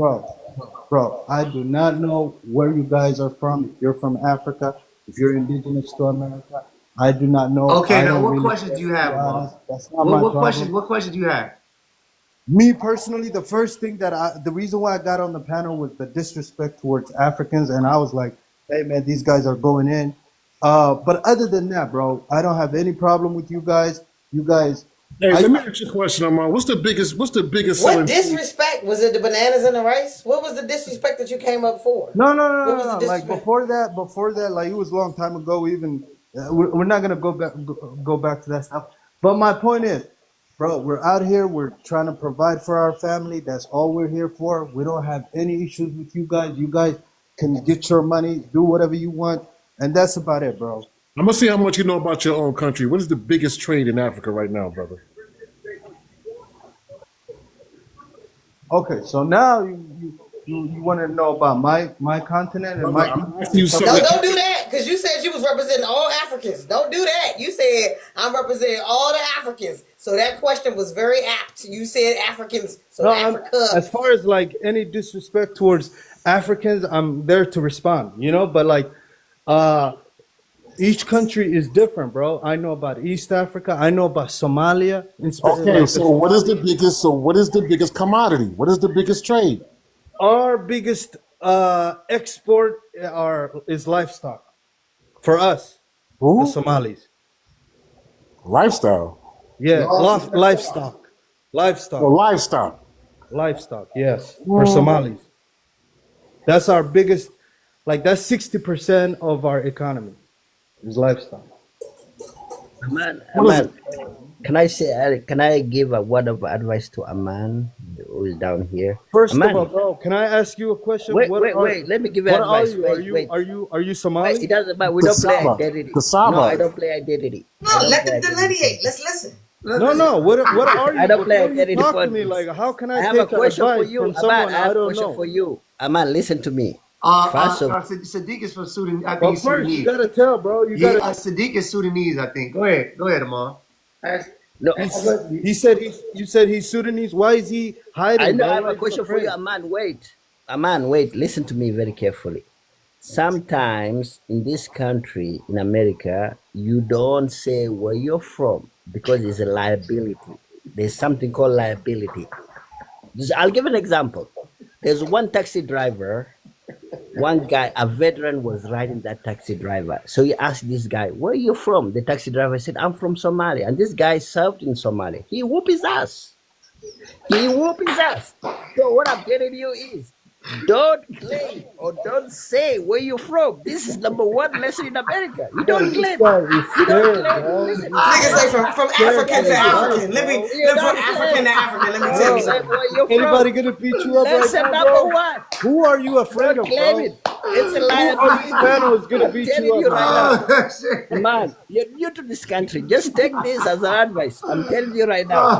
Bro, I do not know where you guys are from. If you're from Africa, if you're indigenous to America, I do not know. Okay, I now don't what really questions care, do you to be have, Amon? honest. That's not my problem. What questions do you have? Me personally, the first thing the reason why I got on the panel was the disrespect towards Africans, and I was like, hey man, these guys are going in. But other than that, bro, I don't have any problem with you guys. You guys Hey, let me ask you a question, Armand. What's the biggest What selling food? disrespect? Was it the bananas and the rice? What was the disrespect that you came up for? No, no, no, What no, was the no. Like disrespect? before that, like it was a long time ago. We even we're not gonna go back to that stuff. But my point is, bro, we're out here. We're trying to provide for our family. That's all we're here for. We don't have any issues with you guys. You guys can get your money, do whatever you want, and that's about it, bro. I'm gonna see how much you know about your own country. What is the biggest trade in Africa right now, brother? Okay, so now you want to know about my continent and Brother, my I'm country asking and you stuff No, like something. don't that. do that because you said you was representing all Africans. Don't do that. You said I'm representing all the Africans. So that question was very apt. You said Africans, so No, Africa. as far as like any disrespect towards Africans, I'm there to respond, you know. But like, uh, each country is different, bro. I know about East Africa. I know about Somalia. Okay, Like the so what is the Somalis, biggest? So what is the biggest commodity? What is the biggest trade? our biggest export is livestock for us, the Who? Somalis. Lifestyle Yeah, or livestock, livestock? livestock. Yes, for Somalis. That's our biggest. Like that's 60% of our economy is livestock. Aman, What is it? Aman, can I give a word of advice to Aman who is down here? First of all, Aman, bro, can I ask you a question? wait. Let me give you What are advice. you? Are Wait, you wait, are you are you wait. Somali? It doesn't matter. We don't play Cassava. identity. No, I Cassava. don't play identity. No, I don't let play them identity delineate. politics. Let's listen. No, no. What are I you? don't play Before you identity talk to me, politics. like how can I I have a take question for advice you, from Aman. someone I I have a don't question know? for you, Aman. Listen to me. First of Sadiq is from Sudan. I think But he's first, you Sudanese. gotta tell, bro. You Yeah, gotta. Sadiq is Sudanese. I think. Go ahead, Amon. Ask- no, He said he's. You said he's Sudanese. Why is he I hiding, know I bro? have Why a is he question for you, afraid? Aman. Wait, Aman. Wait. Listen to me very carefully. Sometimes in this country, in America, you don't say where you're from because it's a liability. There's something called liability. I'll give an example. There's one taxi driver, one guy, a veteran was riding that taxi driver. So he asked this guy, where are you from? The taxi driver said, I'm from Somalia. And this guy served in Somalia. He whooped his ass. He whooped his ass. So what I'm telling you is, don't claim or don't say where you're from. This is number one lesson in America. You Bro, don't this claim. guy is You don't scared, claim. bro. Listen, He's Nigga say listen. from You scared African for to don't his claim. life, African. bro. You From don't African claim. to African. Let me You tell don't you Bro, claim something. where you're anybody from. gonna beat you up right Lesson now, number bro? one. Who are you afraid Don't of, claim bro? it. It's a Who on this liability. panel is gonna I'm beat you telling up you right right now? now. Oh, shit. Man, you're new to this country. Just take this as an advice. I'm telling you right now.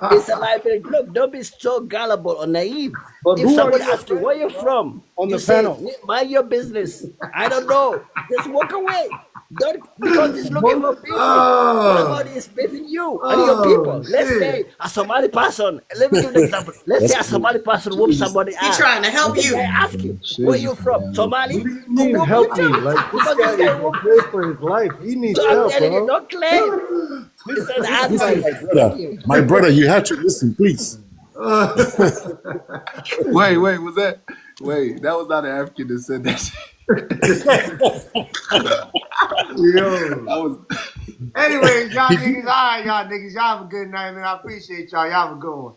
It's a Oh. liability. Look, don't be so gullible or naive. But If who are somebody you asks you afraid where of, you're bro? from, On you the say, panel. mind your business. I don't know. Just walk away. Don't because he's looking Both for beefing. Oh, Somebody is beefing you and your oh, people. Let's shit. say a Somali person. Let me give you an example. Let's say That's a crazy. Somali person whoops Jeez. somebody He ass. trying to help And the guy you. asks you, where you Jesus, from? man. What Somali? do you Who mean whoop you help me? too? Like this Because this guy guy is whooped afraid you. for his life. He So needs I'm help, telling you, bro. don't claim. It's an Listen, advice. my Thank brother. you. My brother, you have to listen, please. Wait, was that? Wait, that was not an African that said that. Yo. That was. Anyways, y'all He niggas, all right, y'all niggas. Y'all have a good night, man. I appreciate y'all. Y'all have a good one.